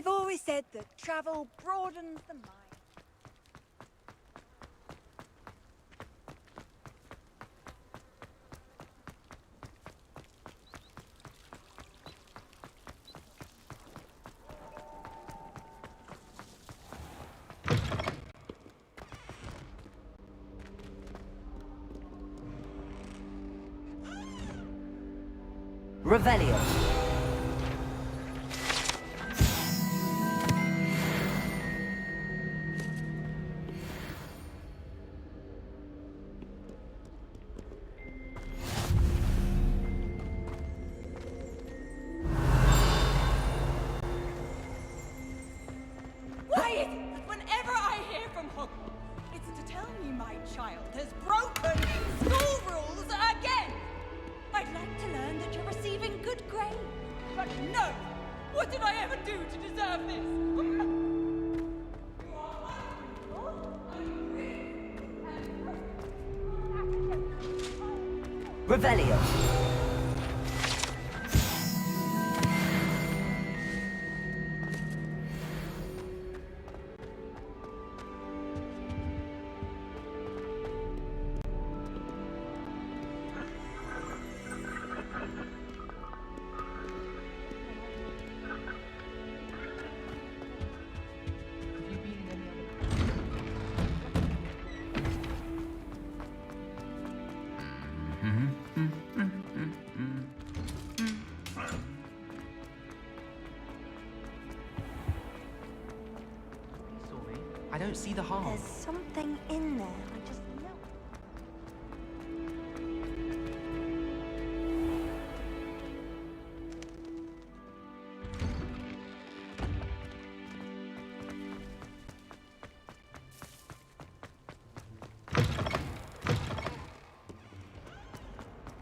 I've always said that travel broadens the mind. Revelio. Why is it that whenever I hear from Hogwarts, it's to tell me my child has broken school rules again? I'd like to learn that you're receiving good grades. But no! What did I ever do to deserve this? You are unreasonable, unreasonable, and Revelio. I don't see the harm. There's something in there, I just know.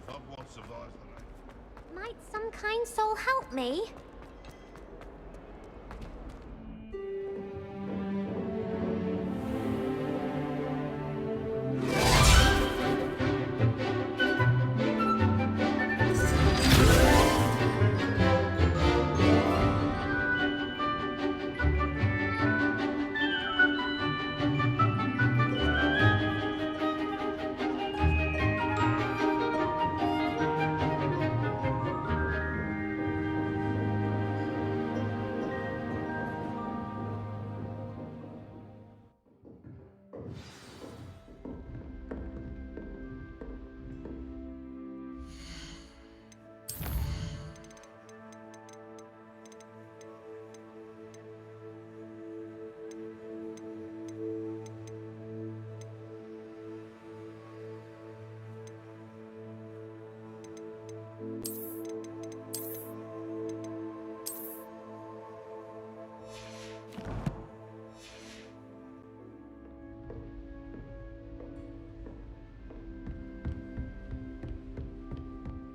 Hogwarts survives the night. Might some kind soul help me?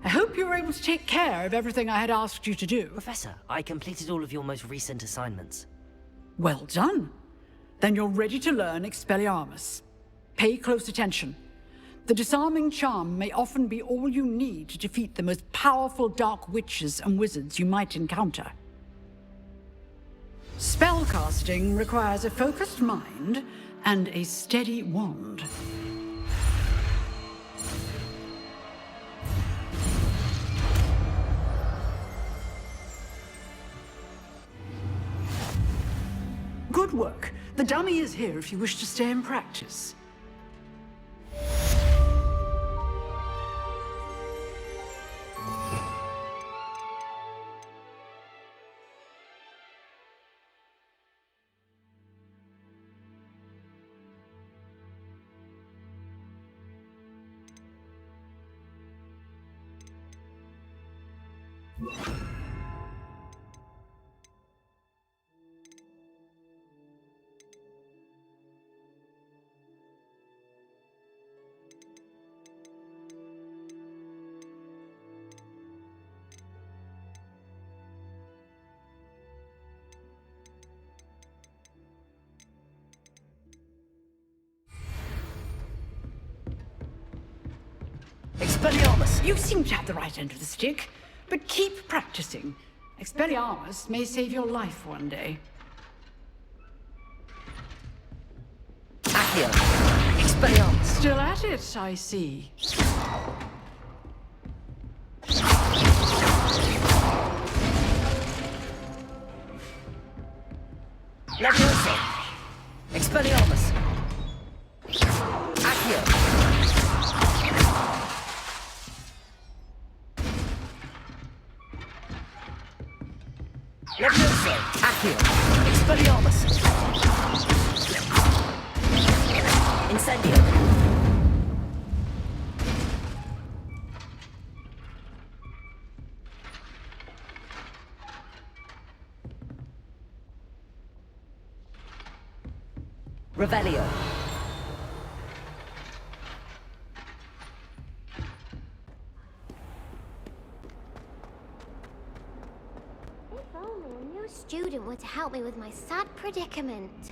I hope you were able to take care of everything I had asked you to do. Professor, I completed all of your most recent assignments. Well done. Then you're ready to learn Expelliarmus. Pay close attention. The disarming charm may often be all you need to defeat the most powerful dark witches and wizards you might encounter. Spellcasting requires a focused mind and a steady wand. Good work. The dummy is here if you wish to stay and practice. Expelliarmus! You seem to have the right end of the stick, but keep practicing. Expelliarmus may save your life one day. Accio! Expelliarmus! Still at it, I see. Levioso! Expelliarmus! Accio! Levioso! Accio! Expelliarmus! Incendio! Revelio! If only a new student were to help me with my sad predicament.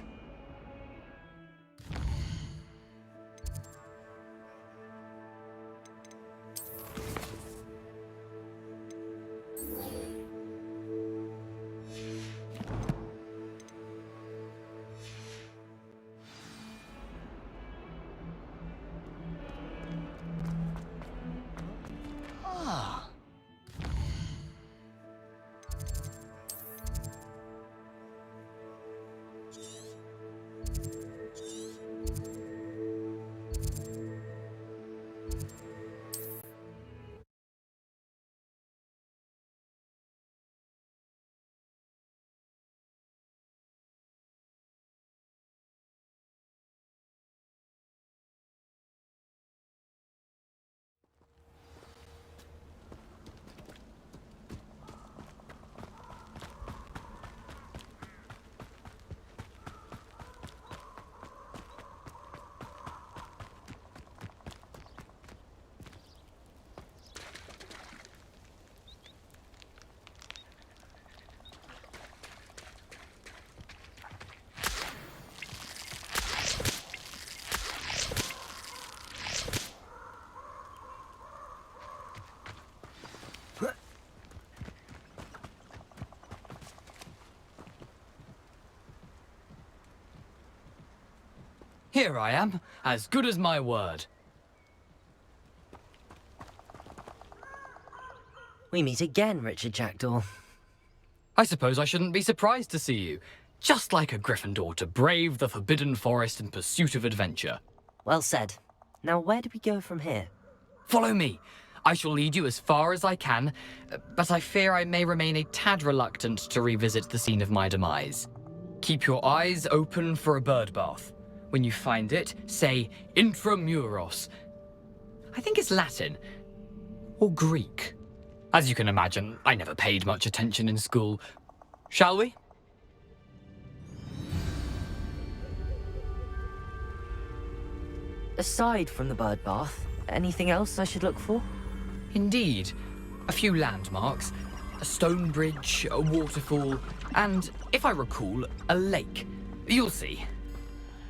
Here I am, as good as my word. We meet again, Richard Jackdaw. I suppose I shouldn't be surprised to see you. Just like a Gryffindor to brave the Forbidden Forest in pursuit of adventure. Well said. Now where do we go from here? Follow me. I shall lead you as far as I can, but I fear I may remain a tad reluctant to revisit the scene of my demise. Keep your eyes open for a bird bath. When you find it, say intramuros. I think it's Latin. Or Greek. As you can imagine, I never paid much attention in school. Shall we? Aside from the bird bath, anything else I should look for? Indeed. A few landmarks. A stone bridge, a waterfall, and, if I recall, a lake. You'll see.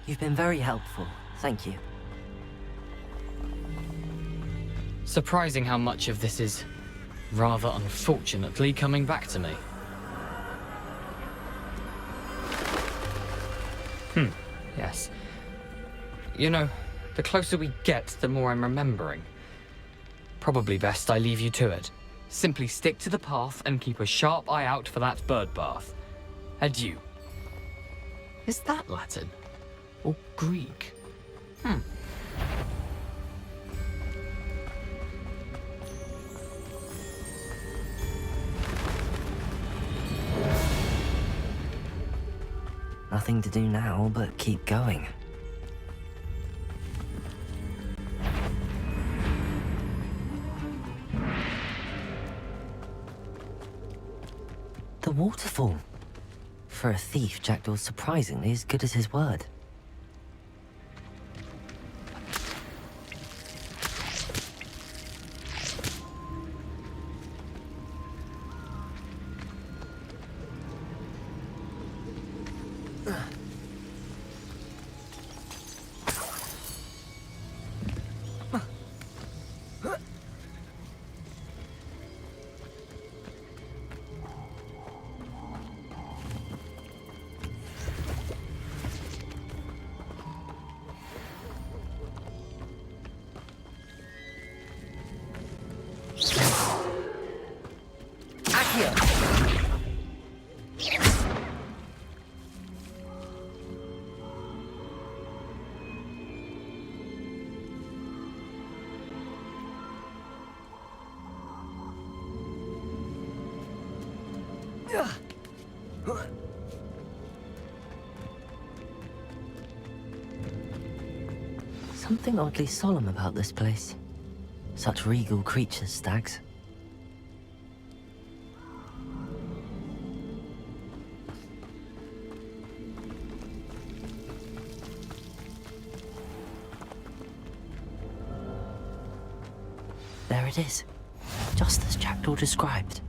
You've been very helpful. Thank you. Surprising how much of this is, rather unfortunately, coming back to me. Yes. You know, the closer we get, the more I'm remembering. Probably best I leave you to it. Simply stick to the path and keep a sharp eye out for that bird bath. Adieu. Is that Latin? Or Greek? Nothing to do now but keep going. The waterfall. For a thief, Jackdaw's surprisingly as good as his word. Something oddly solemn about this place. Such regal creatures, stags. There it is, just as Jackdaw described.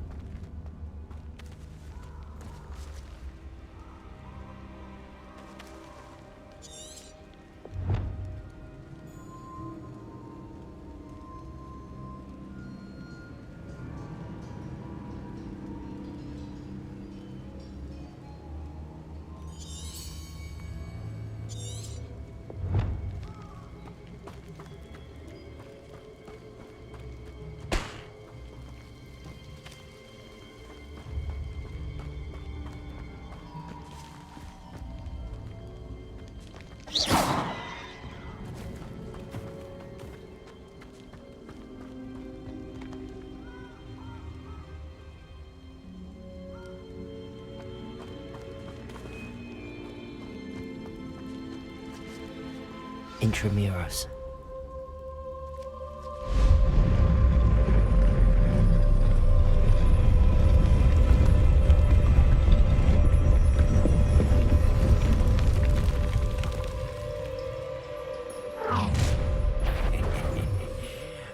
Intramuros.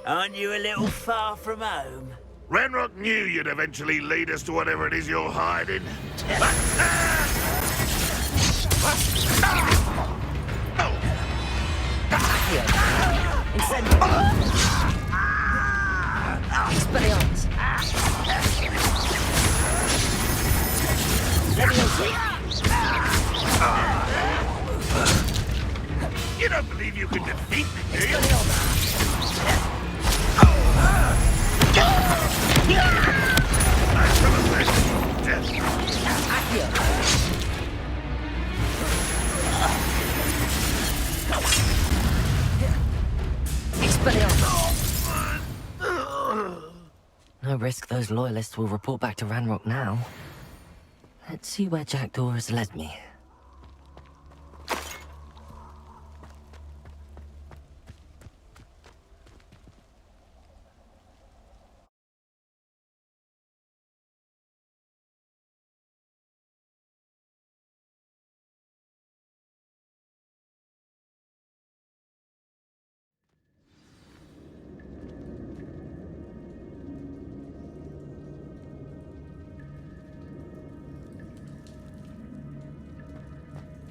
Aren't you a little far from home? Ranrock knew you'd eventually lead us to whatever it is you're hiding. Expelliarmus! You don't believe you can defeat me, do you? No risk those loyalists will report back to Ranrock now. Let's see where Jackdaw has led me.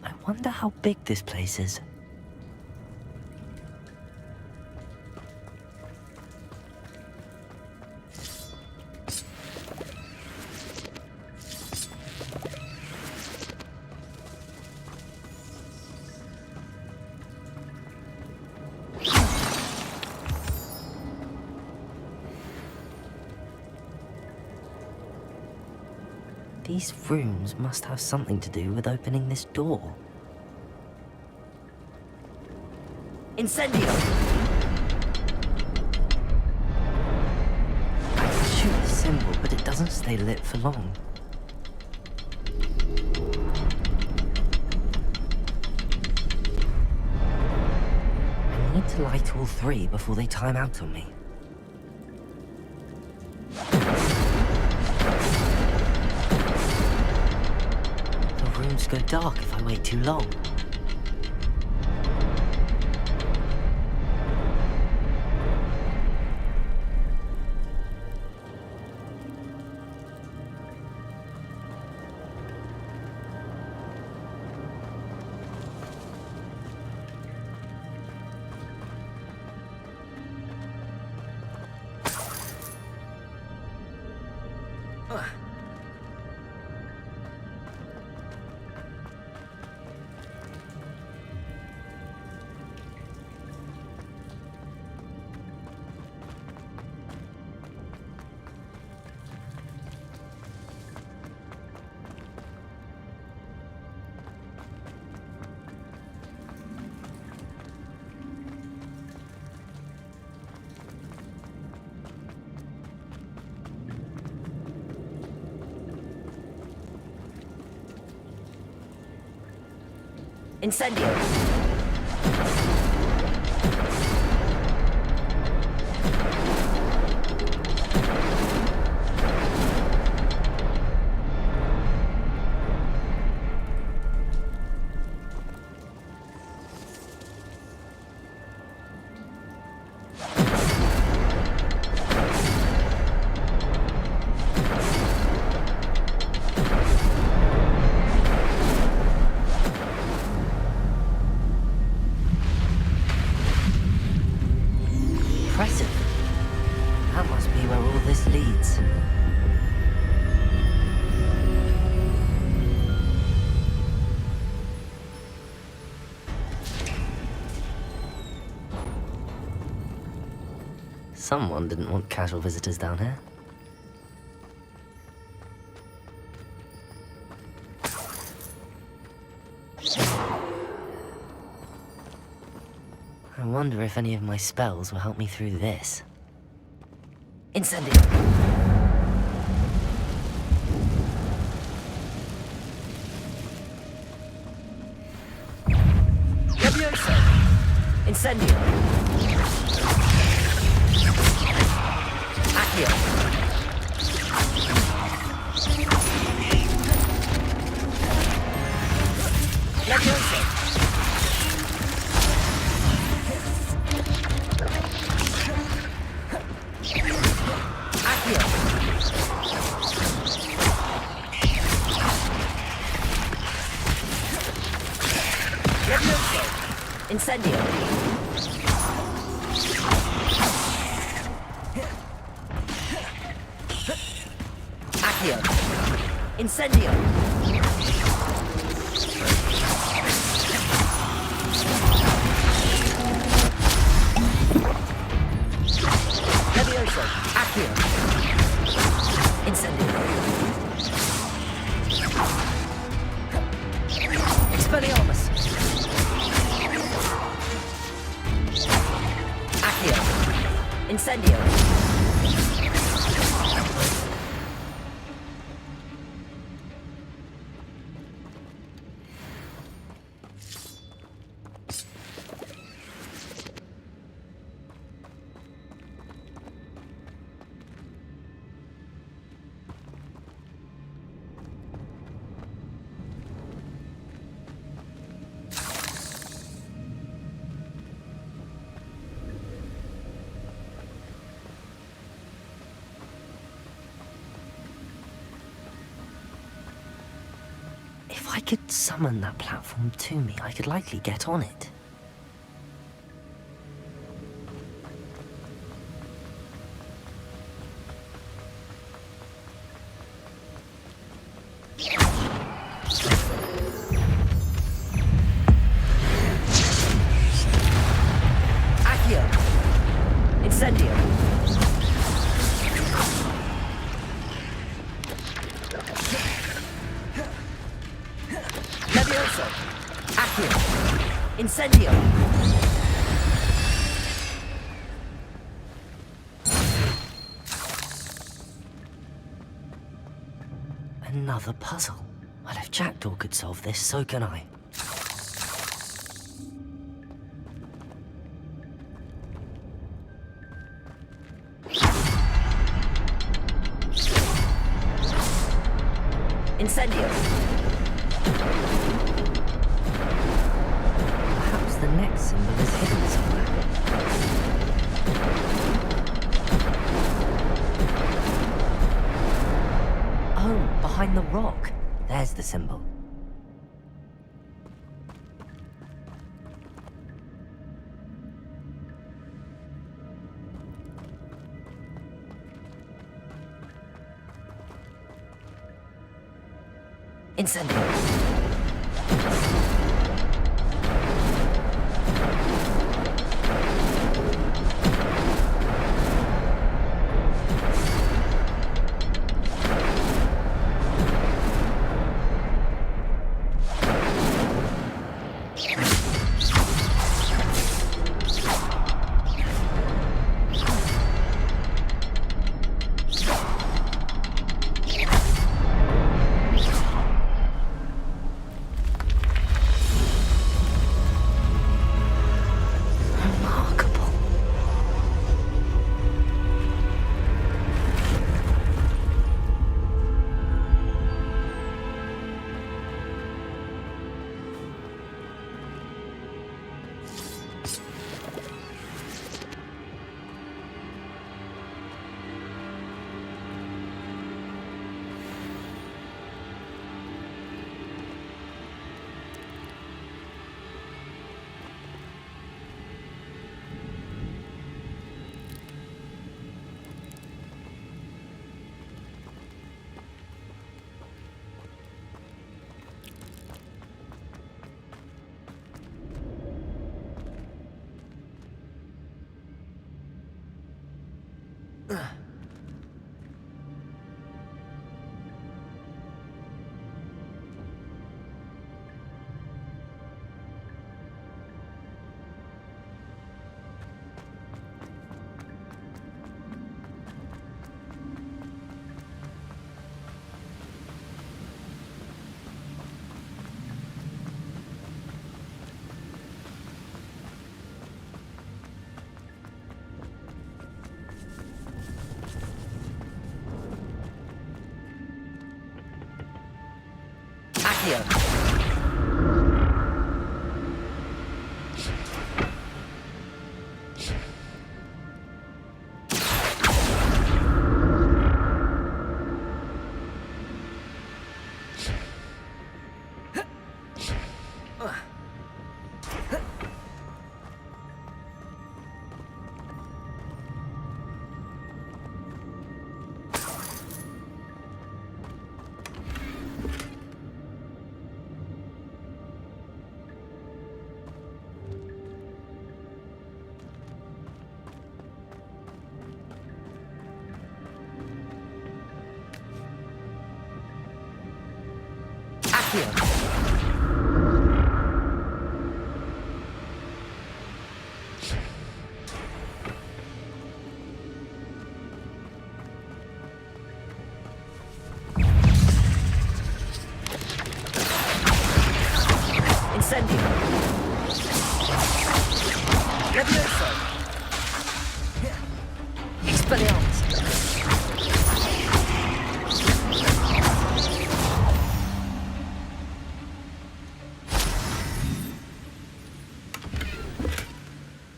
I wonder how big this place is. These rooms must have something to do with opening this door. Incendio! I can shoot the symbol, but it doesn't stay lit for long. I need to light all three before they time out on me. The rooms go dark if I wait too long. Incendio! Impressive. That must be where all this leads. Someone didn't want casual visitors down here. I wonder if any of my spells will help me through this. Incendio! Levioso! Incendio! Accio! Levioso! Incendio! Accio! Incendio! Levioso! Accio! Incendio! Expelliarmus! Incendio! If I could summon that platform to me, I could likely get on it. Accio! Incendio! Levioso! Accio! Incendio! Another puzzle. Well, if Jackdaw could solve this, so can I. Incendio! Perhaps the next symbol is hidden somewhere. Oh, behind the rock. There's the symbol. Incendio!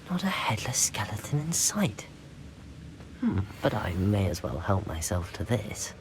Not a headless skeleton in sight. But I may as well help myself to this.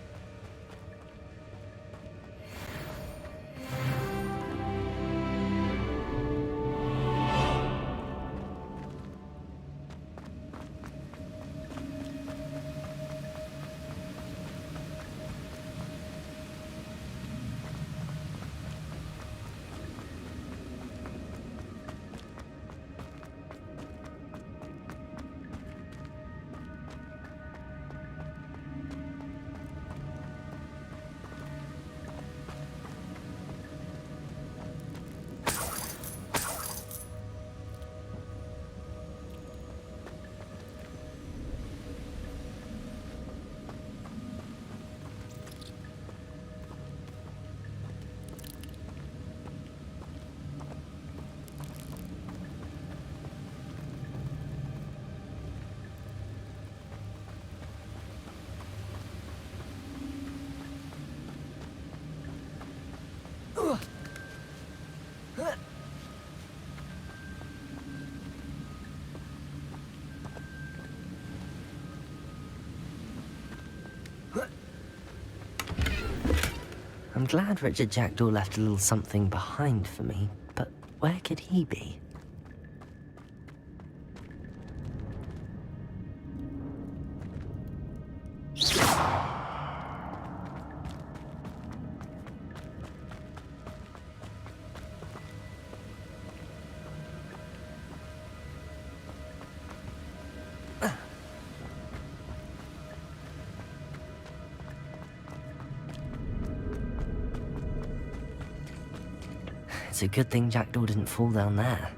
I'm glad Richard Jackdaw left a little something behind for me, but where could he be? It's a good thing Jackdaw didn't fall down there.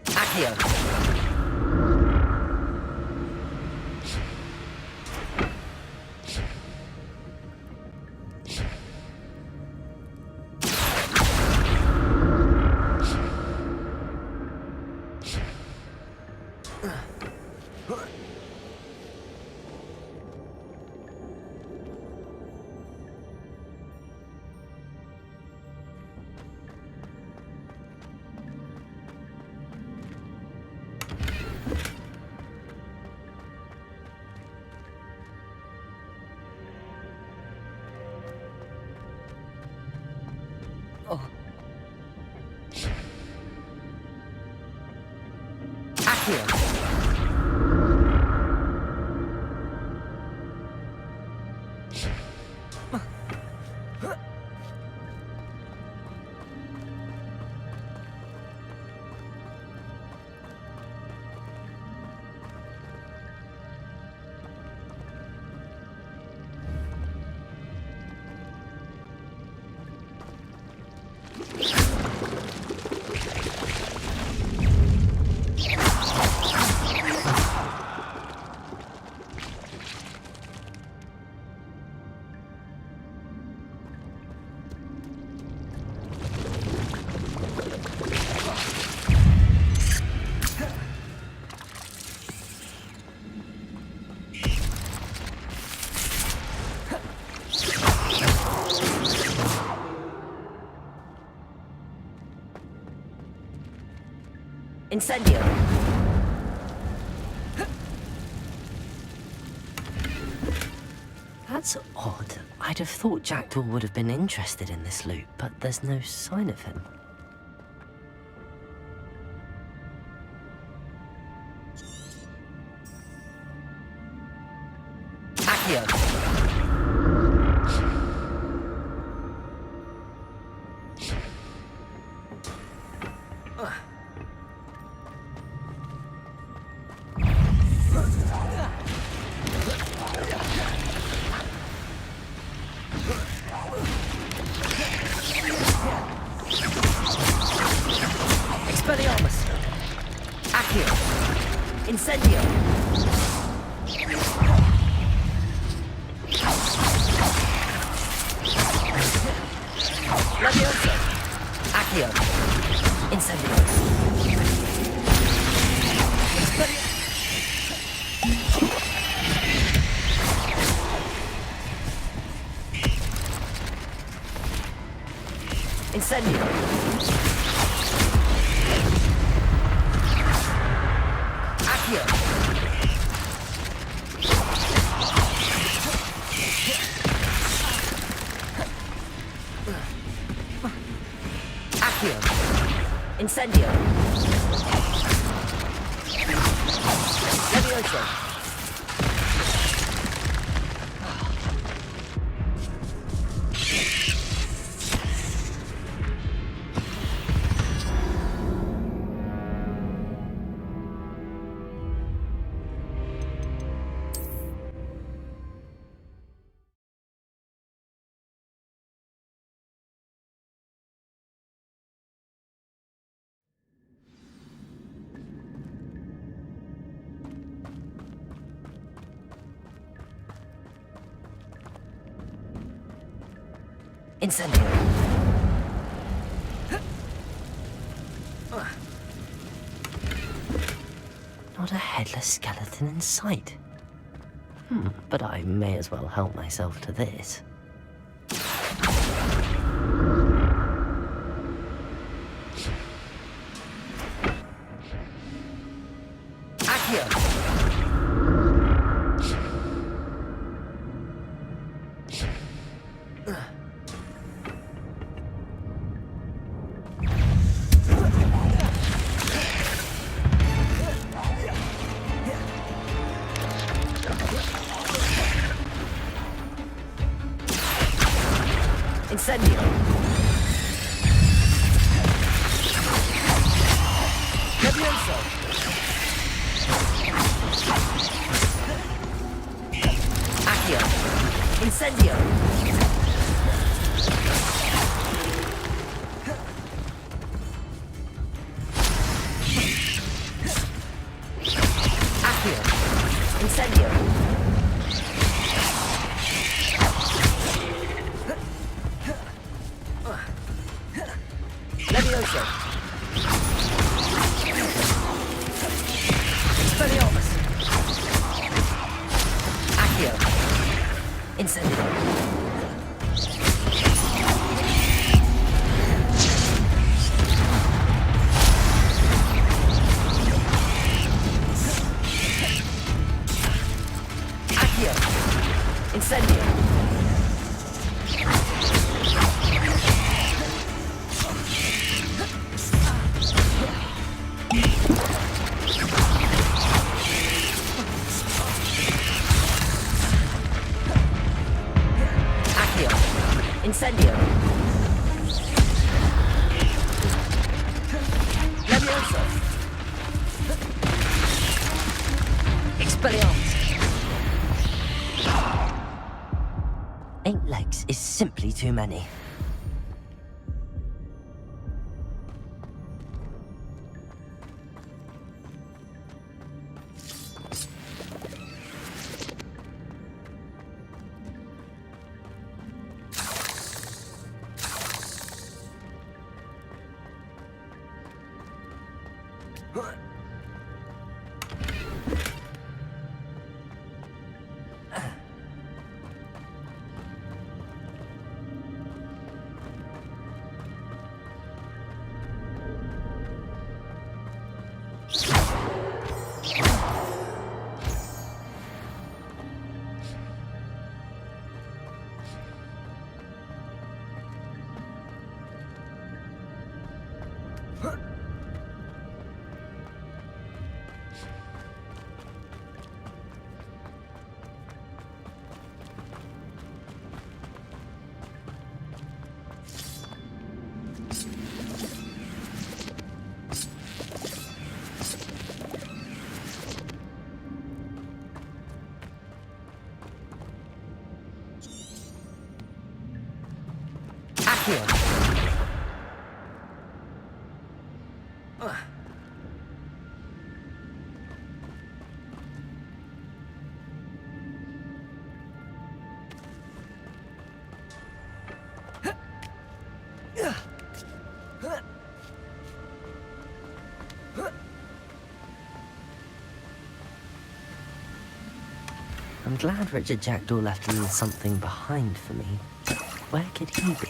Accio! Incendio! That's odd. I'd have thought Jackdaw would have been interested in this loot, but there's no sign of him. Accio! Expelliarmus! Accio! Incendio! Levioso! Accio! Incendio! Incendio! Accio! Accio! Incendio! Levioso! Incendio! Not a headless skeleton in sight. But I may as well help myself to this. Accio! Incendio! Levioso! Accio! Incendio! Accio! Incendio! Levioso! Expelliarmus! Accio! Incendio! Accio! Incendio! Incendio! Levioso! Expelliarmus! 8 legs is simply too many. Accio! I'm glad Richard Jackdaw left a little something behind for me. But where could he be?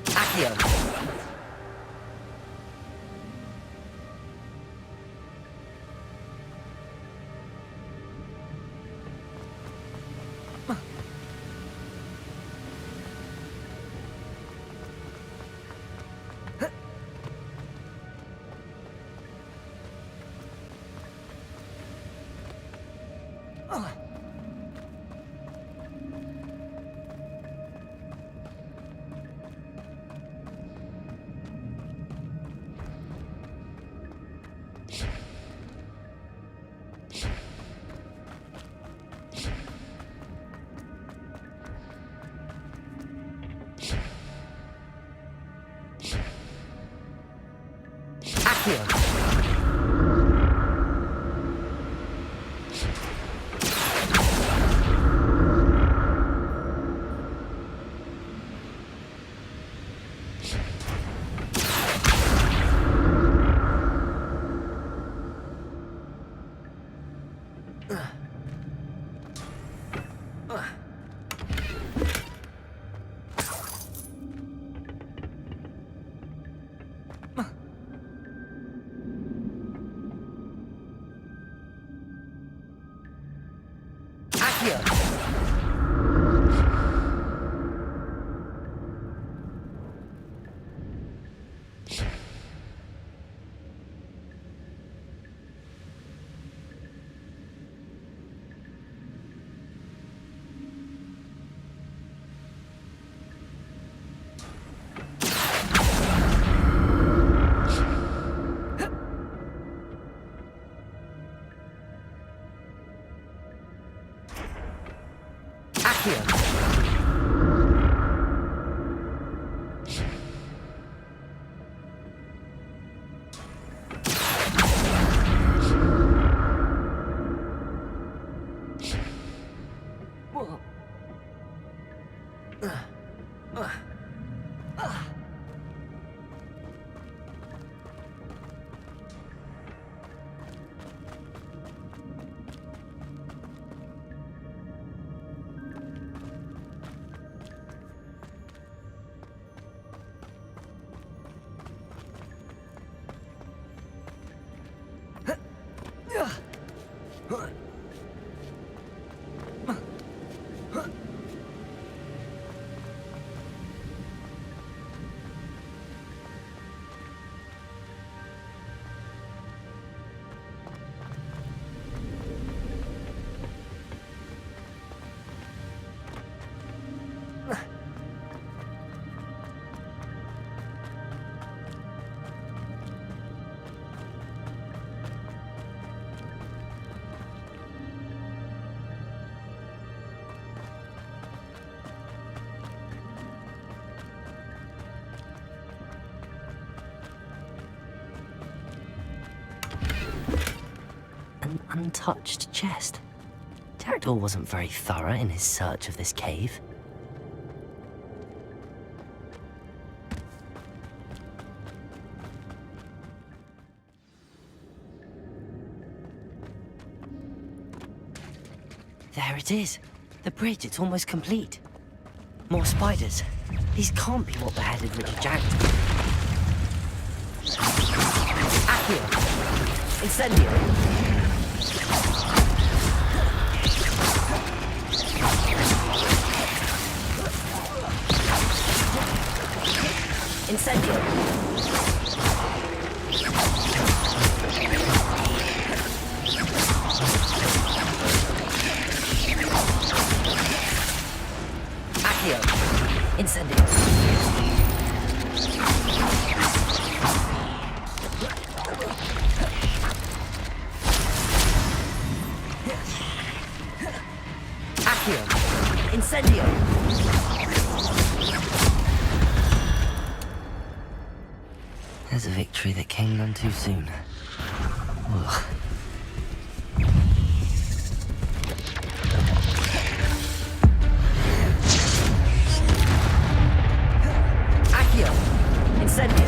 Accio! Accio! Accio! An untouched chest. Jackdaw wasn't very thorough in his search of this cave. There it is. The bridge, it's almost complete. More spiders. These can't be what beheaded Richard Jackdaw. Accio! Incendio! Incendio! Incendio. Accio. Incendio. There's a victory that came none too soon. Ugh. Accio. Incendio.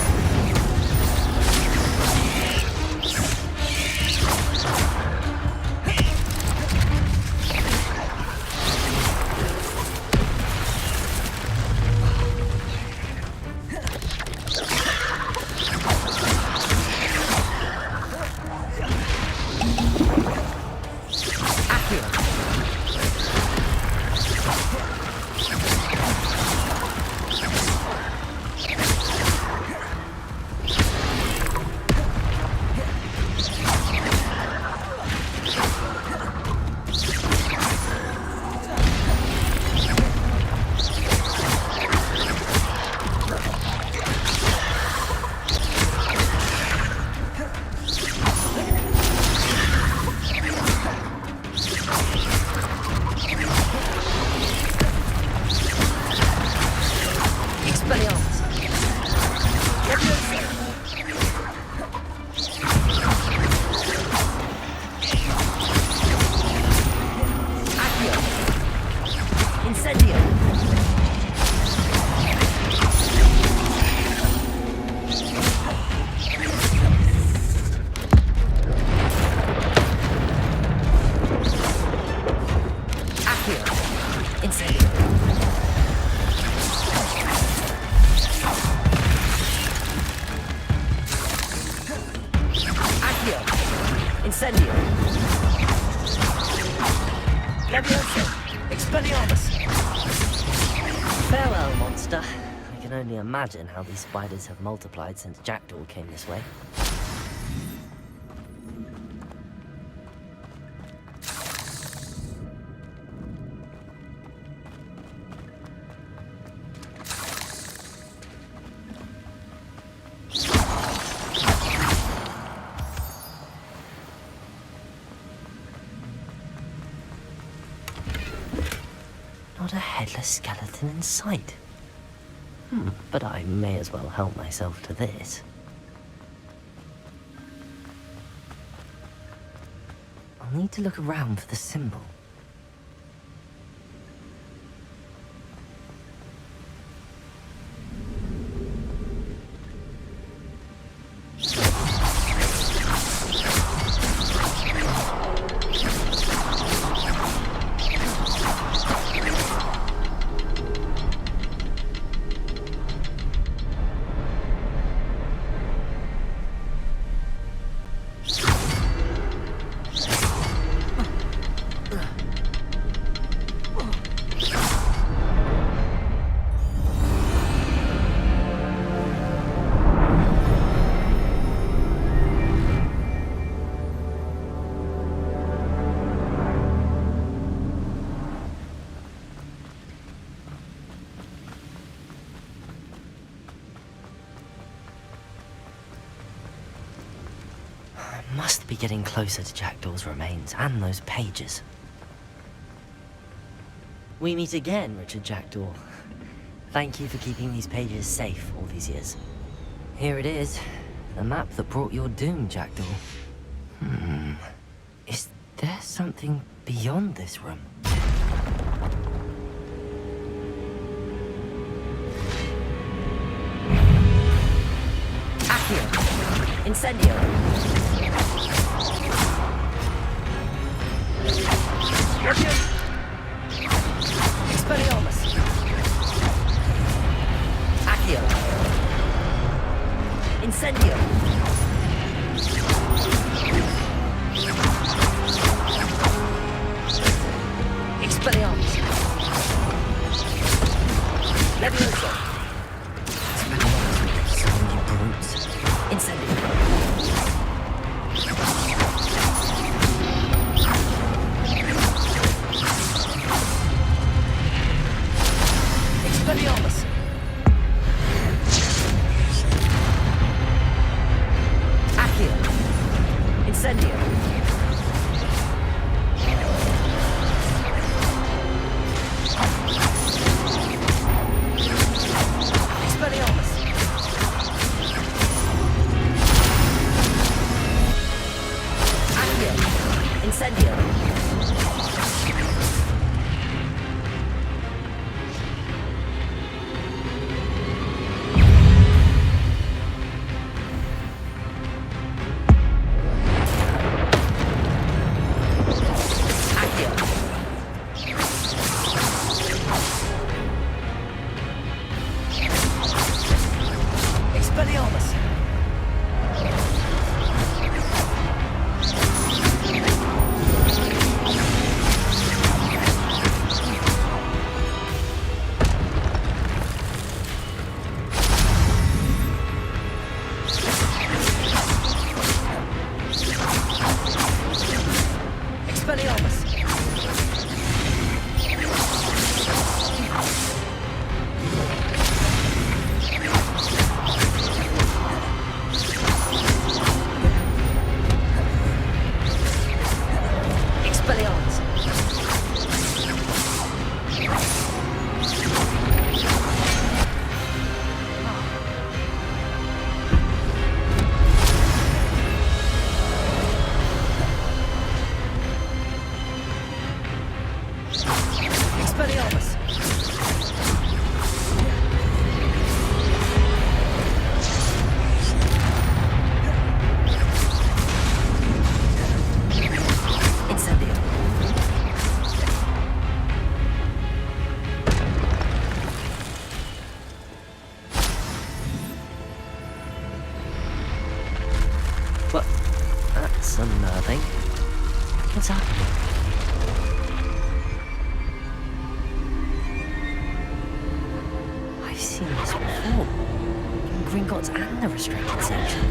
Incendio. Levioso. Expelliarmus. Farewell, monster. I can only imagine how these spiders have multiplied since Jackdaw came this way. Not a headless skeleton in sight. But I may as well help myself to this. I'll need to look around for the symbol. Must be getting closer to Jackdaw's remains and those pages. We meet again, Richard Jackdaw. Thank you for keeping these pages safe all these years. Here it is, the map that brought your doom, Jackdaw. Is there something beyond this room? Accio! Incendio! Expelliarmus! Accio! Incendio! Expelliarmus! Levioso! Expelliarmus! So many brutes. Incendio! Expelliarmus! Expelliarmus! Incendio. Well, that's unnerving. What's happening? I've seen this before. In Gringotts and the restricted section.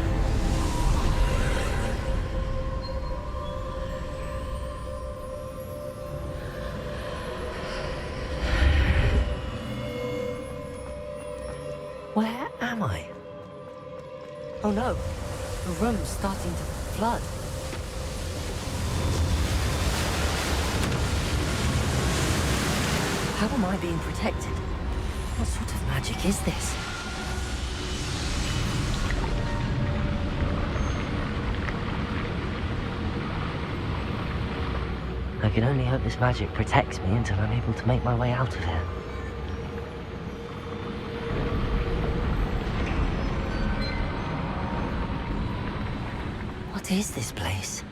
Where am I? Oh no, the room's starting to flood. How am I being protected? What sort of magic is this? I can only hope this magic protects me until I'm able to make my way out of here. What is this place?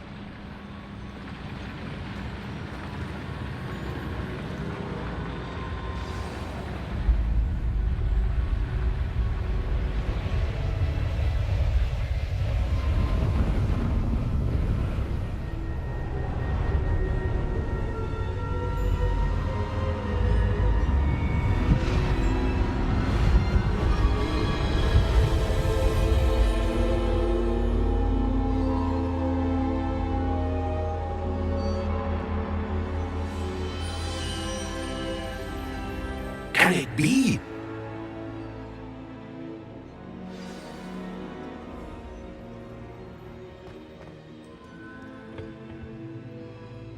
Can it be?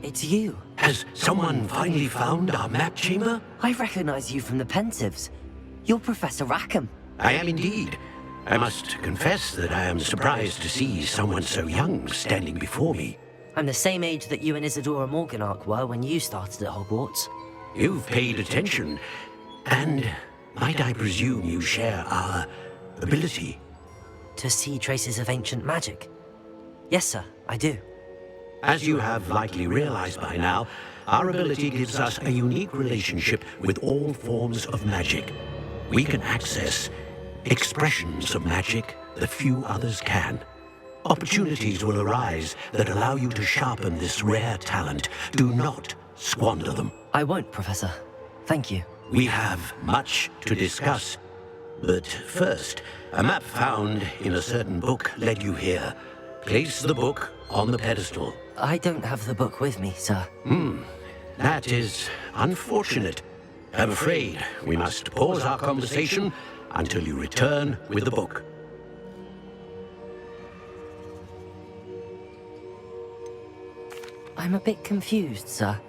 It's you. Has someone finally found our map chamber? I recognize you from the Pensives. You're Professor Rackham. I am indeed. I must confess that I am surprised to see someone so young standing before me. I'm the same age that you and Isadora Morganark were when you started at Hogwarts. You've paid attention, and might I presume you share our ability? To see traces of ancient magic? Yes, sir, I do. As you have likely realized by now, our ability gives us a unique relationship with all forms of magic. We can access expressions of magic that few others can. Opportunities will arise that allow you to sharpen this rare talent. Do not squander them. I won't, Professor. Thank you. We have much to discuss. But first, a map found in a certain book led you here. Place the book on the pedestal. I don't have the book with me, sir. That is unfortunate. I'm afraid we must pause our conversation until you return with the book. I'm a bit confused, sir.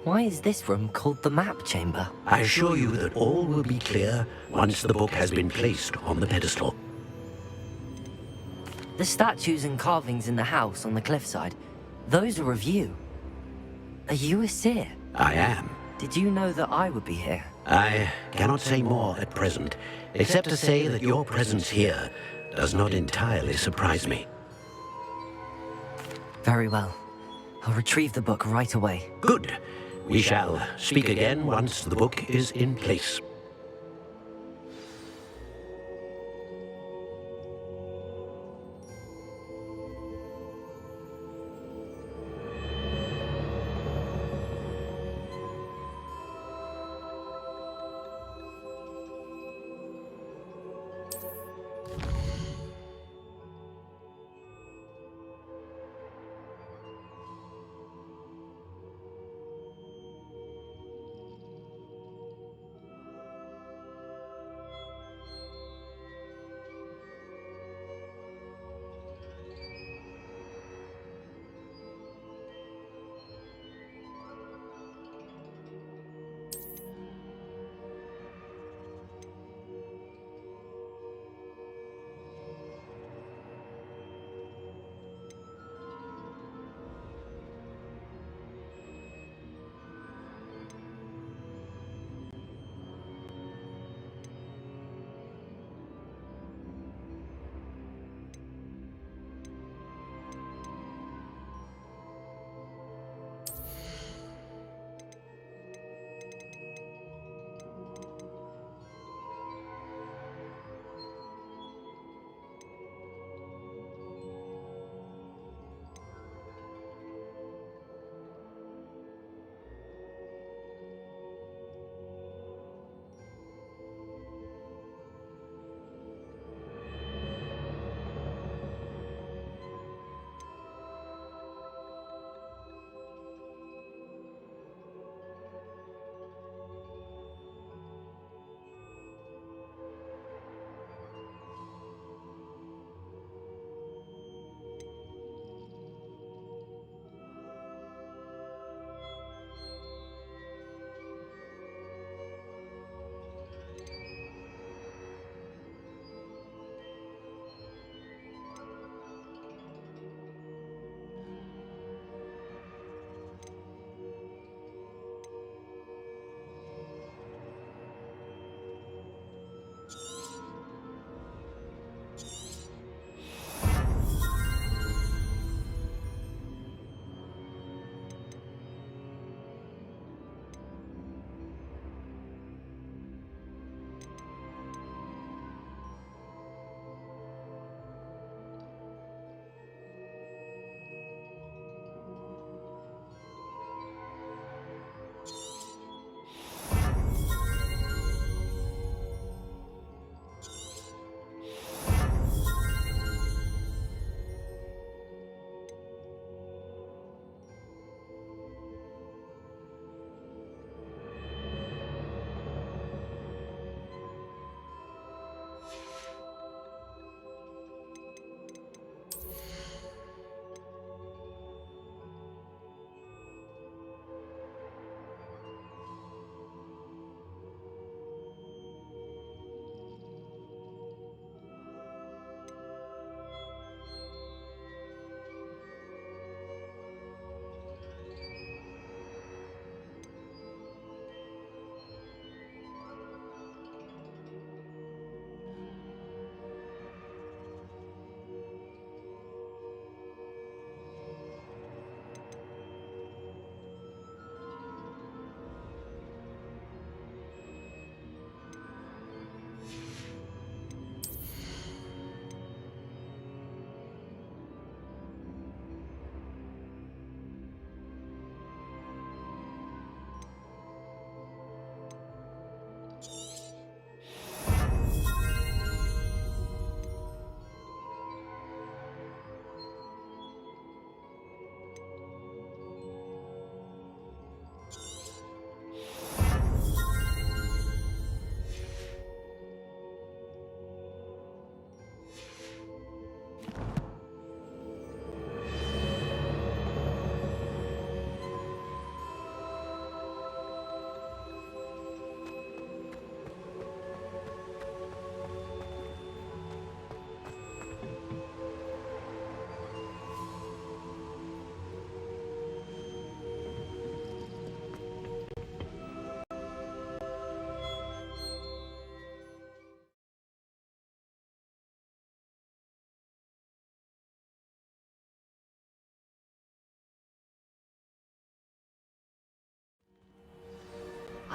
Why is this room called the map chamber? I assure you that all will be clear once the book has been placed on the pedestal. The statues and carvings in the house on the cliffside, those are of you. Are you a seer? I am. Did you know that I would be here? I cannot say more at present, except to say that your presence here does not entirely surprise me. Very well. I'll retrieve the book right away. Good. We shall speak again once the book is in place.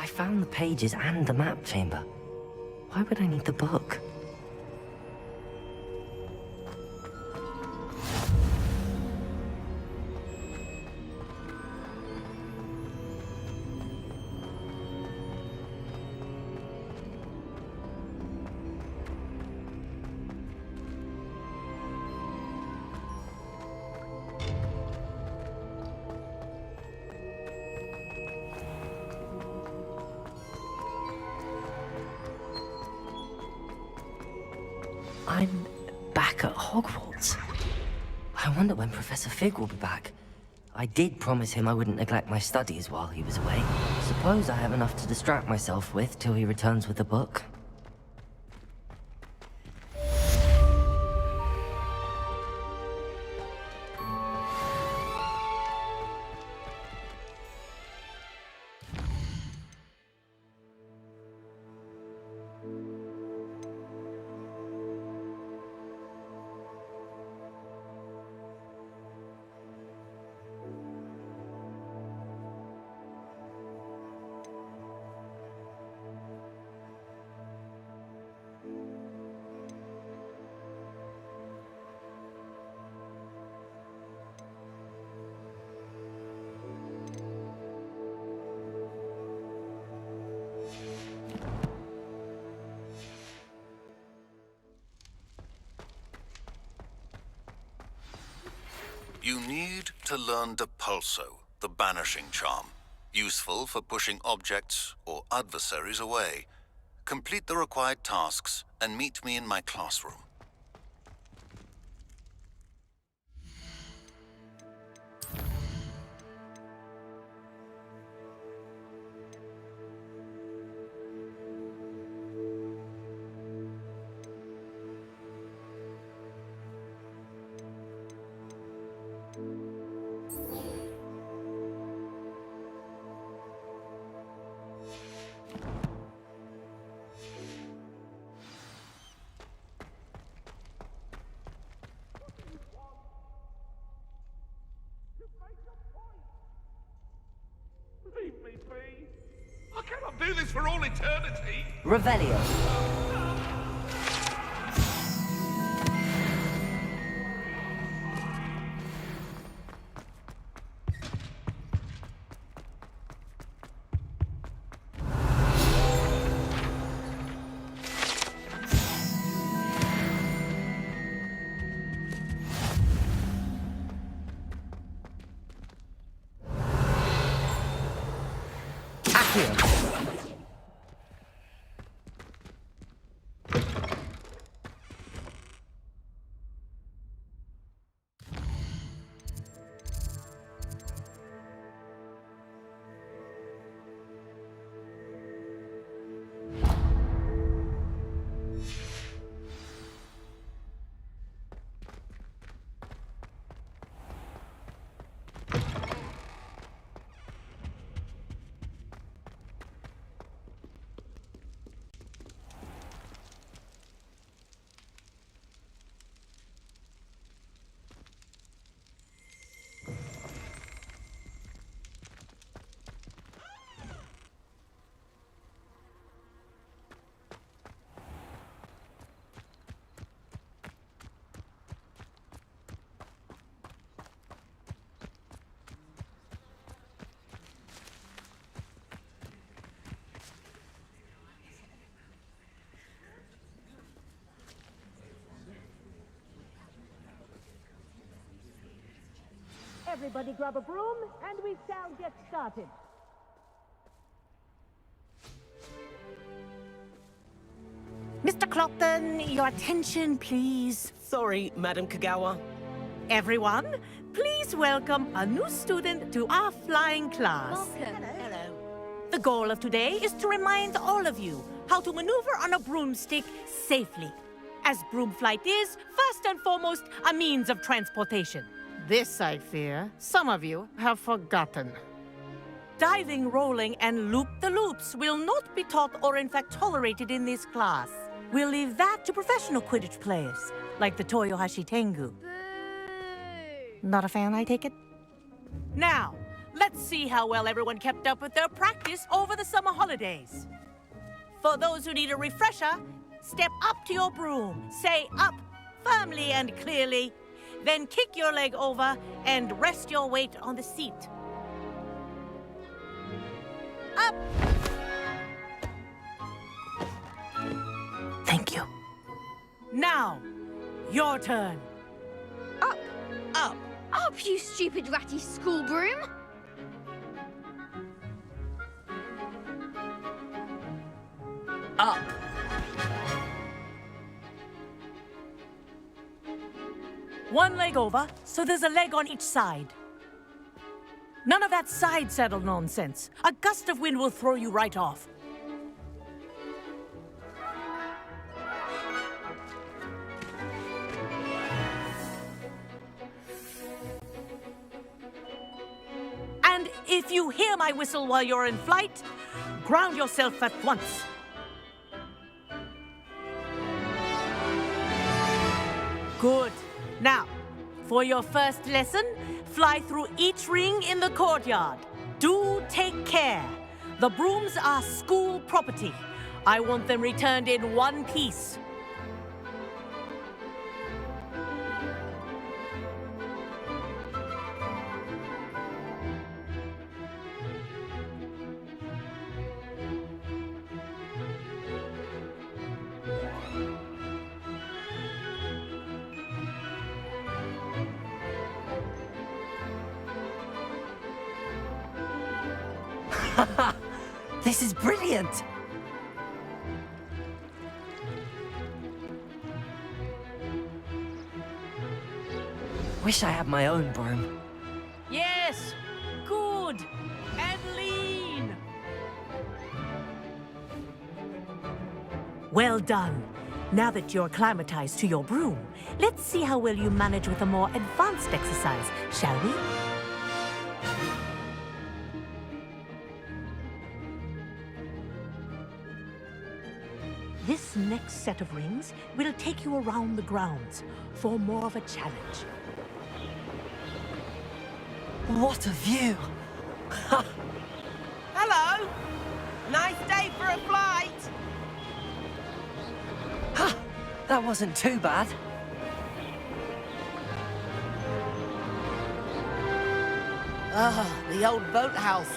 I found the pages and the map chamber. Why would I need the book? I'm back at Hogwarts. I wonder when Professor Fig will be back. I did promise him I wouldn't neglect my studies while he was away. Suppose I have enough to distract myself with till he returns with the book. You need to learn Depulso, the banishing charm. Useful for pushing objects or adversaries away. Complete the required tasks and meet me in my classroom. Leave me be. I cannot do this for all eternity. Revelio. Everybody grab a broom, and we shall get started. Mr. Clopton, your attention, please. Sorry, Madam Kagawa. Everyone, please welcome a new student to our flying class. Welcome. Hello. The goal of today is to remind all of you how to maneuver on a broomstick safely, as broom flight is, first and foremost, a means of transportation. This, I fear, some of you have forgotten. Diving, rolling, and loop-the-loops will not be taught or in fact tolerated in this class. We'll leave that to professional Quidditch players, like the Toyohashi Tengu. Boo! Not a fan, I take it? Now, let's see how well everyone kept up with their practice over the summer holidays. For those who need a refresher, step up to your broom, say up firmly and clearly, then kick your leg over and rest your weight on the seat. Up! Thank you. Now, your turn. Up! Up! Up, you stupid ratty school broom! Up. One leg over, so there's a leg on each side. None of that side saddle nonsense. A gust of wind will throw you right off. And if you hear my whistle while you're in flight, ground yourself at once. Good. Now, for your first lesson, fly through each ring in the courtyard. Do take care. The brooms are school property. I want them returned in one piece. This is brilliant! Wish I had my own broom. Yes! Good! And lean! Well done. Now that you're acclimatized to your broom, let's see how well you manage with a more advanced exercise, shall we? This next set of rings will take you around the grounds for more of a challenge. What a view! Hello! Nice day for a flight! That wasn't too bad. Ah, the old boathouse.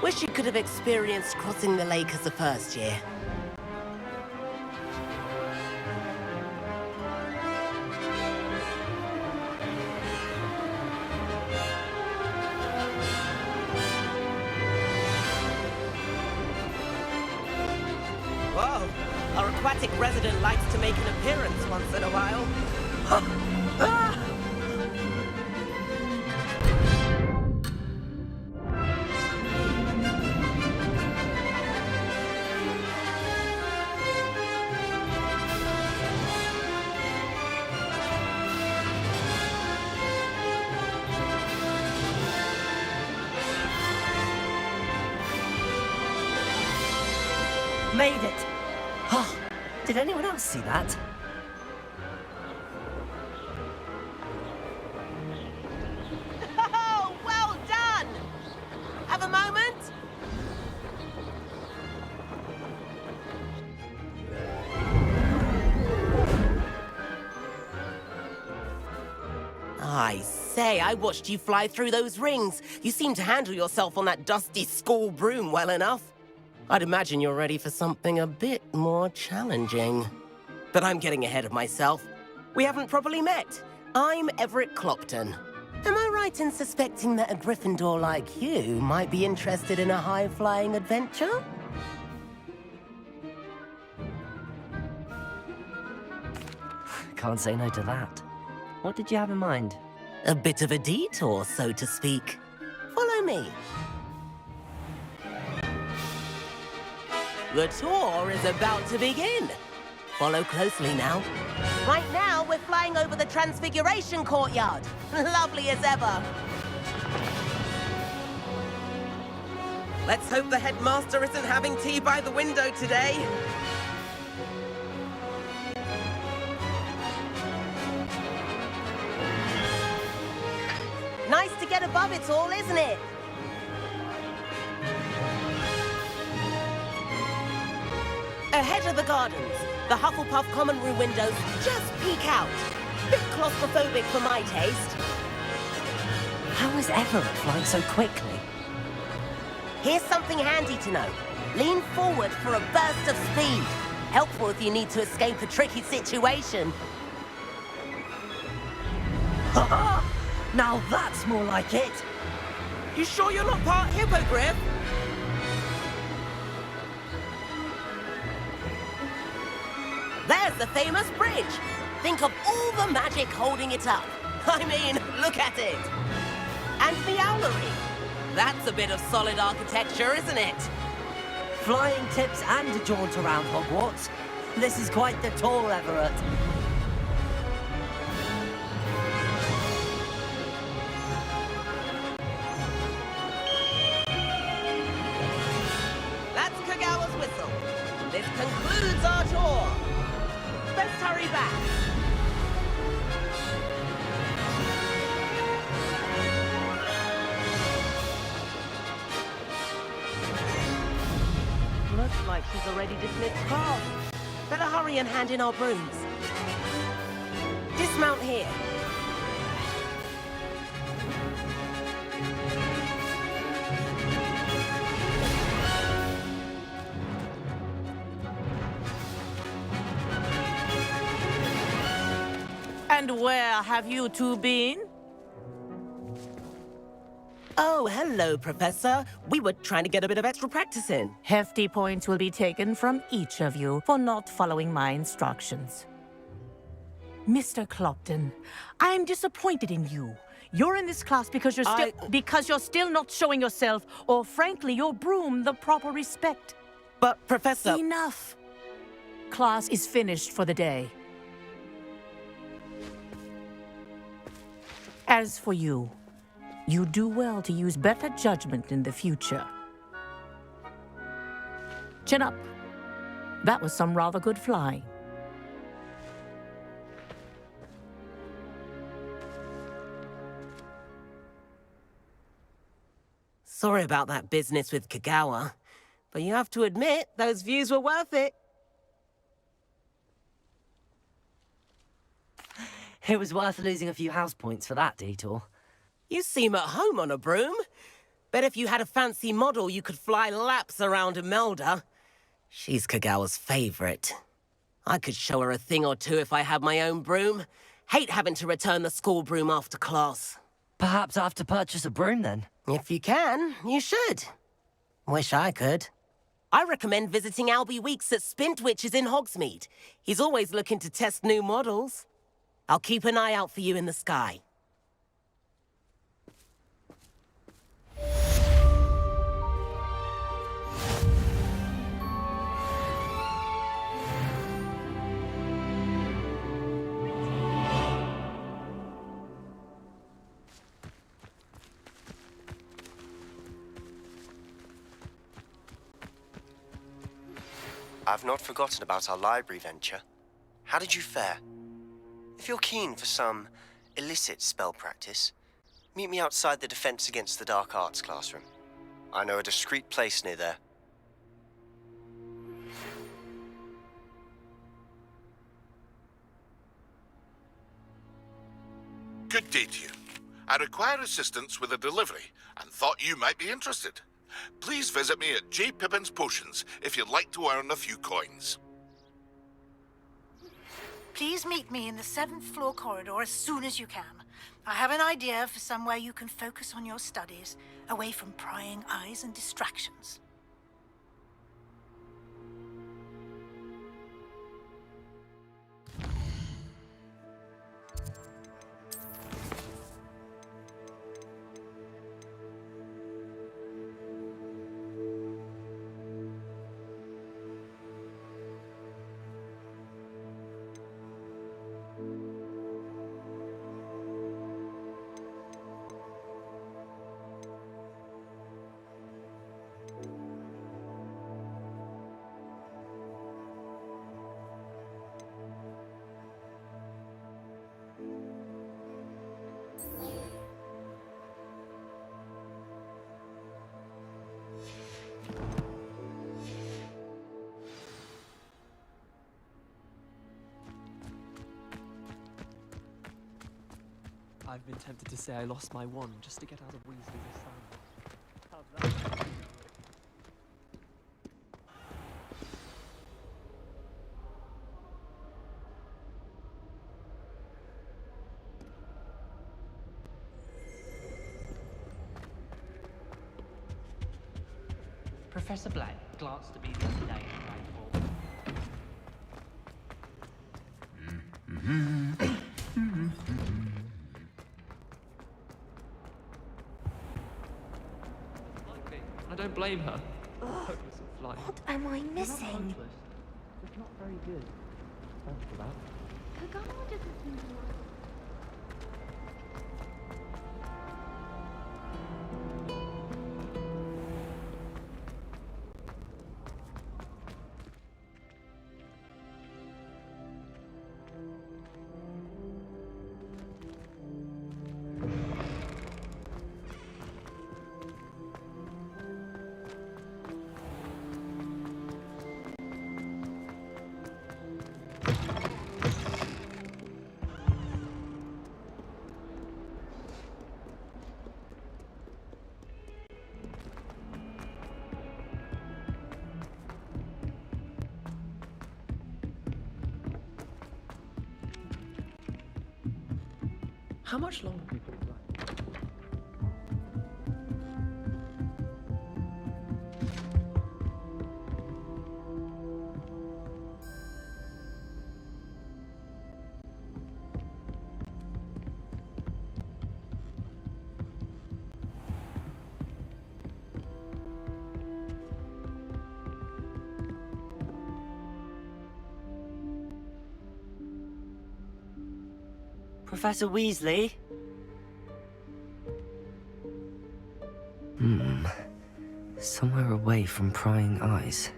Wish you could have experienced crossing the lake as a first year. Whoa, our aquatic resident likes to make an appearance once in a while. Made it! Oh, did anyone else see that? Oh, well done! Have a moment? I say, I watched you fly through those rings. You seem to handle yourself on that dusty school broom well enough. I'd imagine you're ready for something a bit more challenging. But I'm getting ahead of myself. We haven't properly met. I'm Everett Clopton. Am I right in suspecting that a Gryffindor like you might be interested in a high-flying adventure? Can't say no to that. What did you have in mind? A bit of a detour, so to speak. Follow me. The tour is about to begin. Follow closely now. Right now, we're flying over the Transfiguration Courtyard. Lovely as ever. Let's hope the headmaster isn't having tea by the window today. Nice to get above it all, isn't it? Ahead of the gardens, the Hufflepuff common room windows just peek out. Bit claustrophobic for my taste. How is Everett flying so quickly? Here's something handy to know. Lean forward for a burst of speed. Helpful if you need to escape a tricky situation. Now that's more like it. You sure you're not part hippogriff? There's the famous bridge. Think of all the magic holding it up. I mean, look at it. And the owlery. That's a bit of solid architecture, isn't it? Flying tips and a jaunt around Hogwarts. This is quite the tour, Everett. That's Kagawa's whistle. This concludes our tour. Let's hurry back. Looks like she's already dismissed class. Better hurry and hand in our brooms. Dismount here. And where have you two been? Oh, hello, Professor. We were trying to get a bit of extra practice in. Hefty points will be taken from each of you for not following my instructions. Mr. Clopton, I'm disappointed in you. You're in this class because you're still not showing yourself, or frankly, your broom the proper respect. But, Professor... Enough! Class is finished for the day. As for you, you do well to use better judgment in the future. Chin up. That was some rather good flying. Sorry about that business with Kagawa, but you have to admit, those views were worth it. It was worth losing a few house points for that detour. You seem at home on a broom. Bet if you had a fancy model, you could fly laps around Imelda. She's Kagawa's favorite. I could show her a thing or two if I had my own broom. Hate having to return the school broom after class. Perhaps I have to purchase a broom then? If you can, you should. Wish I could. I recommend visiting Albie Weeks at Spintwitches in Hogsmeade. He's always looking to test new models. I'll keep an eye out for you in the sky. I've not forgotten about our library venture. How did you fare? If you're keen for some illicit spell practice, meet me outside the Defense Against the Dark Arts classroom. I know a discreet place near there. Good day to you. I require assistance with a delivery and thought you might be interested. Please visit me at J. Pippin's Potions if you'd like to earn a few coins. Please meet me in the 7th floor corridor as soon as you can. I have an idea for somewhere you can focus on your studies, away from prying eyes and distractions. I've been tempted to say I lost my wand just to get out of Weasley's assignment. How's that? Professor Black glanced at me the other day and rang forward. I don't blame her. Hopeless at flying. What am I missing? It's not very good. Thanks for that. Kagama doesn't seem to like How much longer do you think that? Professor Weasley? Somewhere away from prying eyes.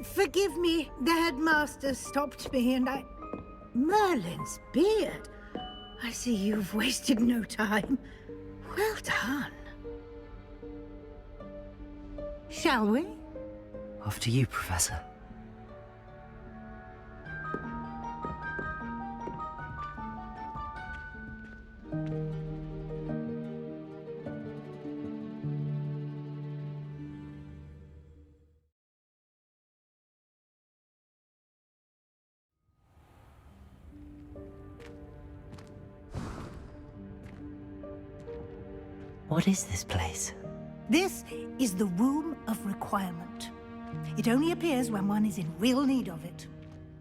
Forgive me, the headmaster stopped me and I... Merlin's beard. I see you've wasted no time. Well done. Shall we? After you, Professor. What is this place? This is the Room of Requirement. It only appears when one is in real need of it.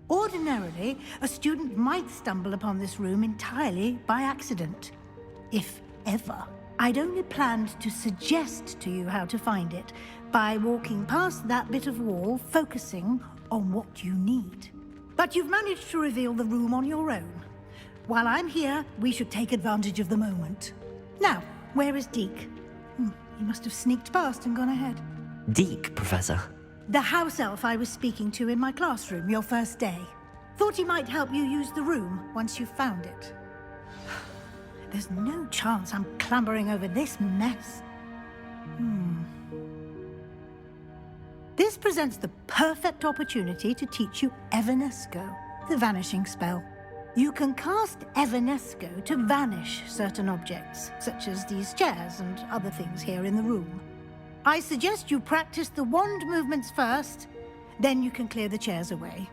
Ordinarily, a student might stumble upon this room entirely by accident. If ever. I'd only planned to suggest to you how to find it by walking past that bit of wall, focusing on what you need. But you've managed to reveal the room on your own. While I'm here, we should take advantage of the moment. Now, where is Deke? He must have sneaked past and gone ahead. Deke, Professor. The house elf I was speaking to in my classroom your first day. Thought he might help you use the room once you found it. There's no chance I'm clambering over this mess. This presents the perfect opportunity to teach you Evanesco, the vanishing spell. You can cast Evanesco to vanish certain objects, such as these chairs and other things here in the room. I suggest you practice the wand movements first, then you can clear the chairs away.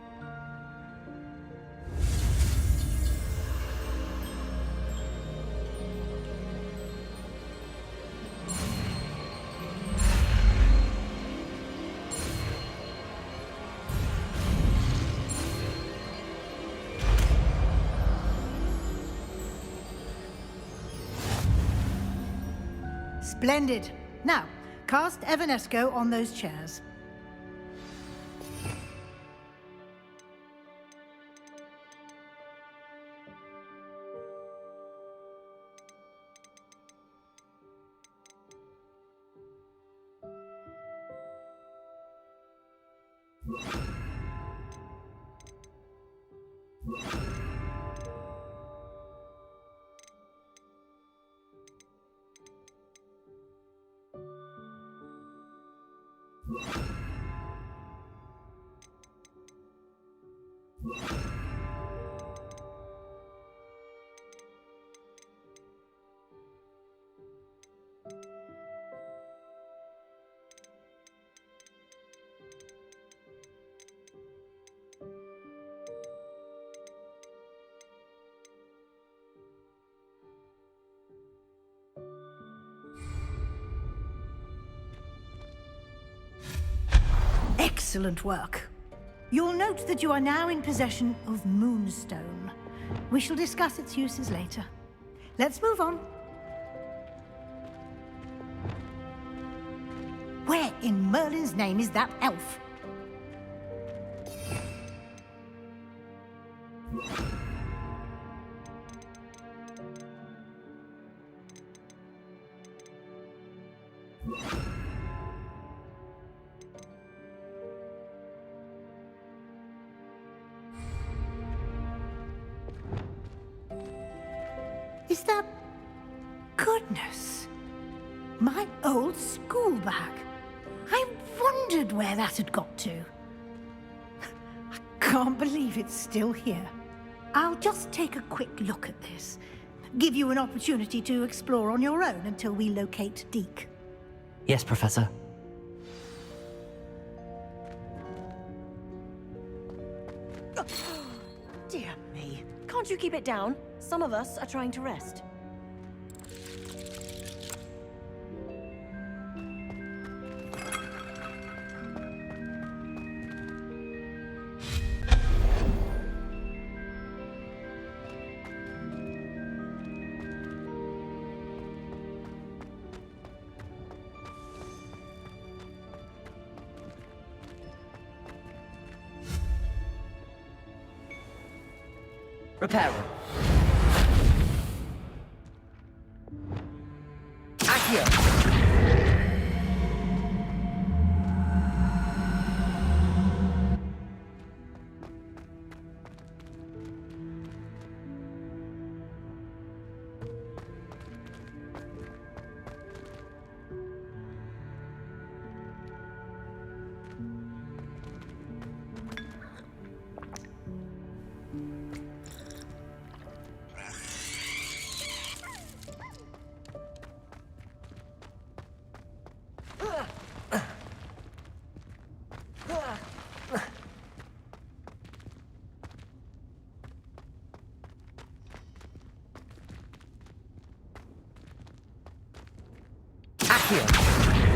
Splendid. Now, cast Evanesco on those chairs. Excellent work. You'll note that you are now in possession of Moonstone. We shall discuss its uses later. Let's move on. Where in Merlin's name is that elf? Is that... Goodness. My old school bag. I wondered where that had got to. I can't believe it's still here. I'll just take a quick look at this. Give you an opportunity to explore on your own until we locate Deke. Yes, Professor. Dear me. Can't you keep it down? Some of us are trying to rest. Repairer. Accio.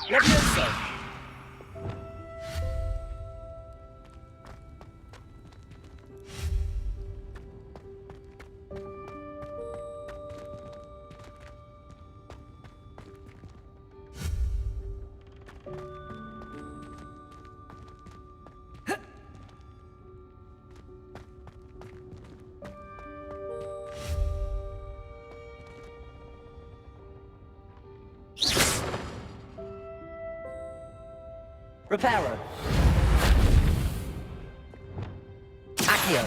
Leviosa! Reparo. Accio.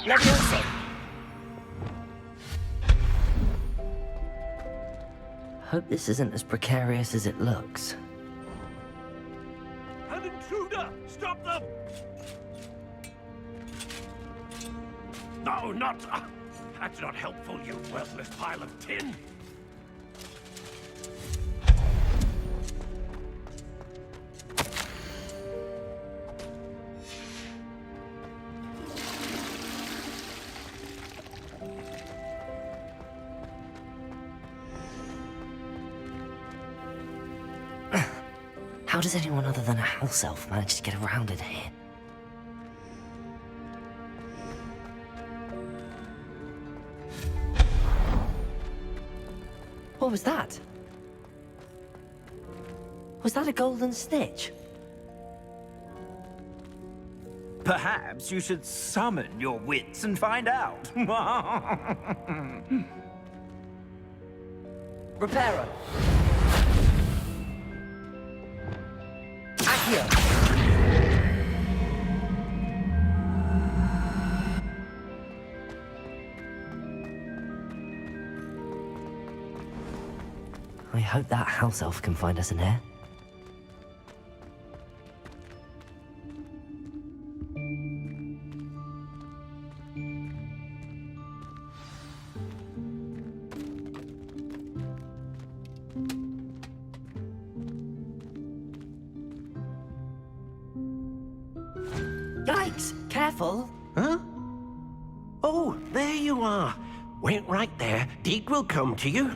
Leviosa. Hope this isn't as precarious as it looks. An intruder! Stop them! No, not... that's not helpful, you worthless pile of tin! How does anyone other than a house elf manage to get around in here? What was that? Was that a golden snitch? Perhaps you should summon your wits and find out. Reparo. Accio. I hope that house elf can find us in here. Yikes! Careful! Huh? Oh, there you are. Wait right there. Deke will come to you.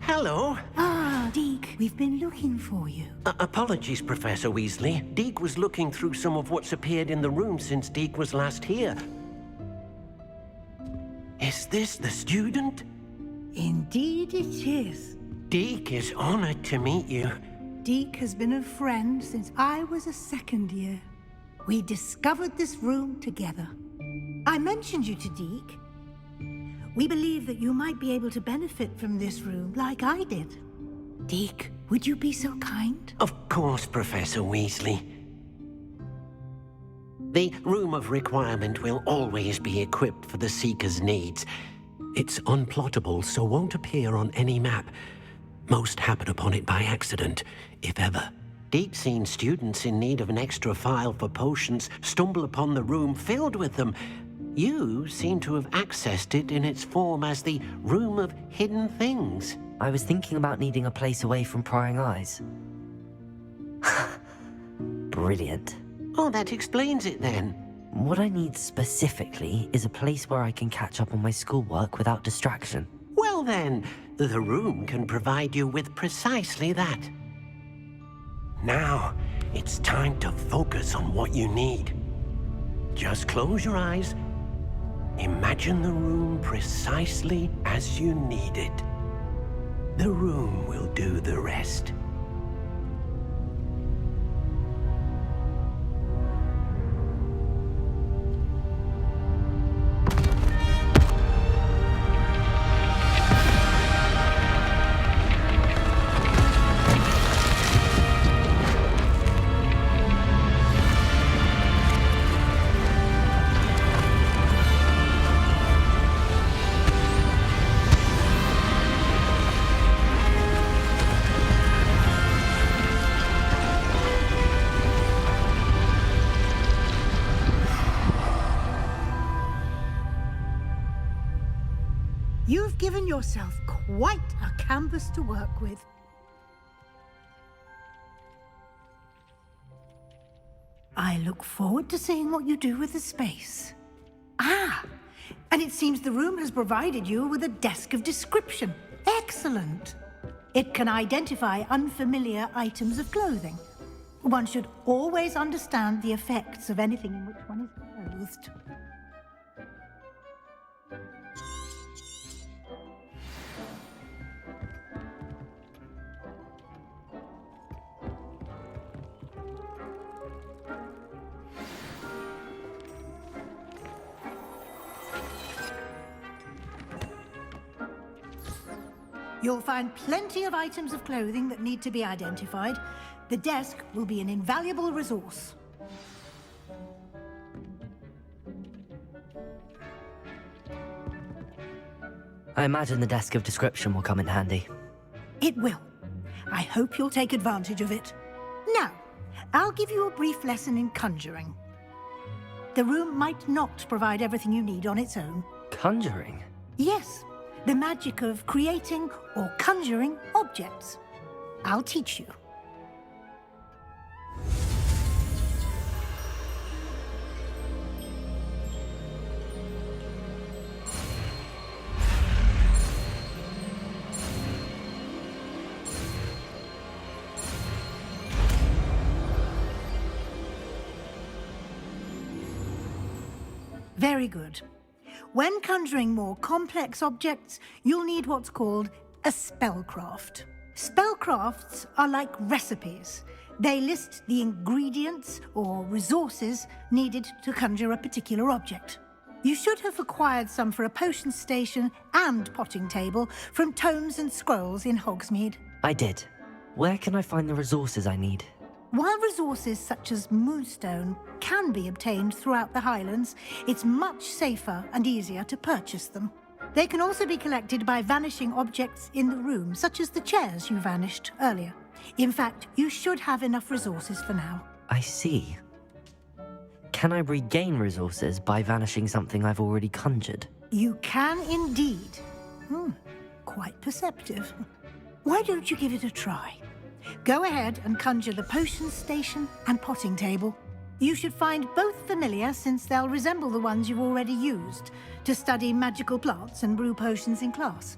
Hello. Ah, Deke, we've been looking for you. Apologies, Professor Weasley. Deke was looking through some of what's appeared in the room since Deke was last here. Is this the student? Indeed it is. Deke is honored to meet you. Deke has been a friend since I was a second year. We discovered this room together. I mentioned you to Deke. We believe that you might be able to benefit from this room like I did. Deke, would you be so kind? Of course, Professor Weasley. The Room of Requirement will always be equipped for the Seeker's needs. It's unplottable, so won't appear on any map. Most happen upon it by accident, if ever. Deke's seen students in need of an extra file for potions stumble upon the room filled with them. You seem to have accessed it in its form as the Room of Hidden Things. I was thinking about needing a place away from prying eyes. Brilliant. Oh, that explains it then. What I need specifically is a place where I can catch up on my schoolwork without distraction. Well then, the room can provide you with precisely that. Now, it's time to focus on what you need. Just close your eyes. Imagine the room precisely as you need it. The room will do the rest. You've given yourself quite a canvas to work with. I look forward to seeing what you do with the space. Ah, and it seems the room has provided you with a desk of description. Excellent. It can identify unfamiliar items of clothing. One should always understand the effects of anything in which one is clothed. You'll find plenty of items of clothing that need to be identified. The desk will be an invaluable resource. I imagine the desk of description will come in handy. It will. I hope you'll take advantage of it. Now, I'll give you a brief lesson in conjuring. The room might not provide everything you need on its own. Conjuring? Yes, the magic of creating or conjuring objects. I'll teach you. Very good. When conjuring more complex objects, you'll need what's called a spellcraft. Spellcrafts are like recipes. They list the ingredients or resources needed to conjure a particular object. You should have acquired some for a potion station and potting table from tomes and scrolls in Hogsmeade. I did. Where can I find the resources I need? While resources such as moonstone can be obtained throughout the Highlands, it's much safer and easier to purchase them. They can also be collected by vanishing objects in the room, such as the chairs you vanished earlier. In fact, you should have enough resources for now. I see. Can I regain resources by vanishing something I've already conjured? You can indeed. Quite perceptive. Why don't you give it a try? Go ahead and conjure the potion station and potting table. You should find both familiar, since they'll resemble the ones you've already used to study magical plants and brew potions in class.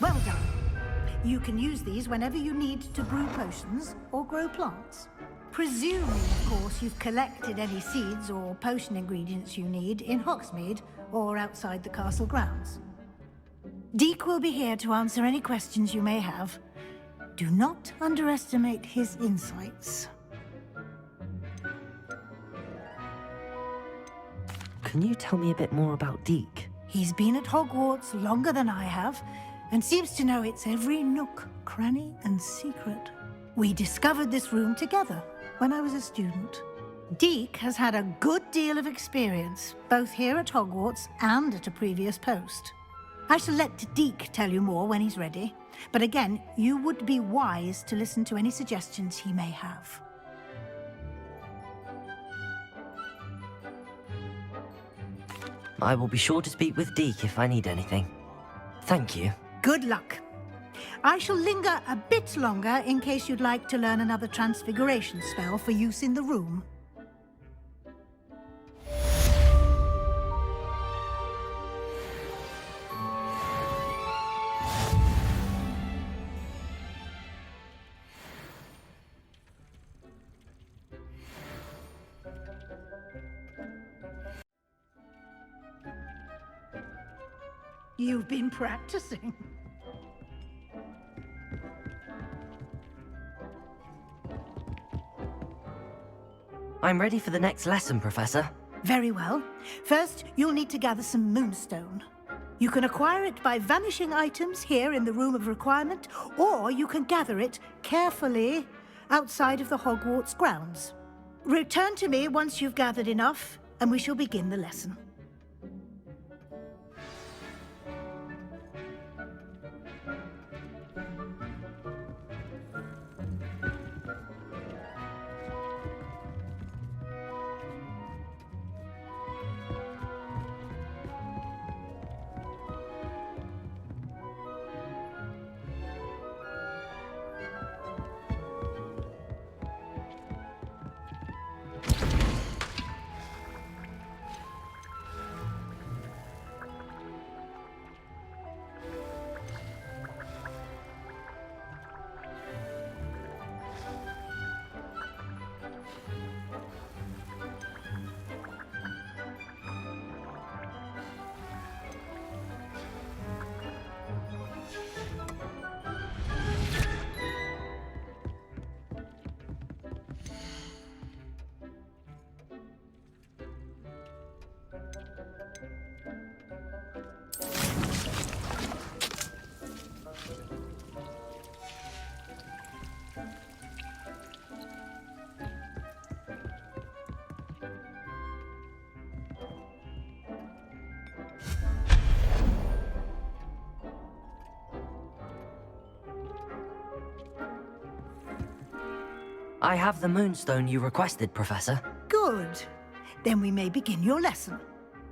Well done. You can use these whenever you need to brew potions or grow plants. Presuming, of course, you've collected any seeds or potion ingredients you need in Hogsmeade or outside the castle grounds. Deke will be here to answer any questions you may have. Do not underestimate his insights. Can you tell me a bit more about Deke? He's been at Hogwarts longer than I have, and seems to know its every nook, cranny, and secret. We discovered this room together when I was a student. Deke has had a good deal of experience, both here at Hogwarts and at a previous post. I shall let Deke tell you more when he's ready, but again, you would be wise to listen to any suggestions he may have. I will be sure to speak with Deke if I need anything. Thank you. Good luck. I shall linger a bit longer in case you'd like to learn another transfiguration spell for use in the room. You've been practicing. I'm ready for the next lesson, Professor. Very well. First, you'll need to gather some moonstone. You can acquire it by vanishing items here in the Room of Requirement, or you can gather it carefully outside of the Hogwarts grounds. Return to me once you've gathered enough, and we shall begin the lesson. I have the moonstone you requested, Professor. Good. Then we may begin your lesson.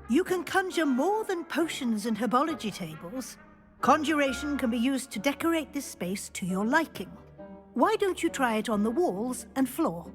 You can conjure more than potions and herbology tables. Conjuration can be used to decorate this space to your liking. Why don't you try it on the walls and floor?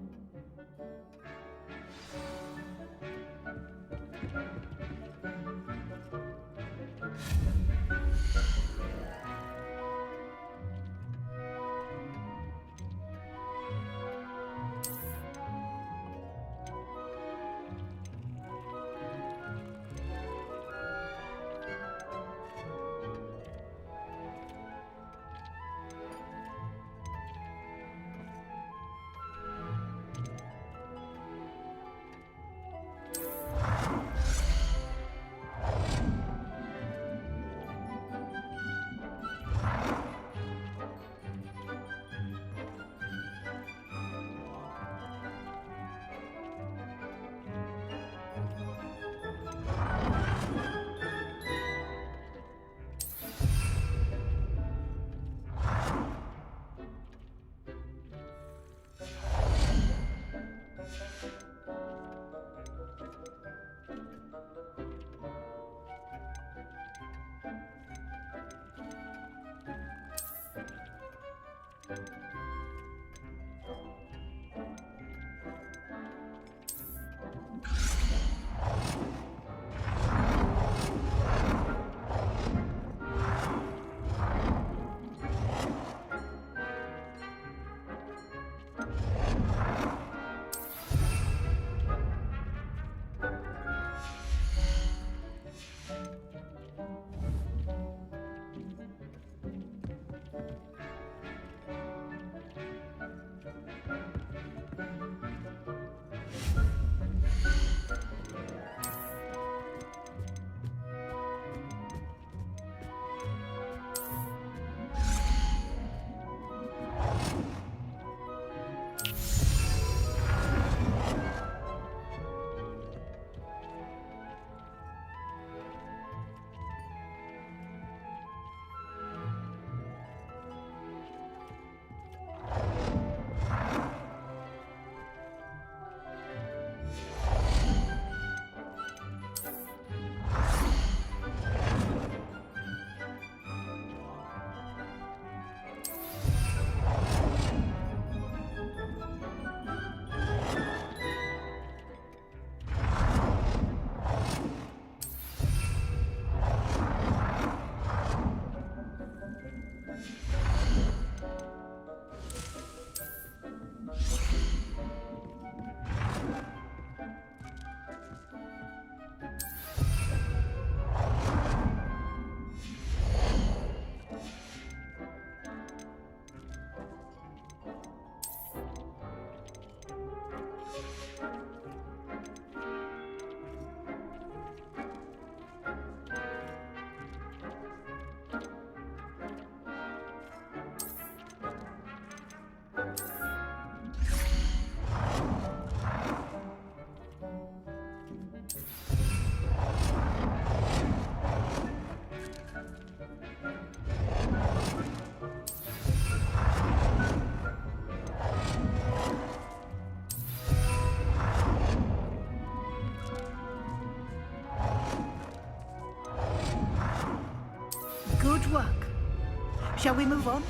Shall we move on?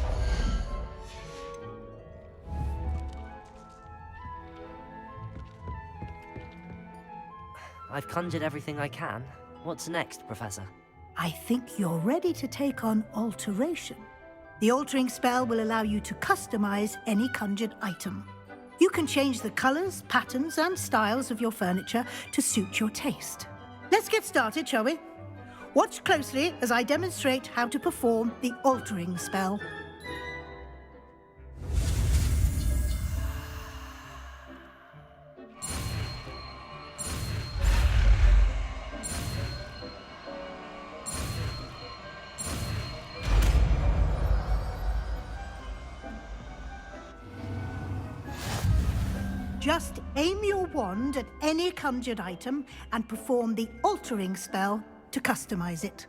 I've conjured everything I can. What's next, Professor? I think you're ready to take on alteration. The altering spell will allow you to customize any conjured item. You can change the colors, patterns, and styles of your furniture to suit your taste. Let's get started, shall we? Watch closely as I demonstrate how to perform the altering spell. Just aim your wand at any conjured item and perform the altering spell to customize it.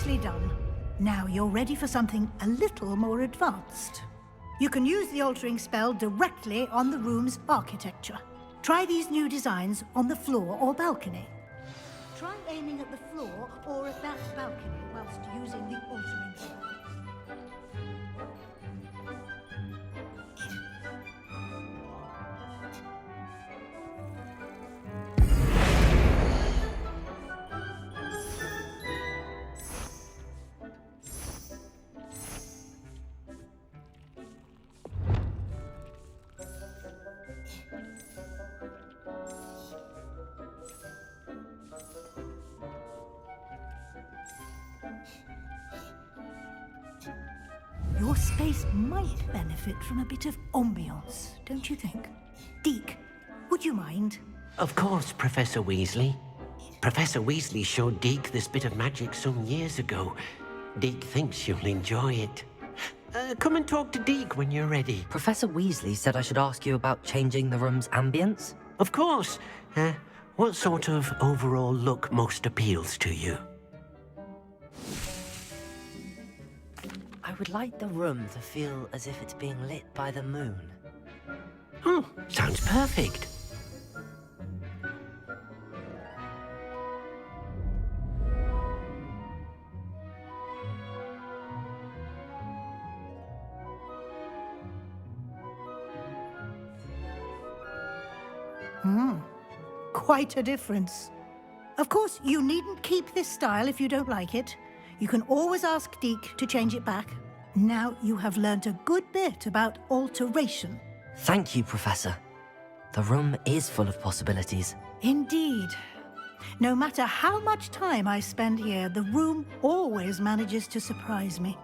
Nicely done. Now you're ready for something a little more advanced. You can use the altering spell directly on the room's architecture. Try these new designs on the floor or balcony. Try aiming at the floor or at that balcony whilst using the altering spell. Your space might benefit from a bit of ambiance, don't you think? Deke, would you mind? Of course, Professor Weasley. Professor Weasley showed Deke this bit of magic some years ago. Deke thinks you'll enjoy it. Come and talk to Deke when you're ready. Professor Weasley said I should ask you about changing the room's ambience? Of course. What sort of overall look most appeals to you? I would like the room to feel as if it's being lit by the moon. Oh, sounds perfect. Quite a difference. Of course, you needn't keep this style if you don't like it. You can always ask Deke to change it back. Now you have learnt a good bit about alteration. Thank you, Professor. The room is full of possibilities. Indeed. No matter how much time I spend here, the room always manages to surprise me.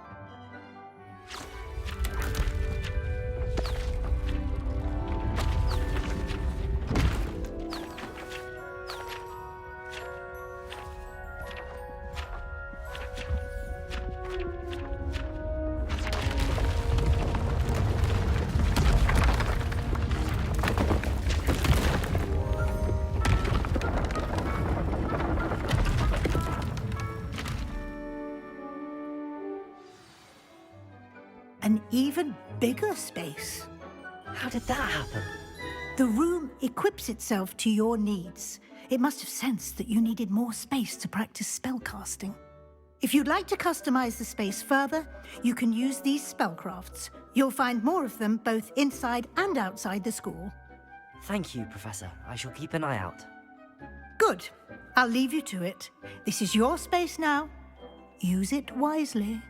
An even bigger space. How did that happen? The room equips itself to your needs. It must have sensed that you needed more space to practice spellcasting. If you'd like to customize the space further, you can use these spellcrafts. You'll find more of them both inside and outside the school. Thank you, Professor. I shall keep an eye out. Good. I'll leave you to it. This is your space now. Use it wisely.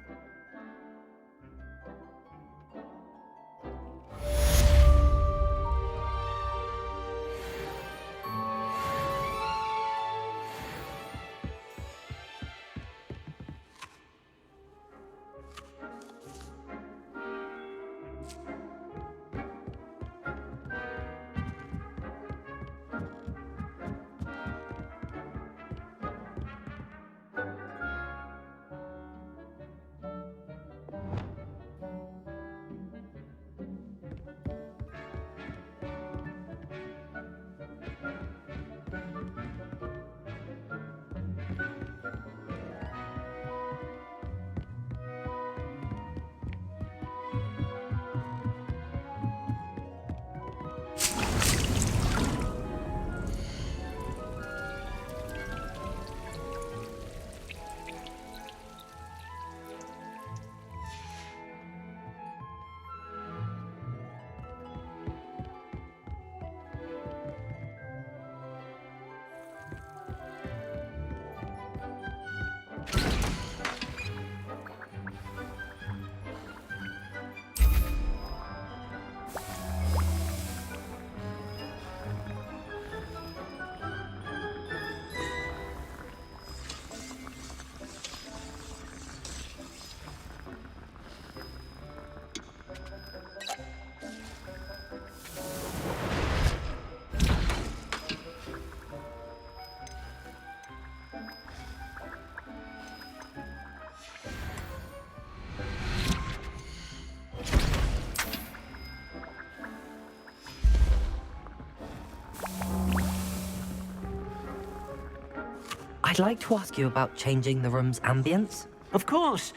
I'd like to ask you about changing the room's ambience. Of course.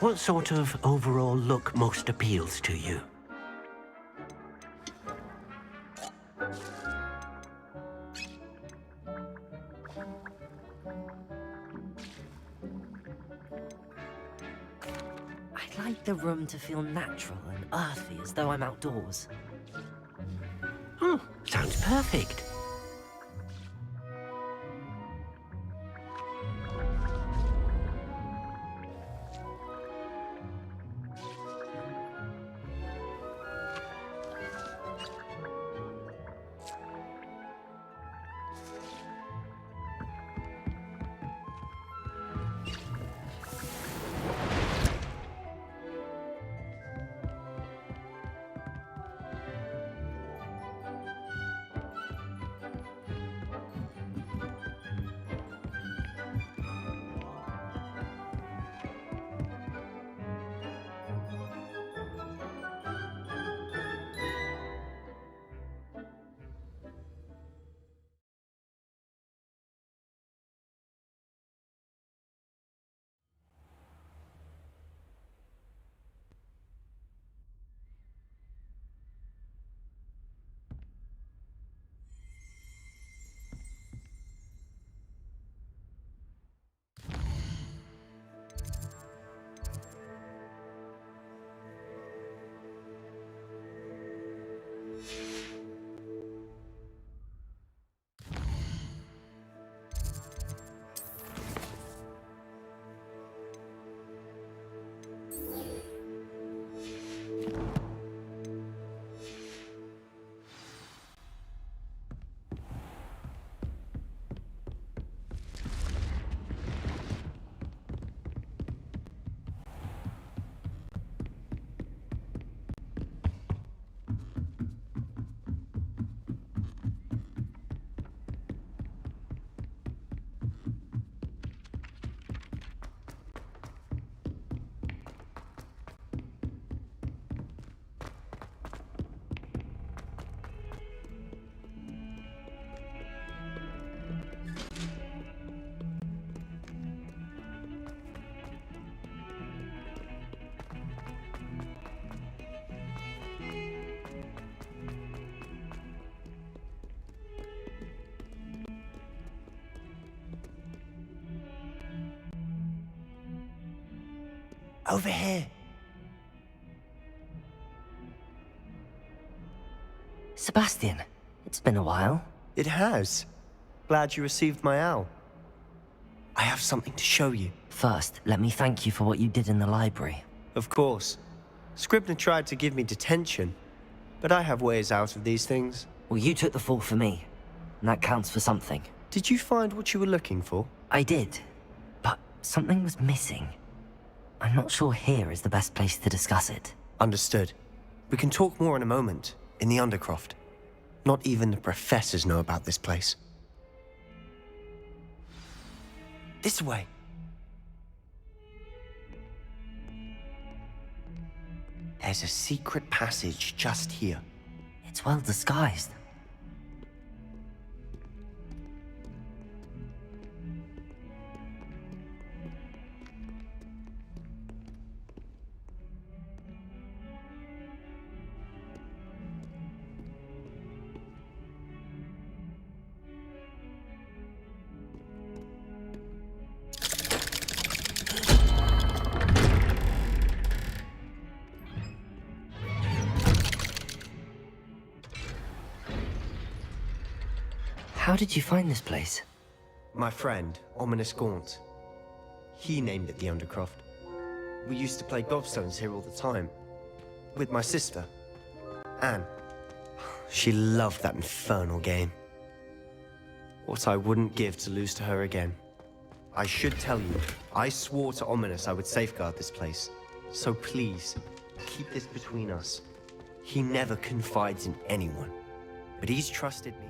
What sort of overall look most appeals to you? I'd like the room to feel natural and earthy, as though I'm outdoors. Sounds perfect. Over here. Sebastian, it's been a while. It has. Glad you received my owl. I have something to show you. First, let me thank you for what you did in the library. Of course. Scribner tried to give me detention, but I have ways out of these things. Well, you took the fall for me, and that counts for something. Did you find what you were looking for? I did, but something was missing. I'm not sure here is the best place to discuss it. Understood. We can talk more in a moment, in the Undercroft. Not even the professors know about this place. This way. There's a secret passage just here. It's well disguised. How did you find this place? My friend, Ominous Gaunt. He named it the Undercroft. We used to play gobstones here all the time. With my sister, Anne. She loved that infernal game. What I wouldn't give to lose to her again. I should tell you, I swore to Ominous I would safeguard this place. So please, keep this between us. He never confides in anyone, but he's trusted me.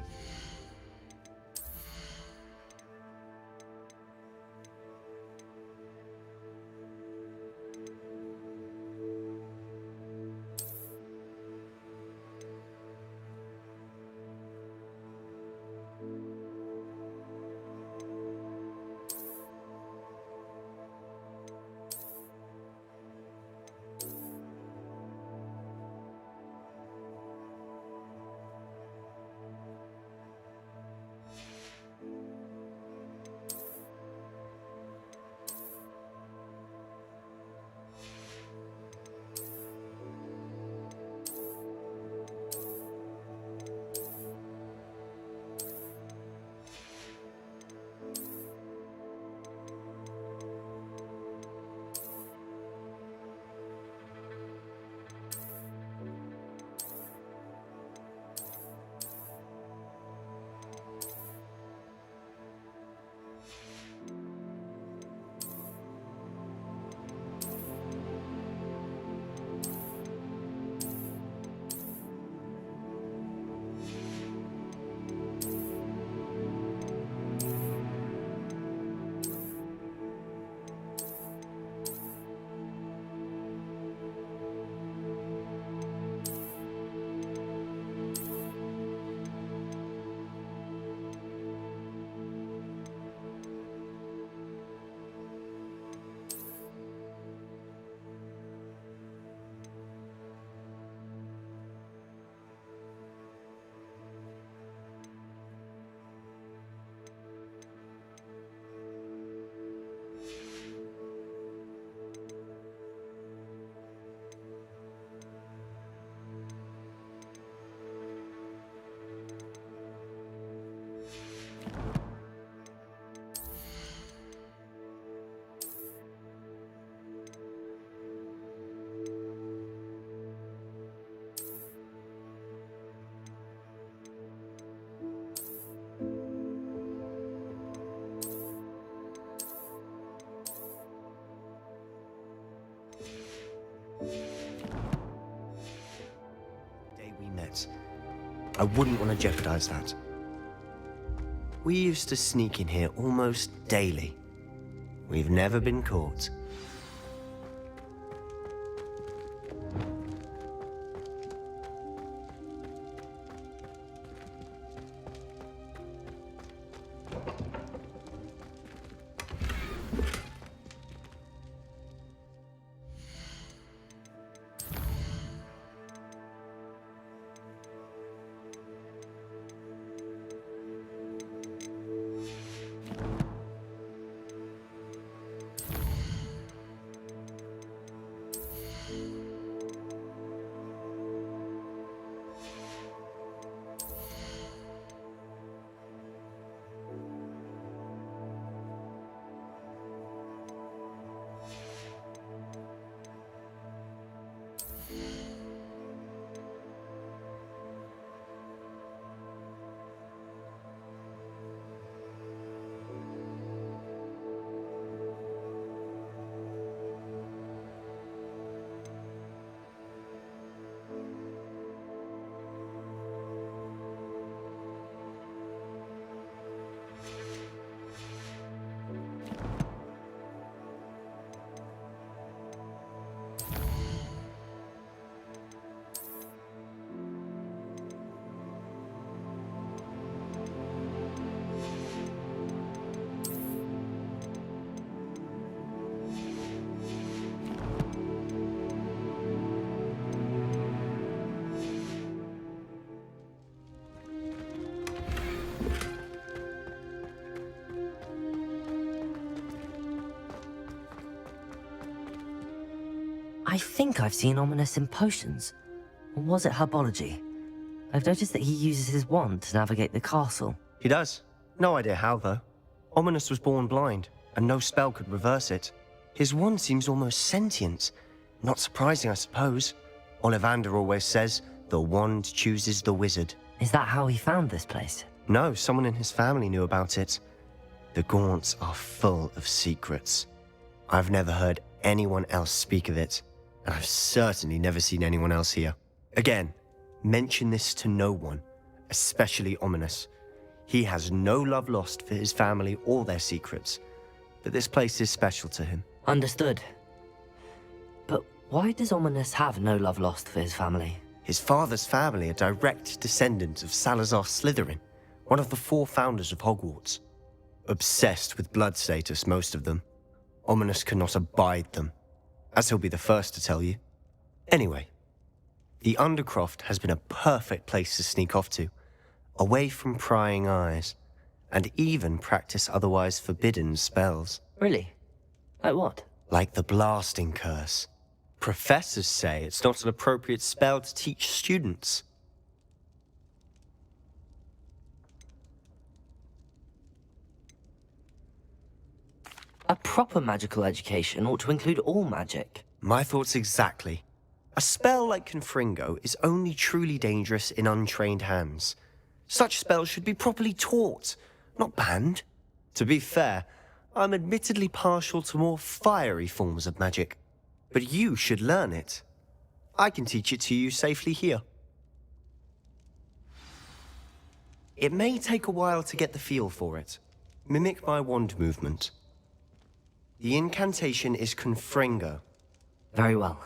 Day we met. I wouldn't want to jeopardize that. We used to sneak in here almost daily. We've never been caught. I think I've seen Ominous in potions. Or was it herbology? I've noticed that he uses his wand to navigate the castle. He does. No idea how, though. Ominous was born blind, and no spell could reverse it. His wand seems almost sentient. Not surprising, I suppose. Ollivander always says, the wand chooses the wizard. Is that how he found this place? No, someone in his family knew about it. The Gaunts are full of secrets. I've never heard anyone else speak of it, and I've certainly never seen anyone else here. Again, mention this to no one, especially Ominous. He has no love lost for his family or their secrets, but this place is special to him. Understood. But why does Ominous have no love lost for his family? His father's family are direct descendants of Salazar Slytherin, one of the 4 founders of Hogwarts. Obsessed with blood status, most of them. Ominous cannot abide them, as he'll be the first to tell you. Anyway, the Undercroft has been a perfect place to sneak off to, away from prying eyes, and even practice otherwise forbidden spells. Really? Like what? Like the Blasting Curse. Professors say it's not an appropriate spell to teach students. A proper magical education ought to include all magic. My thoughts exactly. A spell like Confringo is only truly dangerous in untrained hands. Such spells should be properly taught, not banned. To be fair, I'm admittedly partial to more fiery forms of magic. But you should learn it. I can teach it to you safely here. It may take a while to get the feel for it. Mimic my wand movement. The incantation is Confringo. Very well.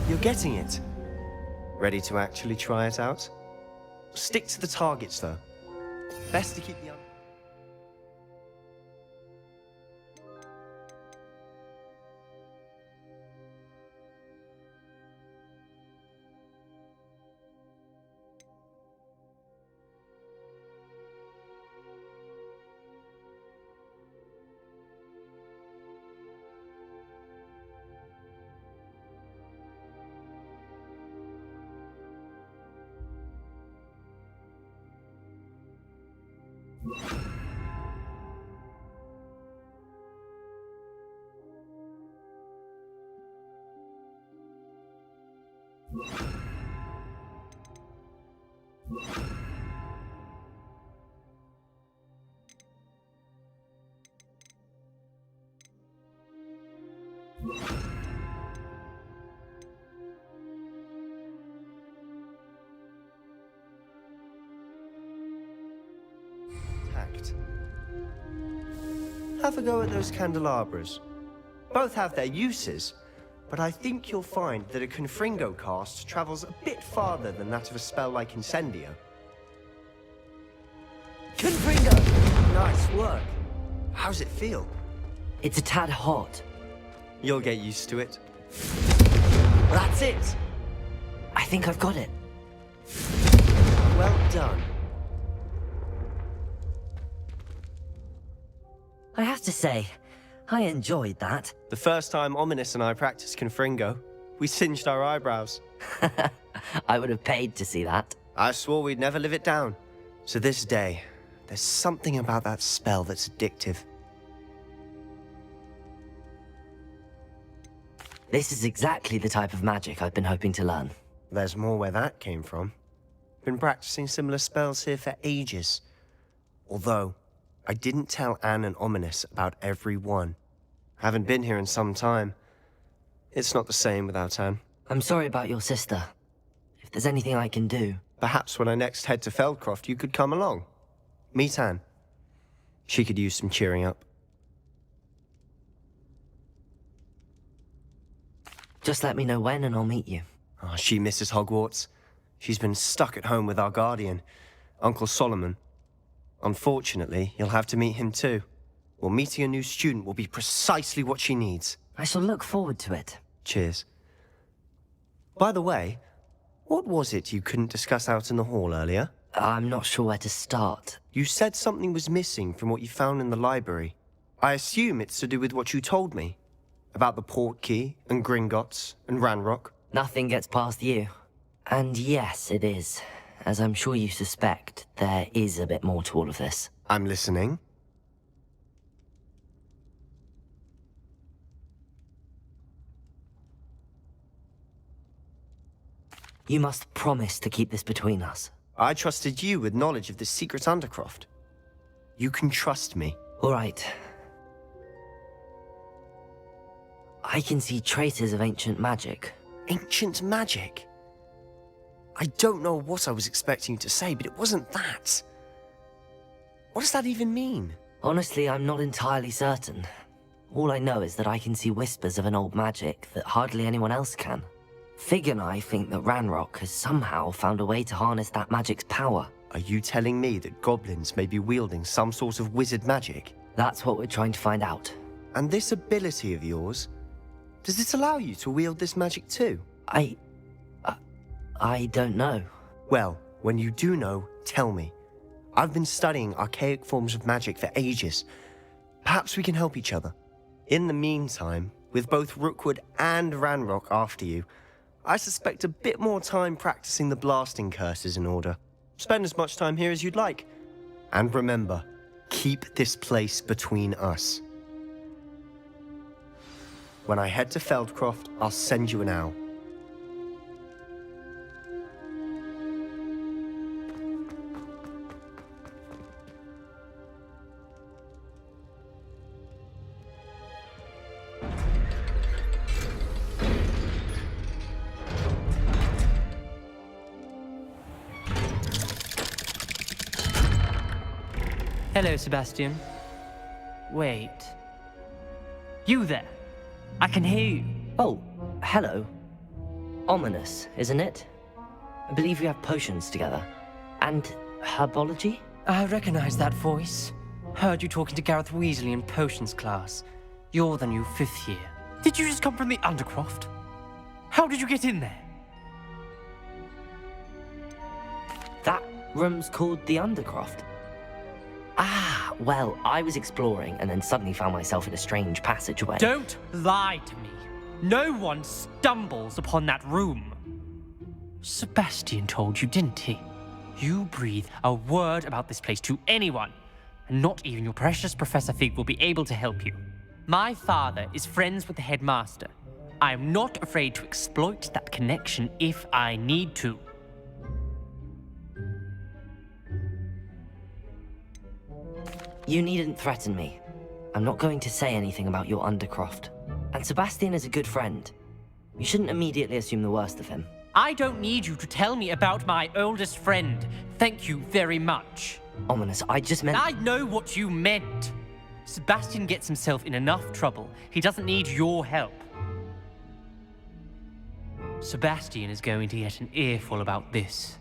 You're getting it. Ready to actually try it out? Stick to the targets, though. Best to keep the... Tact. Have a go at those candelabras. Both have their uses, but I think you'll find that a Confringo cast travels a bit farther than that of a spell like Incendio. Confringo! Nice work. How's it feel? It's a tad hot. You'll get used to it. That's it! I think I've got it. Well done. I have to say, I enjoyed that. The first time Ominous and I practiced Confringo, we singed our eyebrows. I would have paid to see that. I swore we'd never live it down. So this day, there's something about that spell that's addictive. This is exactly the type of magic I've been hoping to learn. There's more where that came from. Been practicing similar spells here for ages. Although, I didn't tell Anne and Ominous about every one. Haven't been here in some time. It's not the same without Anne. I'm sorry about your sister. If there's anything I can do... Perhaps when I next head to Feldcroft, you could come along. Meet Anne. She could use some cheering up. Just let me know when and I'll meet you. Oh, she misses Hogwarts. She's been stuck at home with our guardian, Uncle Solomon. Unfortunately, you'll have to meet him too. Well, meeting a new student will be precisely what she needs. I shall look forward to it. Cheers. By the way, what was it you couldn't discuss out in the hall earlier? I'm not sure where to start. You said something was missing from what you found in the library. I assume it's to do with what you told me. About the Portkey, and Gringotts, and Ranrock. Nothing gets past you. And yes, it is. As I'm sure you suspect, there is a bit more to all of this. I'm listening. You must promise to keep this between us. I trusted you with knowledge of the secret Undercroft. You can trust me. All right. I can see traces of ancient magic. Ancient magic? I don't know what I was expecting you to say, but it wasn't that. What does that even mean? Honestly, I'm not entirely certain. All I know is that I can see whispers of an old magic that hardly anyone else can. Fig and I think that Ranrock has somehow found a way to harness that magic's power. Are you telling me that goblins may be wielding some sort of wizard magic? That's what we're trying to find out. And this ability of yours, does it allow you to wield this magic too? I don't know. Well, when you do know, tell me. I've been studying archaic forms of magic for ages. Perhaps we can help each other. In the meantime, with both Rookwood and Ranrock after you, I suspect a bit more time practicing the blasting curse is in order. Spend as much time here as you'd like. And remember, keep this place between us. When I head to Feldcroft, I'll send you an owl. Hello, Sebastian. Wait. You there? I can hear you. Oh, hello. Ominous, isn't it? I believe we have potions together. And herbology? I recognize that voice. Heard you talking to Gareth Weasley in potions class. You're the new 5th year. Did you just come from the Undercroft? How did you get in there? That room's called the Undercroft. Ah, well, I was exploring and then suddenly found myself in a strange passageway. Don't lie to me. No one stumbles upon that room. Sebastian told you, didn't he? You breathe a word about this place to anyone, and not even your precious Professor Fig will be able to help you. My father is friends with the headmaster. I'm not afraid to exploit that connection if I need to. You needn't threaten me. I'm not going to say anything about your undercroft. And Sebastian is a good friend. You shouldn't immediately assume the worst of him. I don't need you to tell me about my oldest friend. Thank you very much. Ominous, I just meant... I know what you meant. Sebastian gets himself in enough trouble. He doesn't need your help. Sebastian is going to get an earful about this.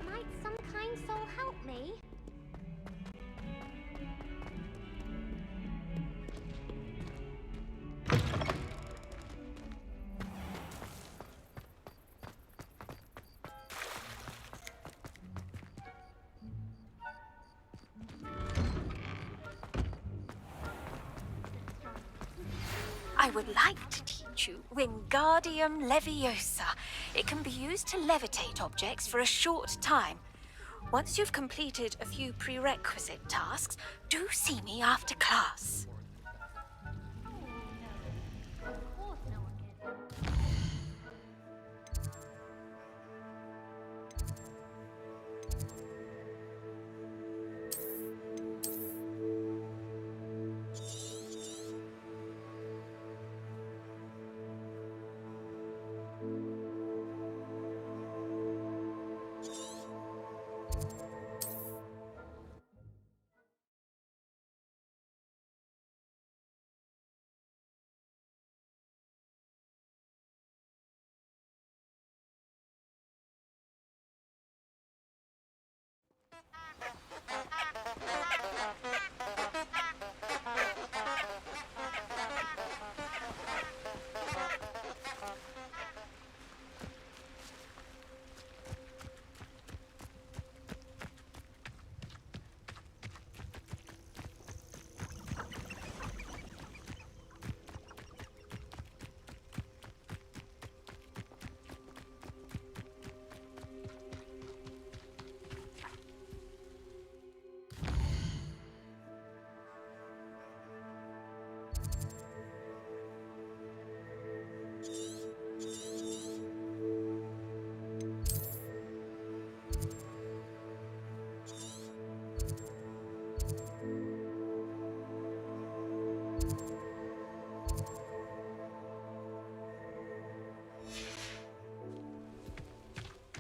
Might some kind soul help me? I would like to teach you Wingardium Leviosa. It can be used to levitate objects for a short time. Once you've completed a few prerequisite tasks, do see me after class.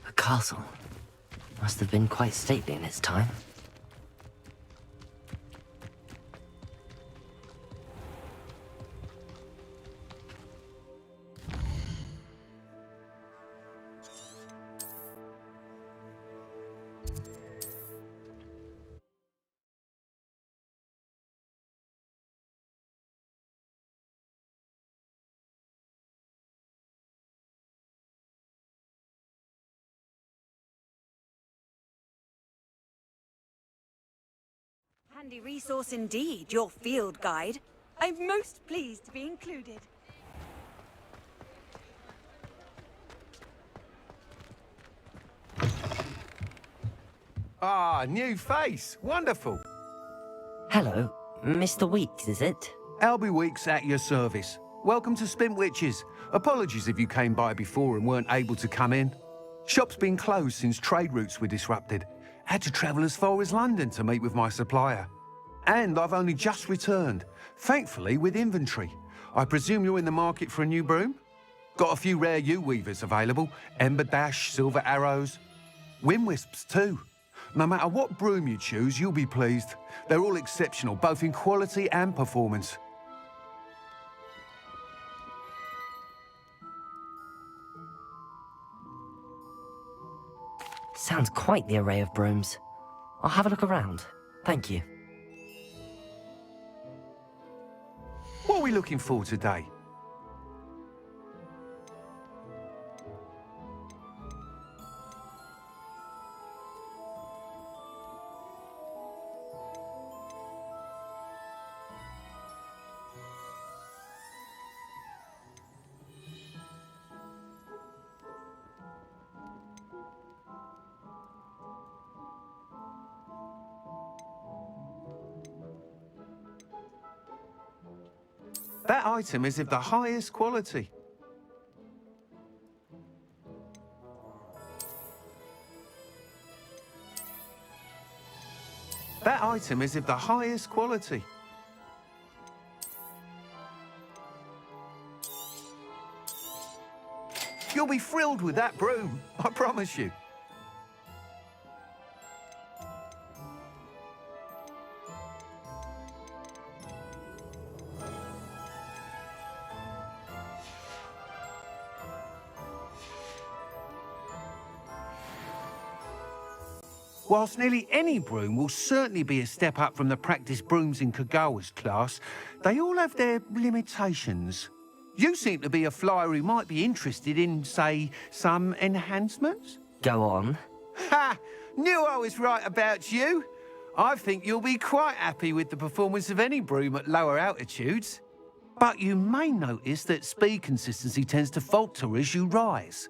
A castle. Must have been quite stately in its time. Handy resource indeed, your field guide. I'm most pleased to be included. Ah, new face. Wonderful. Hello, Mr. Weeks, is it? Albie Weeks at your service. Welcome to Spint Witches. Apologies if you came by before and weren't able to come in. Shop's been closed since trade routes were disrupted. Had to travel as far as London to meet with my supplier. And I've only just returned, thankfully with inventory. I presume you're in the market for a new broom? Got a few rare yew-weavers available. Ember Dash, Silver Arrows. Wind Wisps too. No matter what broom you choose, you'll be pleased. They're all exceptional, both in quality and performance. Sounds quite the array of brooms. I'll have a look around. Thank you. What are we looking for today? That item is of the highest quality. That item is of the highest quality. You'll be thrilled with that broom, I promise you. Whilst nearly any broom will certainly be a step up from the practice brooms in Kagawa's class, they all have their limitations. You seem to be a flyer who might be interested in, say, some enhancements? Go on. Ha! Knew I was right about you. I think you'll be quite happy with the performance of any broom at lower altitudes. But you may notice that speed consistency tends to falter as you rise.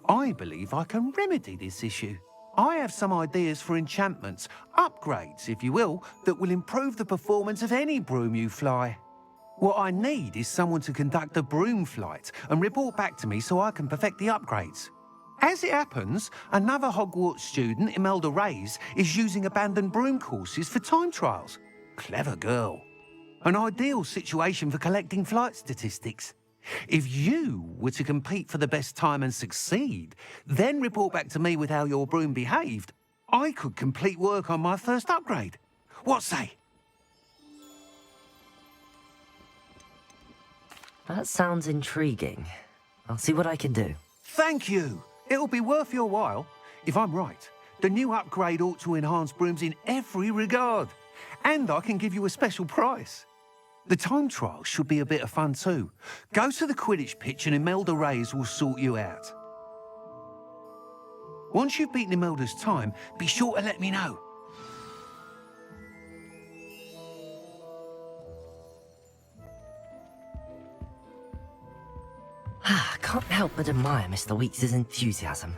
I believe I can remedy this issue. I have some ideas for enchantments, upgrades, if you will, that will improve the performance of any broom you fly. What I need is someone to conduct a broom flight and report back to me so I can perfect the upgrades. As it happens, another Hogwarts student, Imelda Reyes, is using abandoned broom courses for time trials. Clever girl. An ideal situation for collecting flight statistics. If you were to compete for the best time and succeed, then report back to me with how your broom behaved, I could complete work on my first upgrade. What say? That sounds intriguing. I'll see what I can do. Thank you. It'll be worth your while. If I'm right, the new upgrade ought to enhance brooms in every regard. And I can give you a special price. The time trial should be a bit of fun too. Go to the Quidditch pitch and Imelda Reyes will sort you out. Once you've beaten Imelda's time, be sure to let me know. Can't help but admire Mr. Weeks' enthusiasm.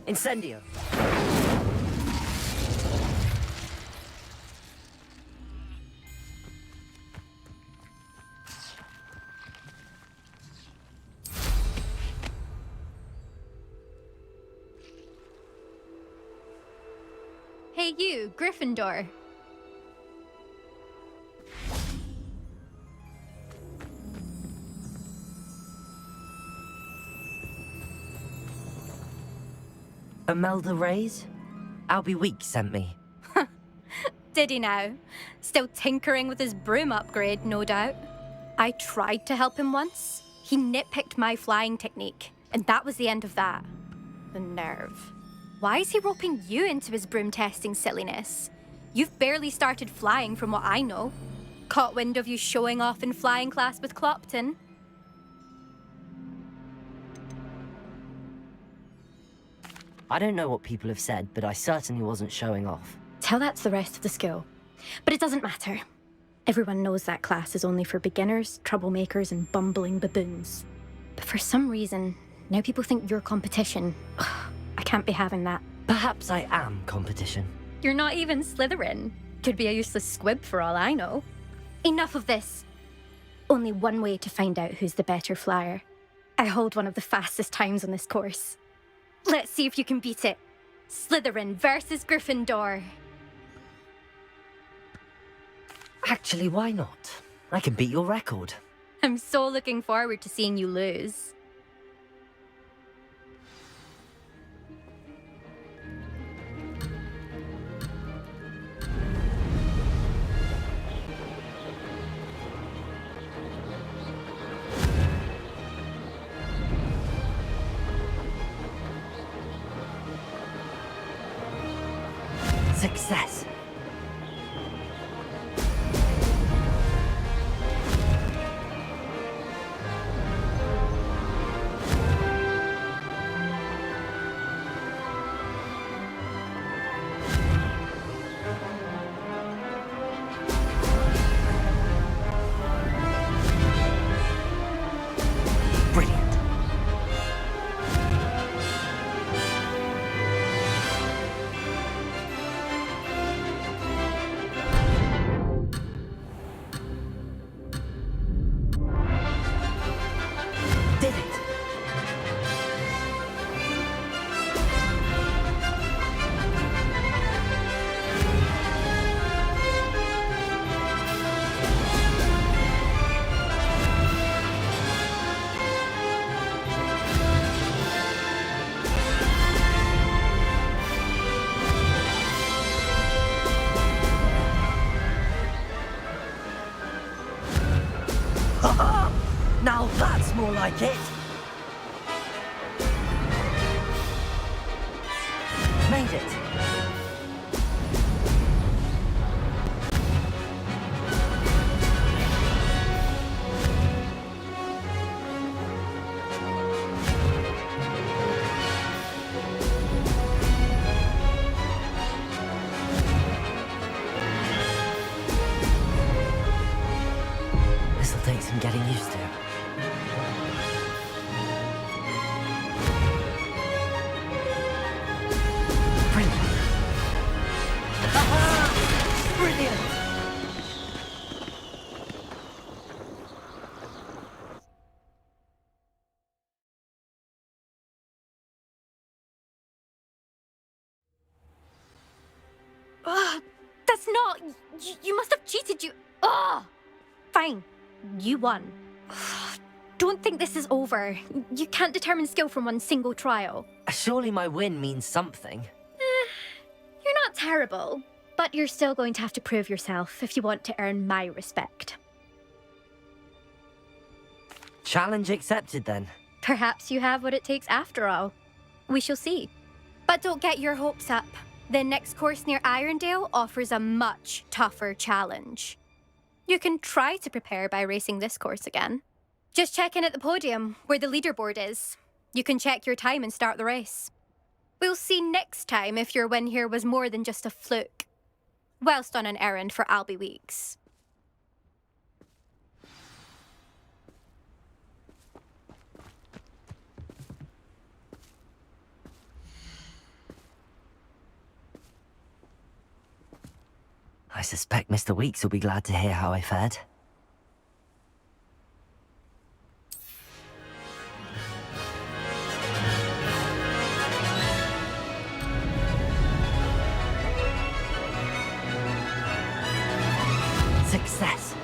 Incendio! Hey you, Gryffindor. Imelda Reyes? Albie Weeks sent me. Did he now? Still tinkering with his broom upgrade, no doubt. I tried to help him once. He nitpicked my flying technique, and that was the end of that. The nerve. Why is he roping you into his broom testing silliness? You've barely started flying from what I know. Caught wind of you showing off in flying class with Clopton. I don't know what people have said, but I certainly wasn't showing off. Tell that to the rest of the school. But it doesn't matter. Everyone knows that class is only for beginners, troublemakers, and bumbling baboons. But for some reason, now people think you're competition. Ugh, I can't be having that. Perhaps I am competition. You're not even Slytherin. Could be a useless squib for all I know. Enough of this. Only one way to find out who's the better flyer. I hold one of the fastest times on this course. Let's see if you can beat it. Slytherin versus Gryffindor. Actually, why not? I can beat your record. I'm so looking forward to seeing you lose. Success. Now that's more like it! Made it! This'll take some getting used to. Ugh, that's not... You must have cheated, you... Ugh! Fine. You won. Ugh, don't think this is over. You can't determine skill from one single trial. Surely my win means something. You're not terrible, but you're still going to have to prove yourself if you want to earn my respect. Challenge accepted, then. Perhaps you have what it takes after all. We shall see. But don't get your hopes up. The next course near Irondale offers a much tougher challenge. You can try to prepare by racing this course again. Just check in at the podium, where the leaderboard is. You can check your time and start the race. We'll see next time if your win here was more than just a fluke. Whilst on an errand for Albie Weeks. suspect Mr. Weeks will be glad to hear how I fared. Success!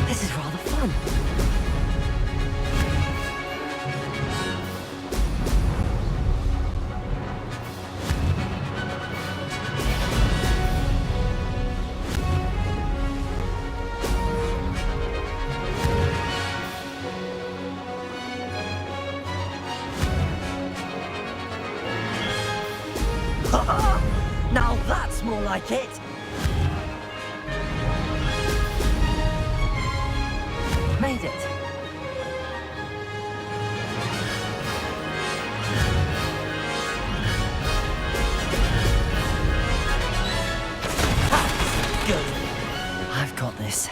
This is rather fun. Now that's more like it! Made it! Good. I've got this.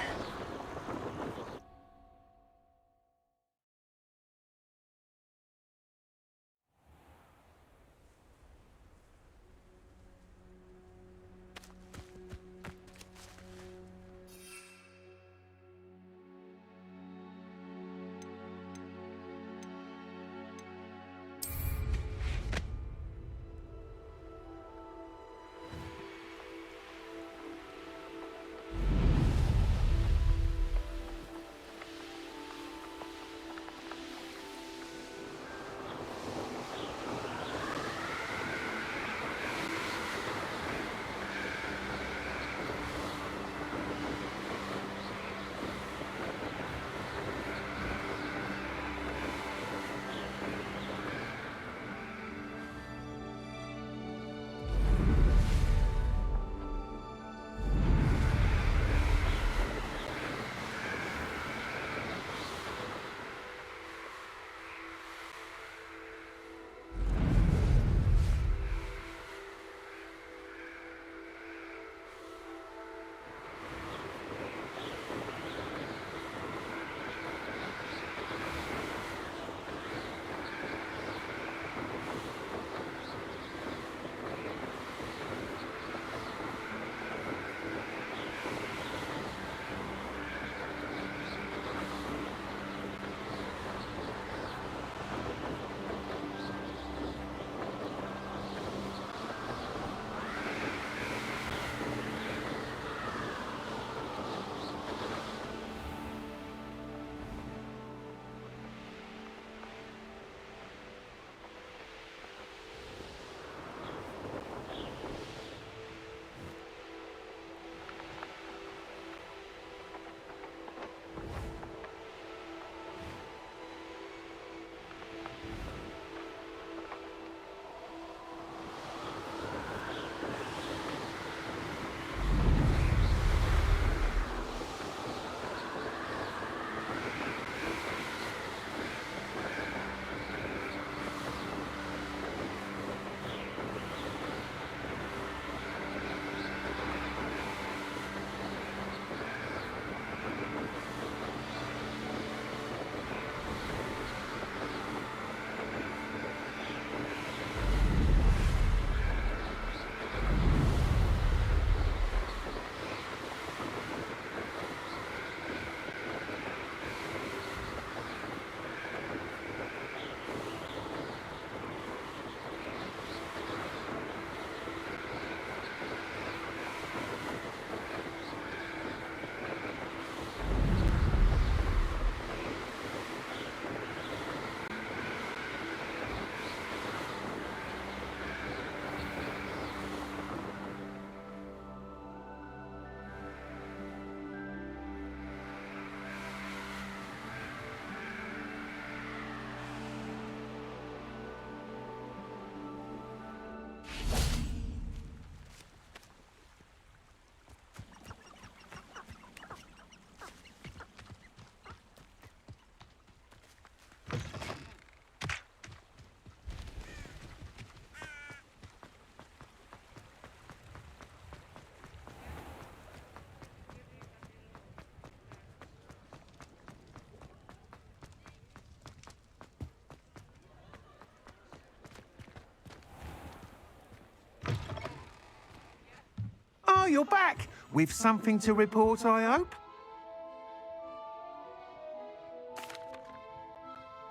you're back. With something to report, I hope?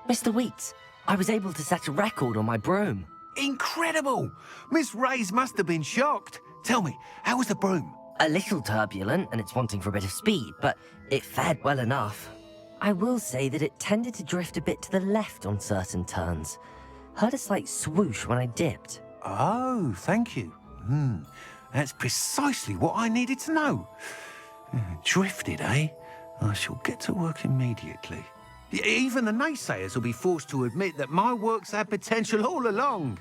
Mr. Weeks, I was able to set a record on my broom. Incredible! Miss Reyes must have been shocked. Tell me, how was the broom? A little turbulent, and it's wanting for a bit of speed, but it fared well enough. I will say that it tended to drift a bit to the left on certain turns. Heard a slight swoosh when I dipped. Oh, thank you. That's precisely what I needed to know. Drifted, eh? I shall get to work immediately. Even the naysayers will be forced to admit that my work's had potential all along.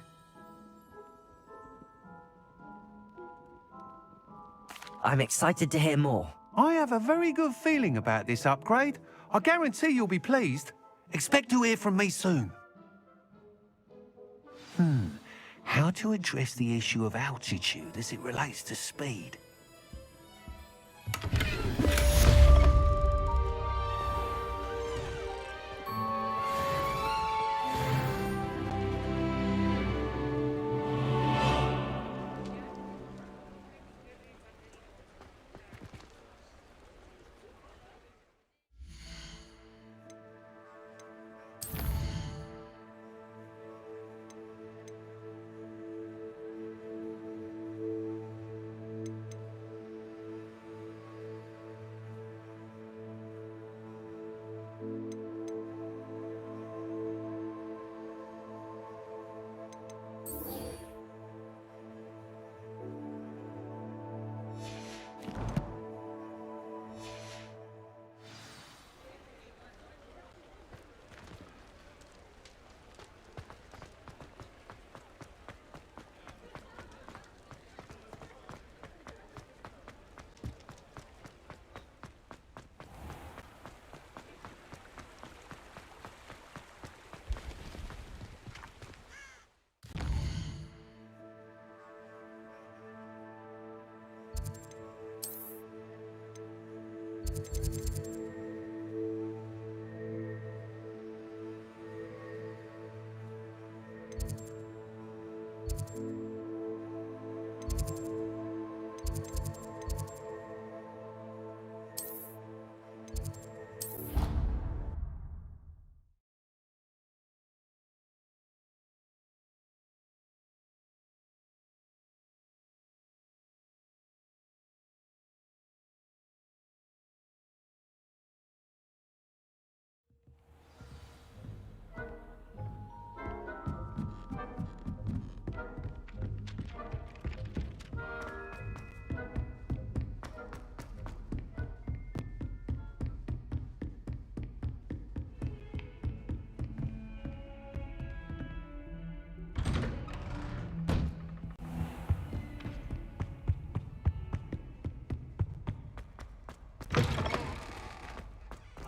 I'm excited to hear more. I have a very good feeling about this upgrade. I guarantee you'll be pleased. Expect to hear from me soon. How to address the issue of altitude as it relates to speed?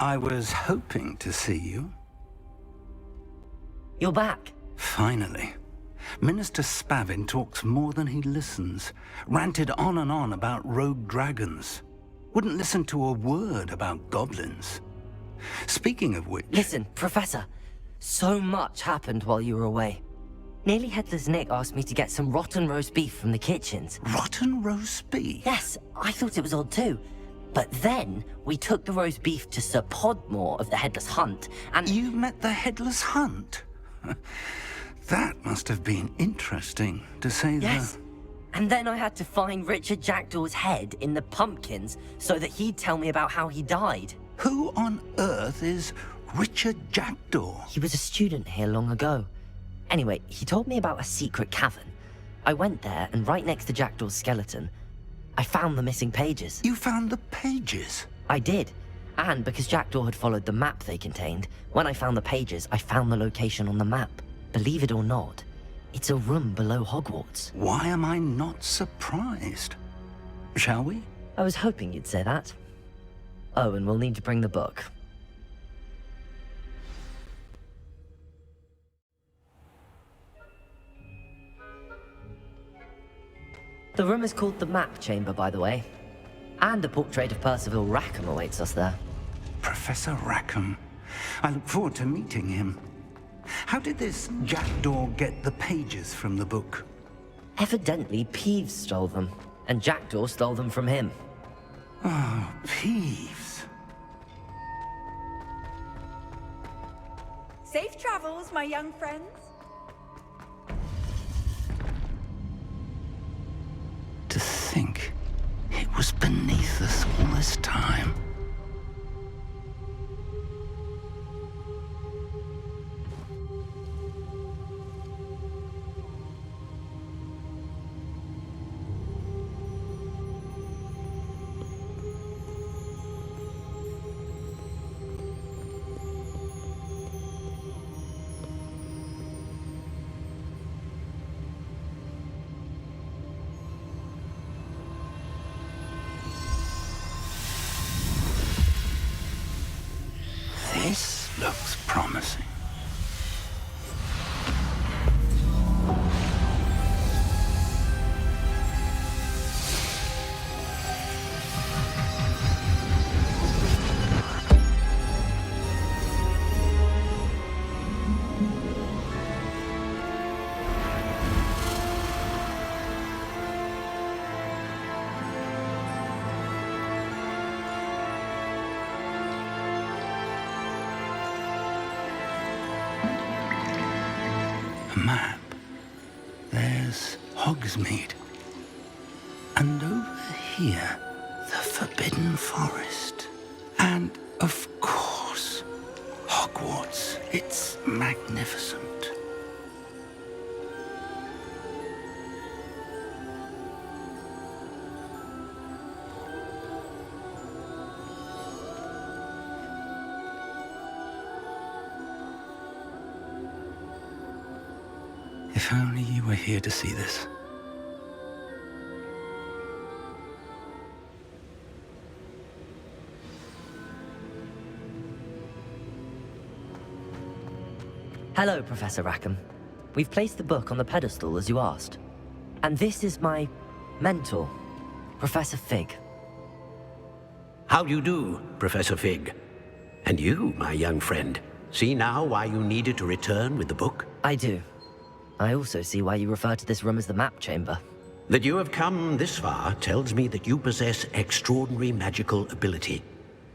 I was hoping to see you. You're back. Finally. Minister Spavin talks more than he listens. Ranted on and on about rogue dragons. Wouldn't listen to a word about goblins. Speaking of which... Listen, Professor. So much happened while you were away. Nearly Headless Nick asked me to get some rotten roast beef from the kitchens. Rotten roast beef? Yes, I thought it was odd too. But then, we took the roast beef to Sir Podmore of the Headless Hunt, and... You met the Headless Hunt? That must have been interesting, to say the... Yes. And then I had to find Richard Jackdaw's head in the pumpkins so that he'd tell me about how he died. Who on earth is Richard Jackdaw? He was a student here long ago. Anyway, he told me about a secret cavern. I went there, and right next to Jackdaw's skeleton, I found the missing pages. You found the pages? I did. And because Jackdaw had followed the map they contained, when I found the pages, I found the location on the map. Believe it or not, it's a room below Hogwarts. Why am I not surprised? Shall we? I was hoping you'd say that. Oh, and we'll need to bring the book. The room is called the Map Chamber, by the way. And a portrait of Percival Rackham awaits us there. Professor Rackham. I look forward to meeting him. How did this Jackdaw get the pages from the book? Evidently, Peeves stole them. and Jackdaw stole them from him. Oh, Peeves. Safe travels, my young friends. To think it was beneath us all this time. This looks promising. Map. There's Hogsmeade. And over here, the Forbidden Forest. And, of course, Hogwarts. It's magnificent. If only you were here to see this. Hello, Professor Rackham. We've placed the book on the pedestal as you asked. And this is my mentor, Professor Fig. How do you do, Professor Fig? And you, my young friend, see now why you needed to return with the book? I do. I also see why you refer to this room as the map chamber. That you have come this far tells me that you possess extraordinary magical ability,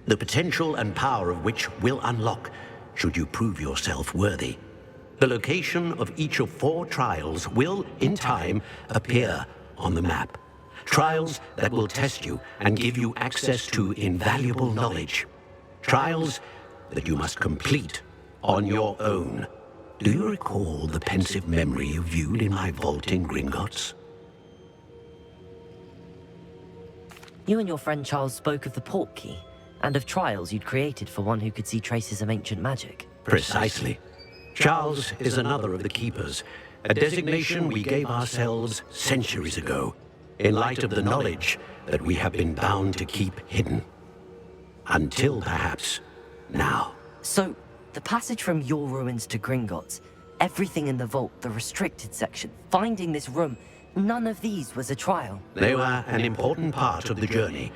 the potential and power of which will unlock should you prove yourself worthy. The location of each of 4 trials will, in time, appear on the map. Trials that will test you and give you access to invaluable knowledge. Trials that you must complete on your own. Do you recall the pensive memory you viewed in my vault in Gringotts? You and your friend Charles spoke of the port key, and of trials you'd created for one who could see traces of ancient magic. Precisely. Charles is another of the Keepers, a designation we gave ourselves centuries ago, in light of the knowledge that we have been bound to keep hidden. Until, perhaps, now. So, the passage from your ruins to Gringotts, everything in the vault, the restricted section, finding this room, none of these was a trial. They were an important part of the journey,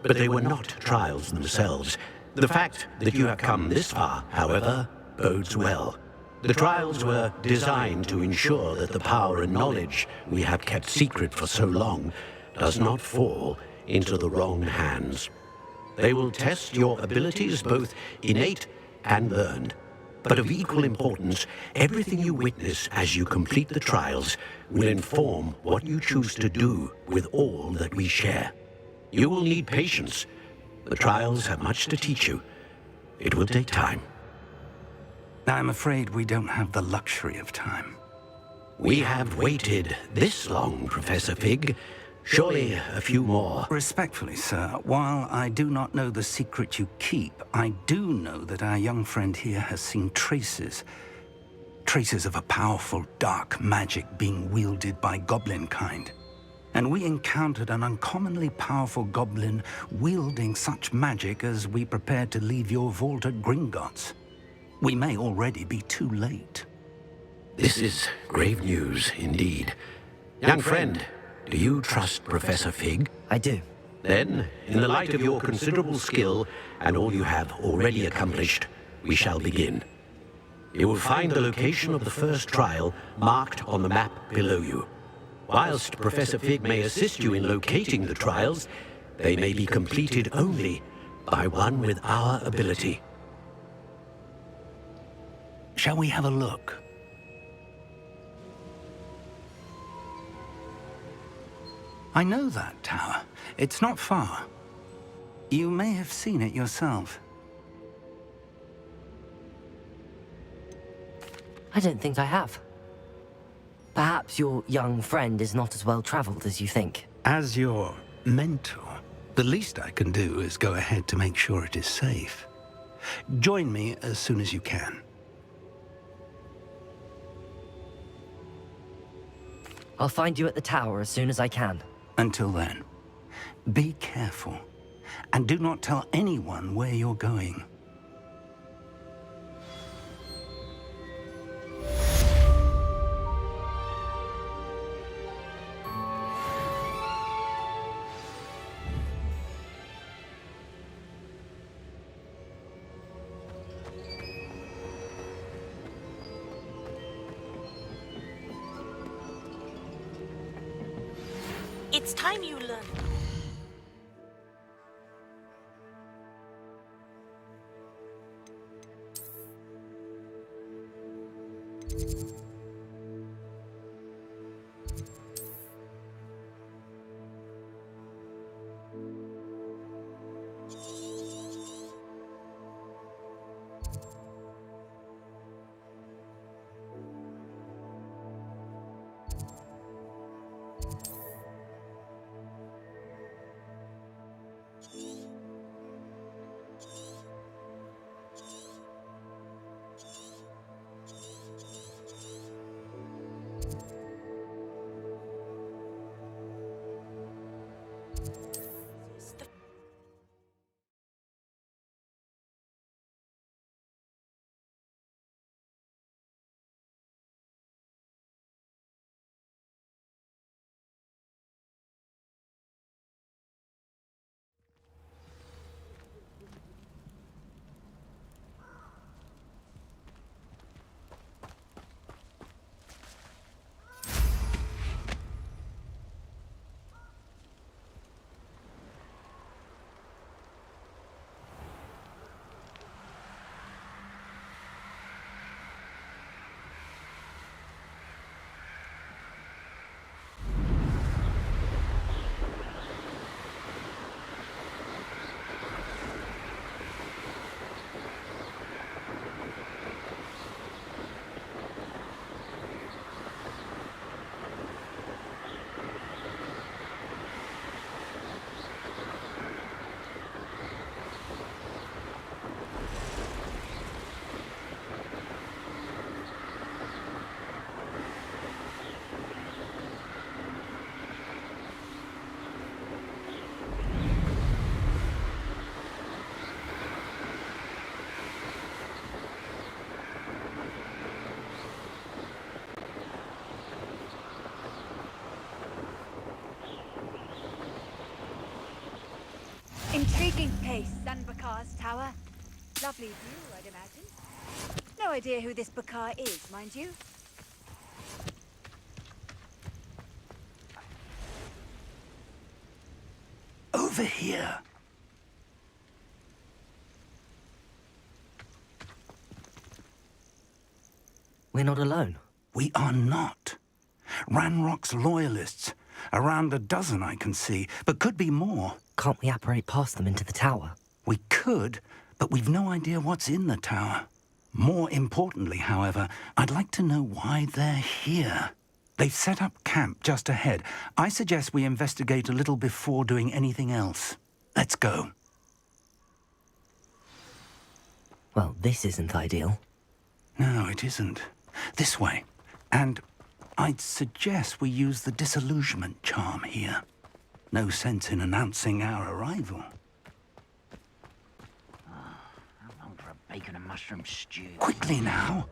but they were not trials themselves. The fact that you have come this far, however, bodes well. The trials were designed to ensure that the power and knowledge we have kept secret for so long does not fall into the wrong hands. They will test your abilities, both innate and learned. But of equal importance, everything you witness as you complete the trials will inform what you choose to do with all that we share. You will need patience. The trials have much to teach you. It will take time. I'm afraid we don't have the luxury of time. We have waited this long, Professor Fig. Surely a few more. Respectfully, sir, while I do not know the secret you keep, I do know that our young friend here has seen traces of a powerful dark magic being wielded by goblin kind. And we encountered an uncommonly powerful goblin wielding such magic as we prepared to leave your vault at Gringotts. We may already be too late. This is grave news indeed. Young friend, do you trust Professor Fig? I do. Then, in the light of your considerable skill and all you have already accomplished, we shall begin. You will find the location of the first trial marked on the map below you. Whilst Professor Fig may assist you in locating the trials, they may be completed only by one with our ability. Shall we have a look? I know that tower. It's not far. You may have seen it yourself. I don't think I have. Perhaps your young friend is not as well traveled as you think. As your mentor, the least I can do is go ahead to make sure it is safe. Join me as soon as you can. I'll find you at the tower as soon as I can. Until then, be careful, and do not tell anyone where you're going. It's time you learn. Intriguing place, Sanbakar's tower. Lovely view, I'd imagine. No idea who this Bakar is, mind you. Over here. We're not alone. We are not. Ranrock's loyalists. Around a dozen I can see, but could be more. Can't we apparate past them into the tower? We could, but we've no idea what's in the tower. More importantly, however, I'd like to know why they're here. They've set up camp just ahead. I suggest we investigate a little before doing anything else. Let's go. Well, this isn't ideal. No, it isn't. This way. And I'd suggest we use the disillusionment charm here. No sense in announcing our arrival. I'm on for a bacon and mushroom stew. Quickly now.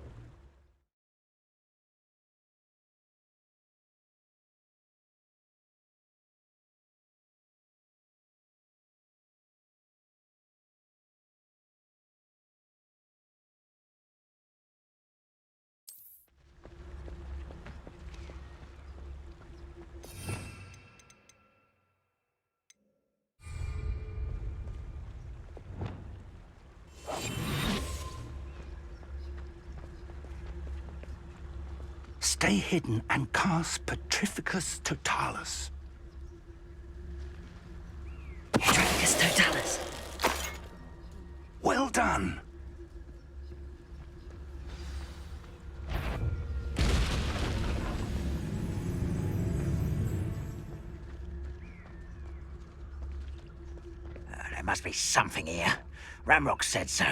Stay hidden and cast Petrificus Totalis. Petrificus Totalis. Well done. There must be something here. Ramrock said so.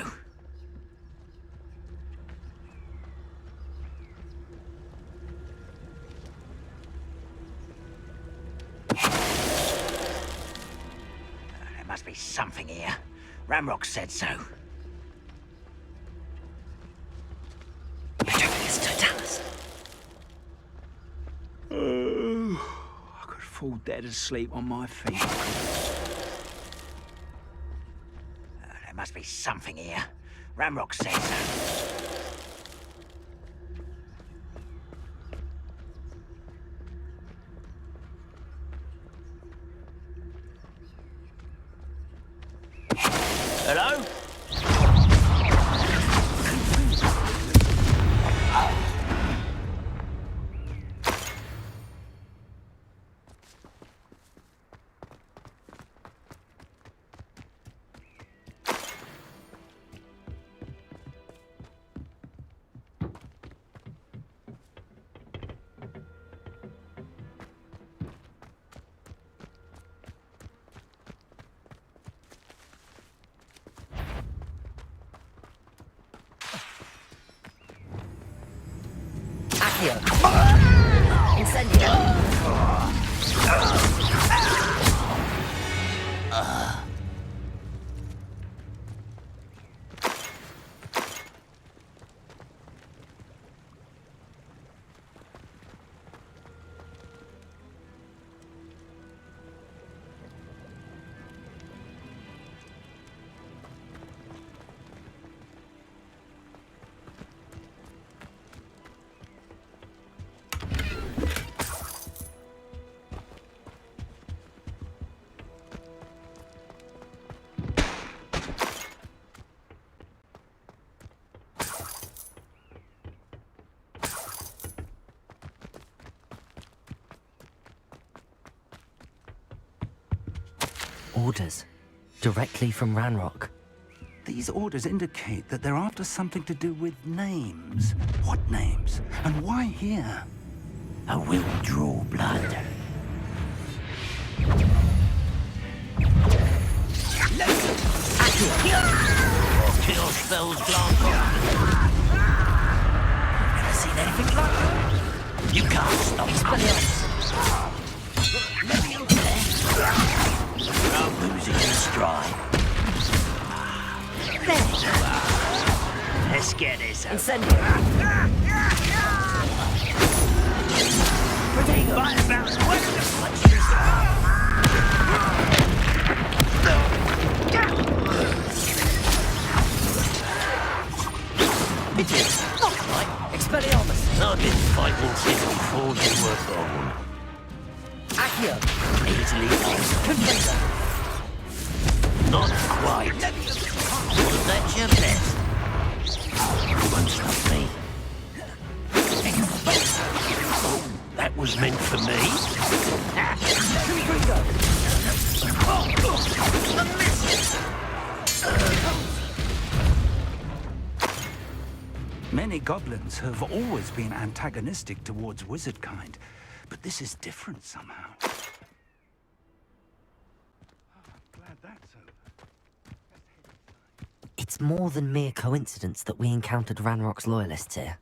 There must be something here. Ramrock said so. Petrificus Totalis. I could fall dead asleep on my feet. There must be something here. Ramrock said so. Hello? Incendio. Orders. Directly from Ranrock. These orders indicate that they're after something to do with names. What names? And why here? I will draw blood. Kill spells blast. Never seen anything like that. You can't stop I'm losing in stride. Let's get this out. Incendio. Right about where the punch is. Did you? Not quite. Expelliarmus. I've been fighting since before you were born. Accio. Easily lost. Confuser. Not quite. Was that your best? You won't stop me. Oh, that was meant for me. Many goblins have always been antagonistic towards wizard kind, but this is different somehow. Glad that's over. It's more than mere coincidence that we encountered Ranrock's loyalists here.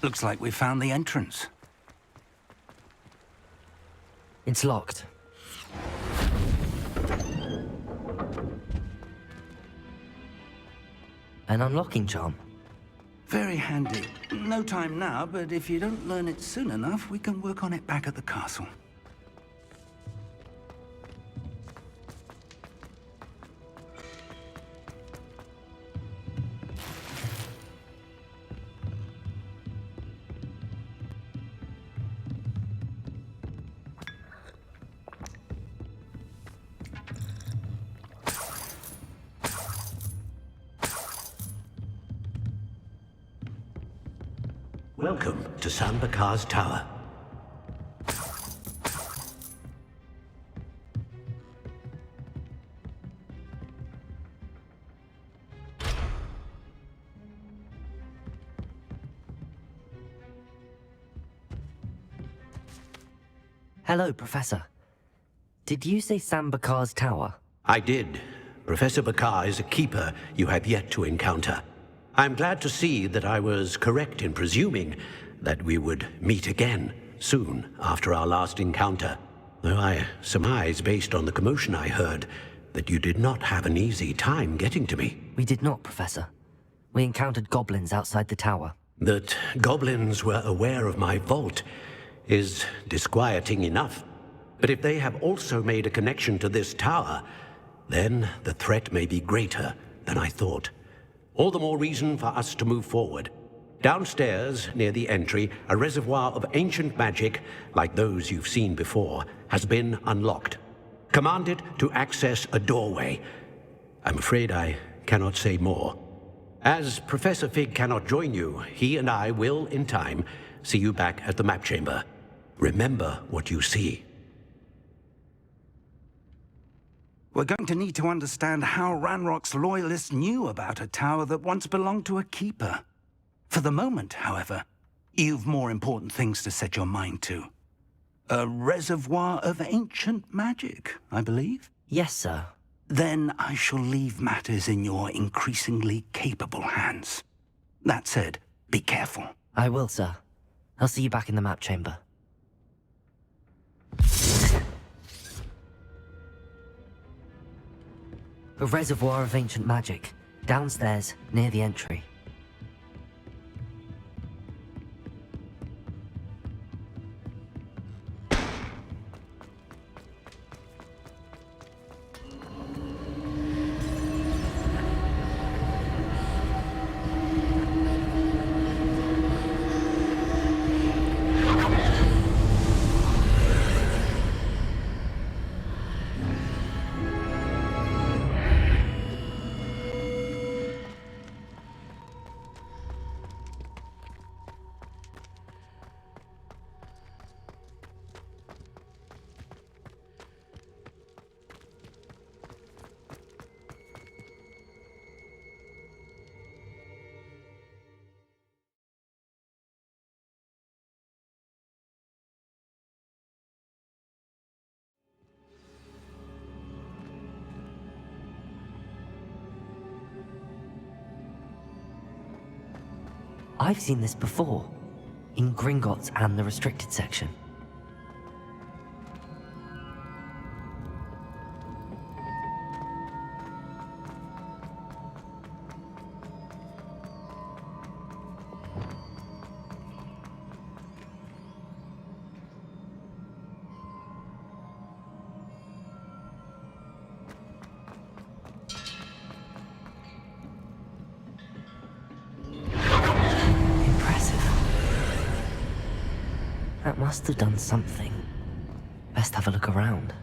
Looks like we found the entrance. It's locked. An unlocking charm. Very handy. No time now, but if you don't learn it soon enough, we can work on it back at the castle. Welcome to Sambakar's Tower. Hello, Professor. Did you say Sambakar's Tower? I did. Professor Bakar is a keeper you have yet to encounter. I'm glad to see that I was correct in presuming that we would meet again soon after our last encounter, though I surmise, based on the commotion I heard, that you did not have an easy time getting to me. We did not, Professor. We encountered goblins outside the tower. That goblins were aware of my vault is disquieting enough. But if they have also made a connection to this tower, then the threat may be greater than I thought. All the more reason for us to move forward. Downstairs, near the entry, a reservoir of ancient magic, like those you've seen before, has been unlocked. Command it to access a doorway. I'm afraid I cannot say more. As Professor Fig cannot join you, he and I will, in time, see you back at the map chamber. Remember what you see. We're going to need to understand how Ranrock's loyalists knew about a tower that once belonged to a keeper. For the moment, however, you've more important things to set your mind to. A reservoir of ancient magic, I believe? Yes, sir. Then I shall leave matters in your increasingly capable hands. That said, be careful. I will, sir. I'll see you back in the map chamber. A reservoir of ancient magic, downstairs, near the entry. I've seen this before, in Gringotts and the restricted section. That must have done something. Best have a look around.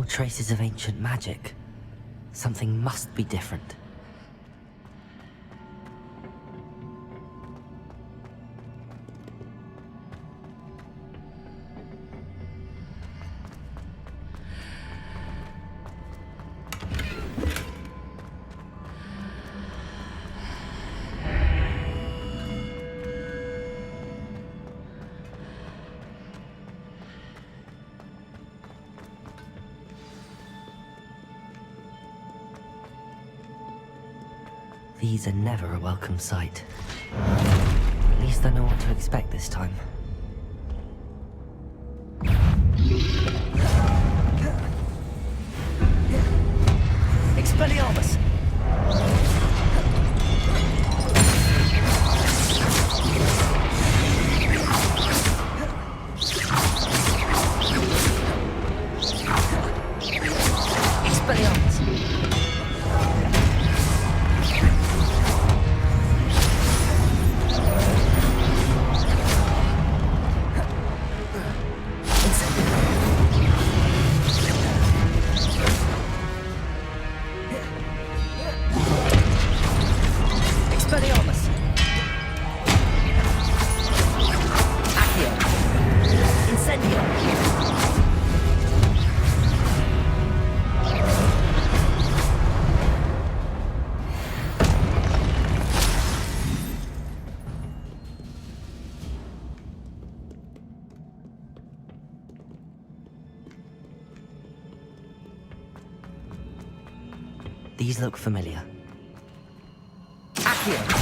Traces of ancient magic. Something must be different. These are never a welcome sight. At least I know what to expect this time. Expelliarmus! Expelliarmus! Expelliarmus! Accio! Incendio! These look familiar. Accio!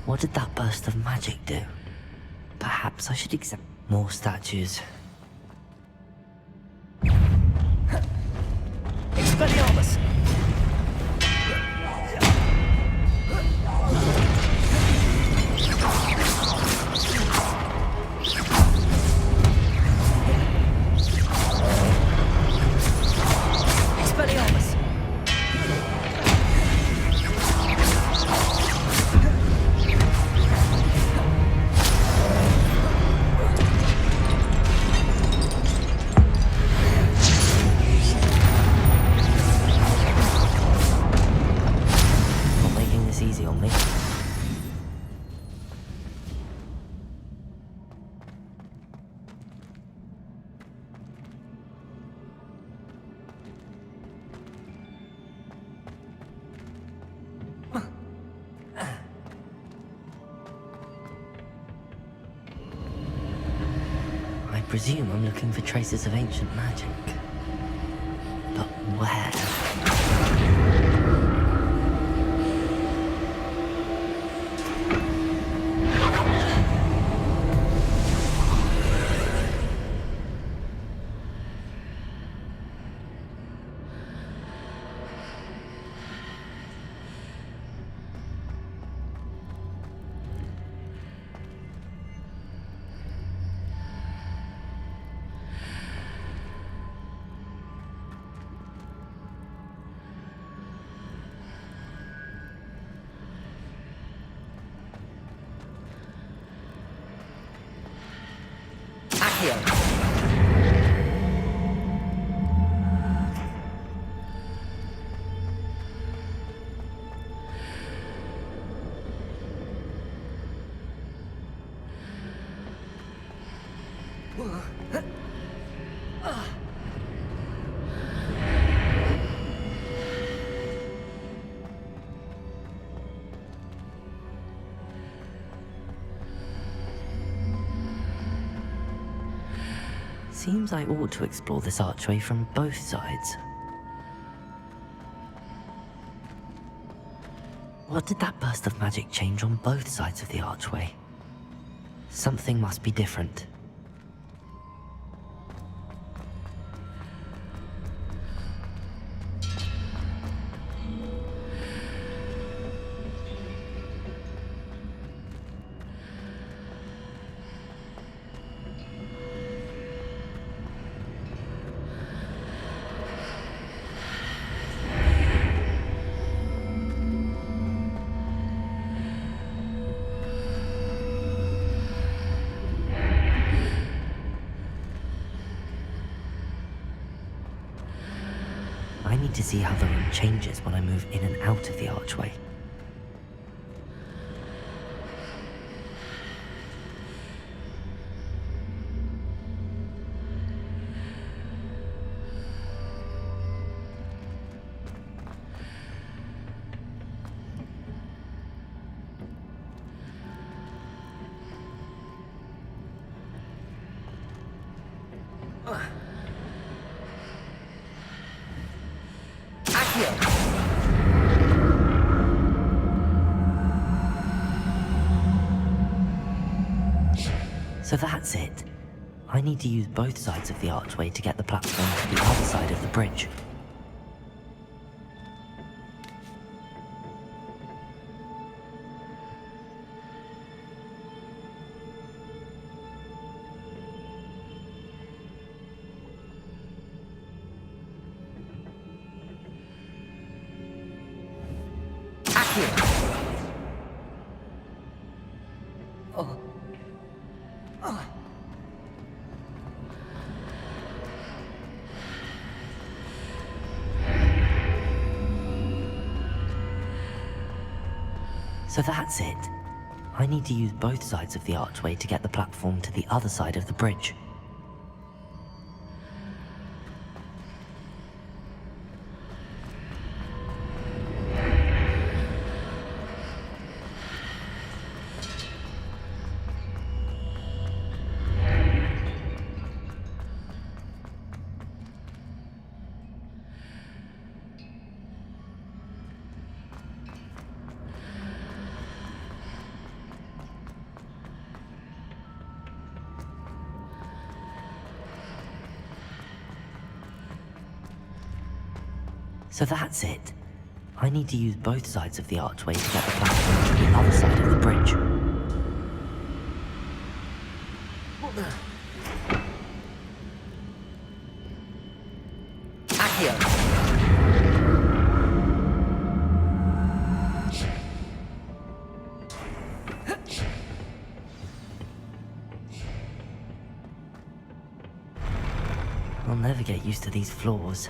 What did that burst of magic do? Perhaps I should examine more statues. Expelliarmus! Expelliarmus! Not making this easy on me. I presume I'm looking for traces of ancient magic. But where? Seems I ought to explore this archway from both sides. What did that burst of magic change on both sides of the archway? Something must be different. I need to see how the room changes when I move in and out of the archway. So that's it. I need to use both sides of the archway to get the platform to the other side of the bridge. So that's it. I need to use both sides of the archway to get the platform to the other side of the bridge. So that's it. I need to use both sides of the archway to get the platform to the other side of the bridge. I'll never get used to these floors.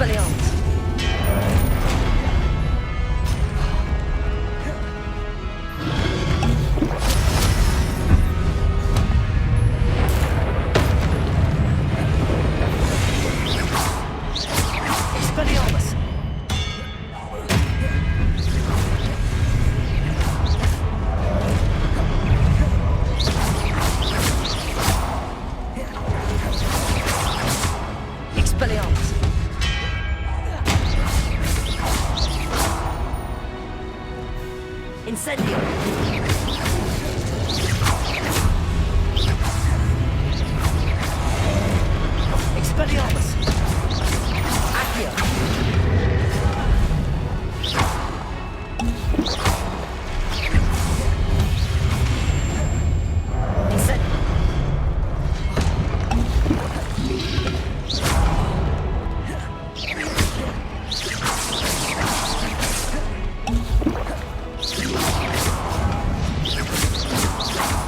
Expelliarmus! Expelliarmus! Expelliarmus! Incendio! Expelliarmus! Accio!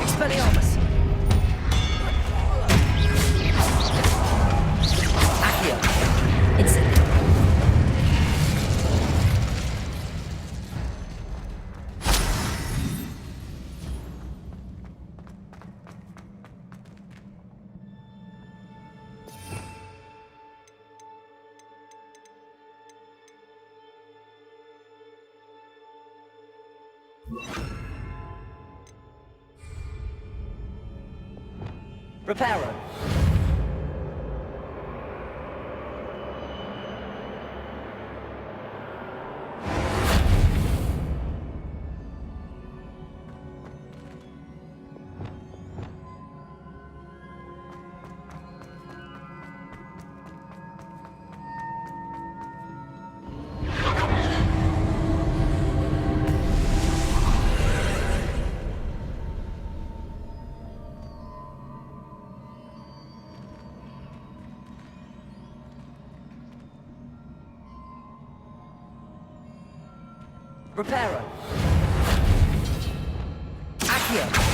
Expelliarmus! Accio! Incendio! Reparo! Reparo! Accio!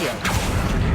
Accio!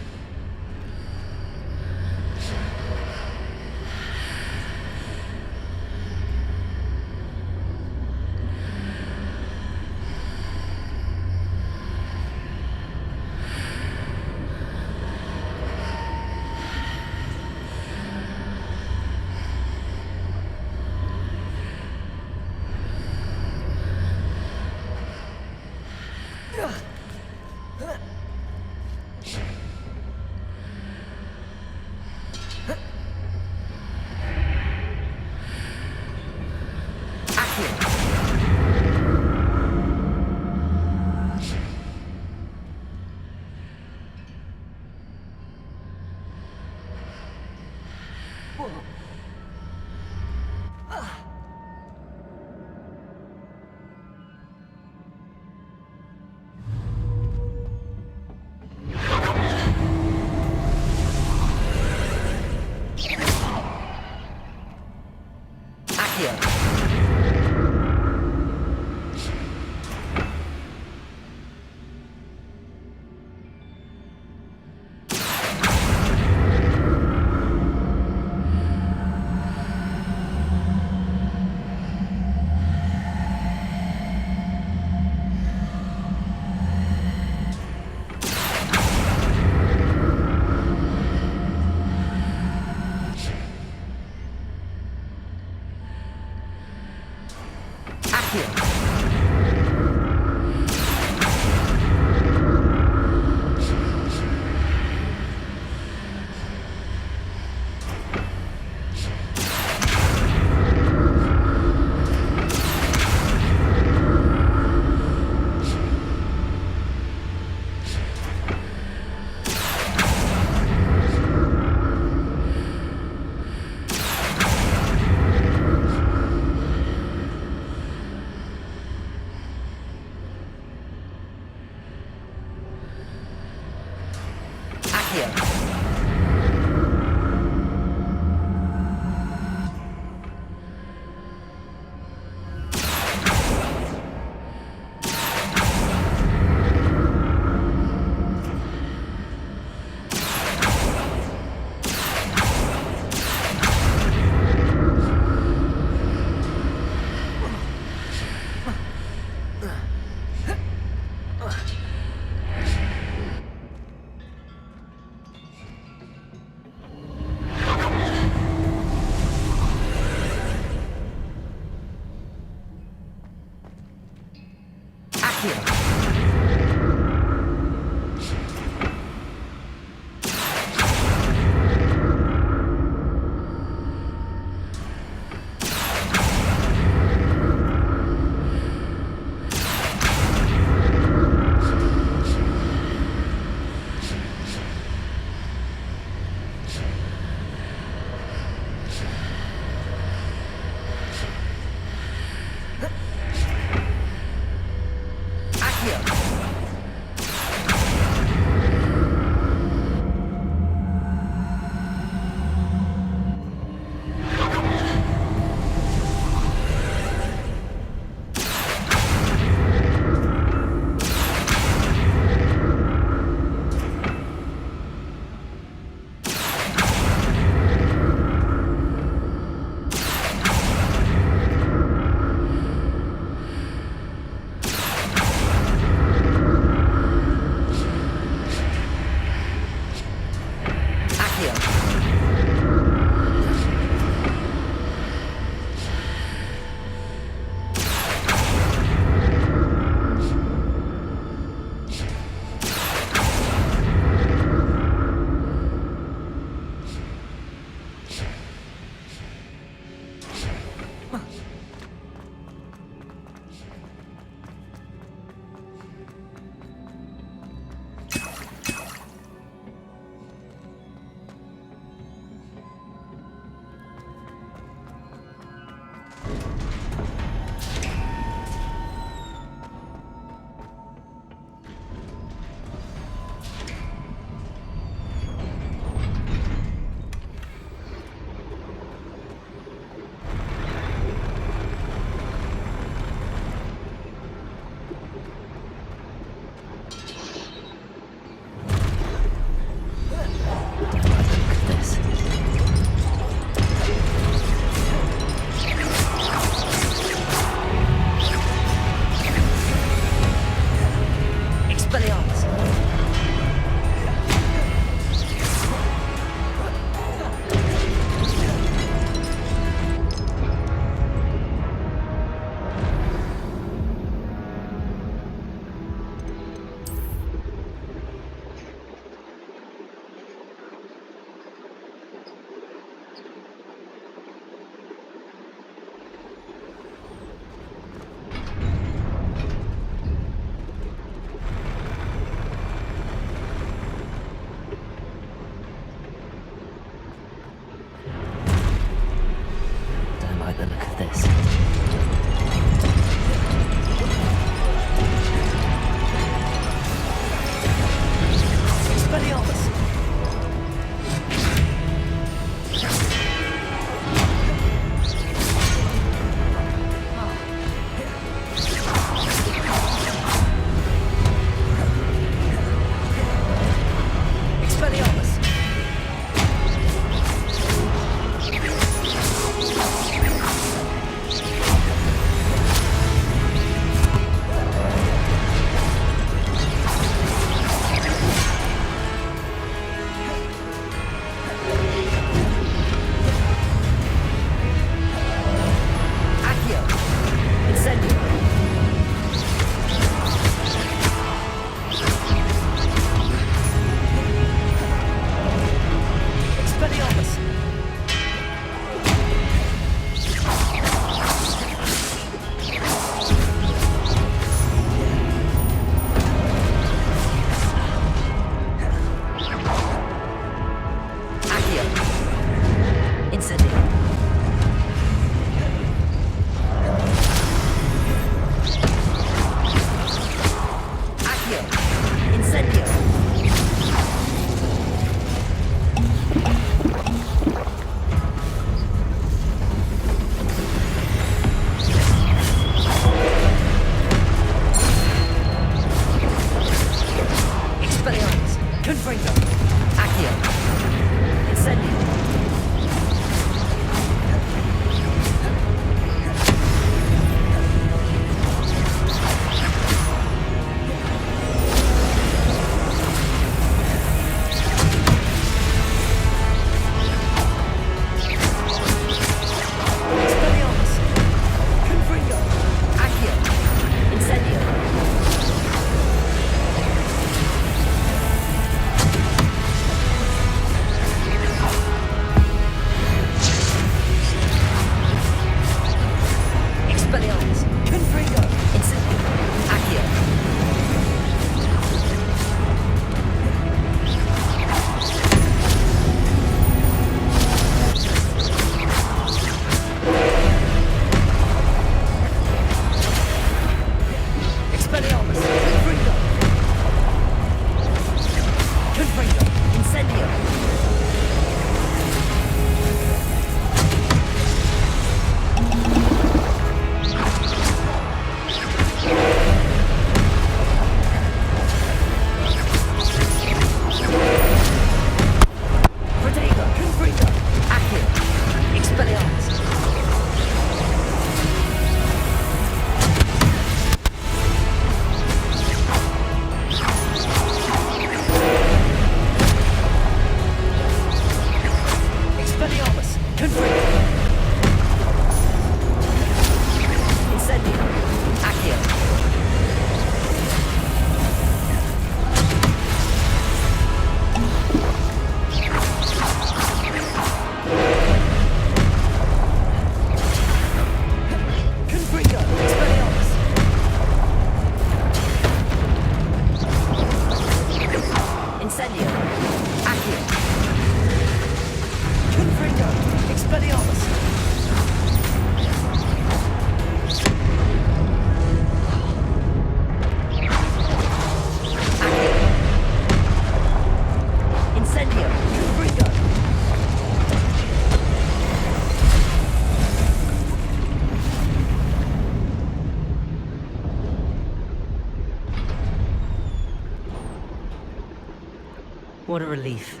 What a relief.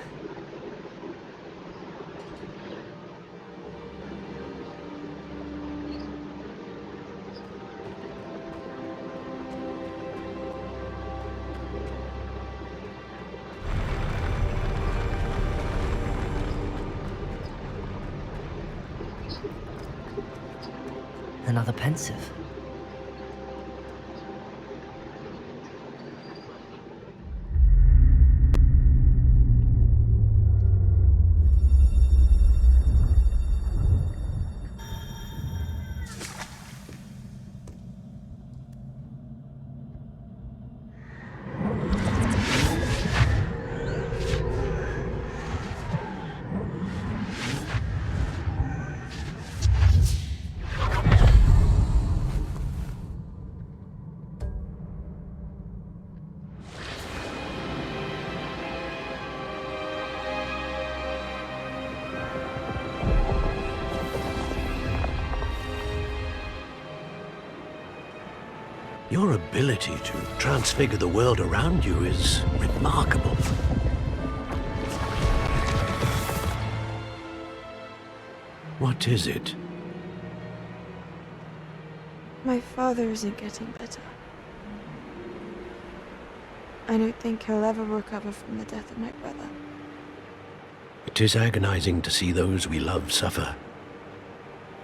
Another pensive. Your ability to transfigure the world around you is remarkable. What is it? My father isn't getting better. I don't think he'll ever recover from the death of my brother. It is agonizing to see those we love suffer.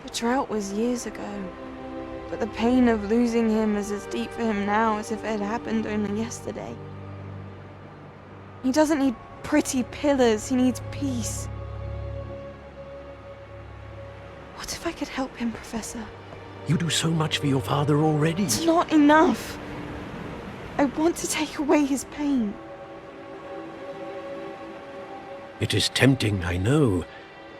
The drought was years ago, but the pain of losing him is as deep for him now as if it had happened only yesterday. He doesn't need pretty pillars, he needs peace. What if I could help him, Professor? You do so much for your father already. It's not enough. I want to take away his pain. It is tempting, I know,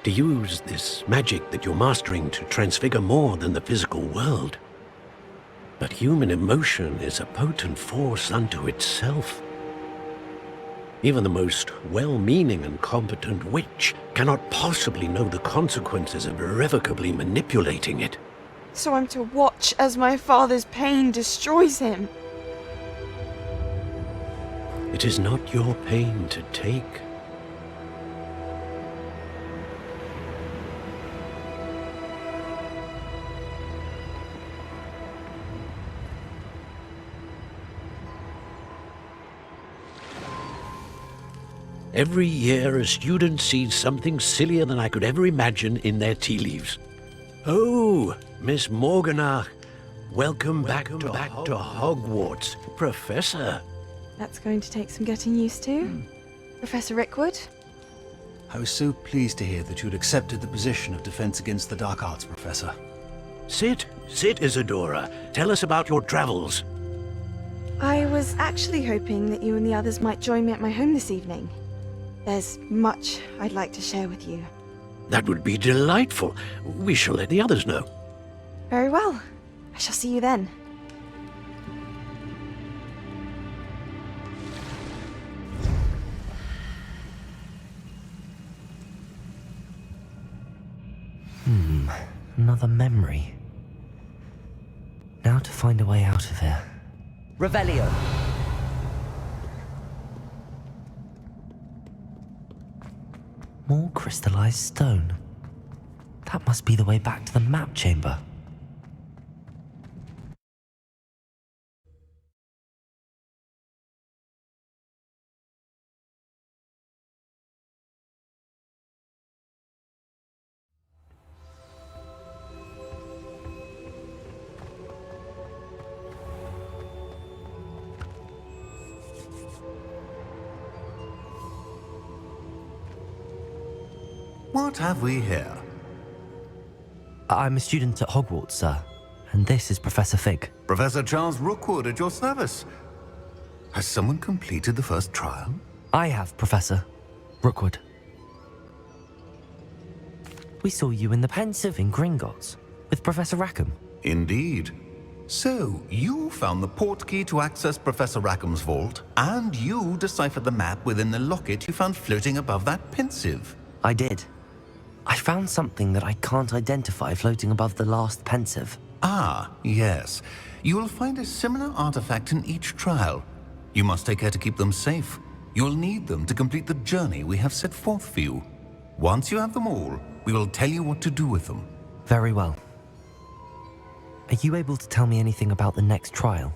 to use this magic that you're mastering to transfigure more than the physical world. But human emotion is a potent force unto itself. Even the most well-meaning and competent witch cannot possibly know the consequences of irrevocably manipulating it. So I'm to watch as my father's pain destroys him. It is not your pain to take. Every year, a student sees something sillier than I could ever imagine in their tea leaves. Oh, Miss Morganach, welcome back to Hogwarts, Professor. That's going to take some getting used to. Professor Rickwood? I was so pleased to hear that you had accepted the position of Defense Against the Dark Arts, Professor. Sit, Isadora. Tell us about your travels. I was actually hoping that you and the others might join me at my home this evening. There's much I'd like to share with you. That would be delightful. We shall let the others know. Very well. I shall see you then. Another memory. Now to find a way out of here. Revelio! More crystallized stone. That must be the way back to the map chamber. What have we here? I'm a student at Hogwarts, sir. And this is Professor Fig. Professor Charles Rookwood at your service. Has someone completed the first trial? I have, Professor Rookwood. We saw you in the Pensive in Gringotts with Professor Rackham. Indeed. So, you found the portkey to access Professor Rackham's vault, and you deciphered the map within the locket you found floating above that Pensive. I did. I found something that I can't identify floating above the last Pensive. Ah, yes. You will find a similar artifact in each trial. You must take care to keep them safe. You'll need them to complete the journey we have set forth for you. Once you have them all, we will tell you what to do with them. Very well. Are you able to tell me anything about the next trial?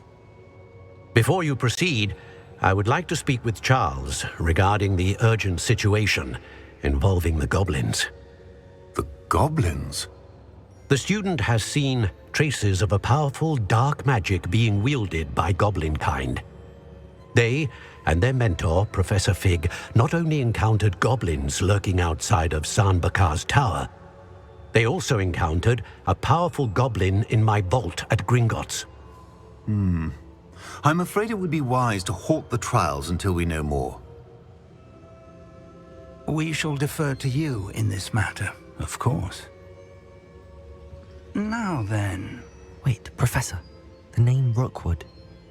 Before you proceed, I would like to speak with Charles regarding the urgent situation involving the goblins. The goblins? The student has seen traces of a powerful dark magic being wielded by goblin kind. They and their mentor, Professor Fig, not only encountered goblins lurking outside of San Bakar's tower, they also encountered a powerful goblin in my vault at Gringotts. I'm afraid it would be wise to halt the trials until we know more. We shall defer to you in this matter, of course. Now then... Wait, Professor. The name Rookwood.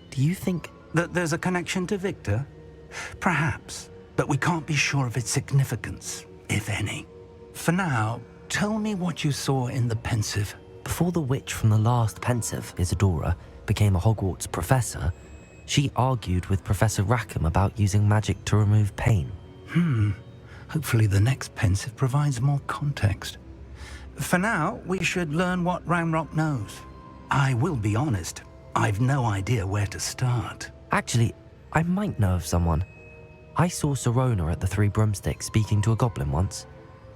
Do you think... that there's a connection to Victor? Perhaps, but we can't be sure of its significance, if any. For now, tell me what you saw in the pensive. Before the witch from the last pensive, Isadora, became a Hogwarts professor, she argued with Professor Rackham about using magic to remove pain. Hopefully the next pensive provides more context. For now, we should learn what Ranrock knows. I will be honest, I've no idea where to start. Actually, I might know of someone. I saw Sirona at the Three Broomsticks speaking to a goblin once.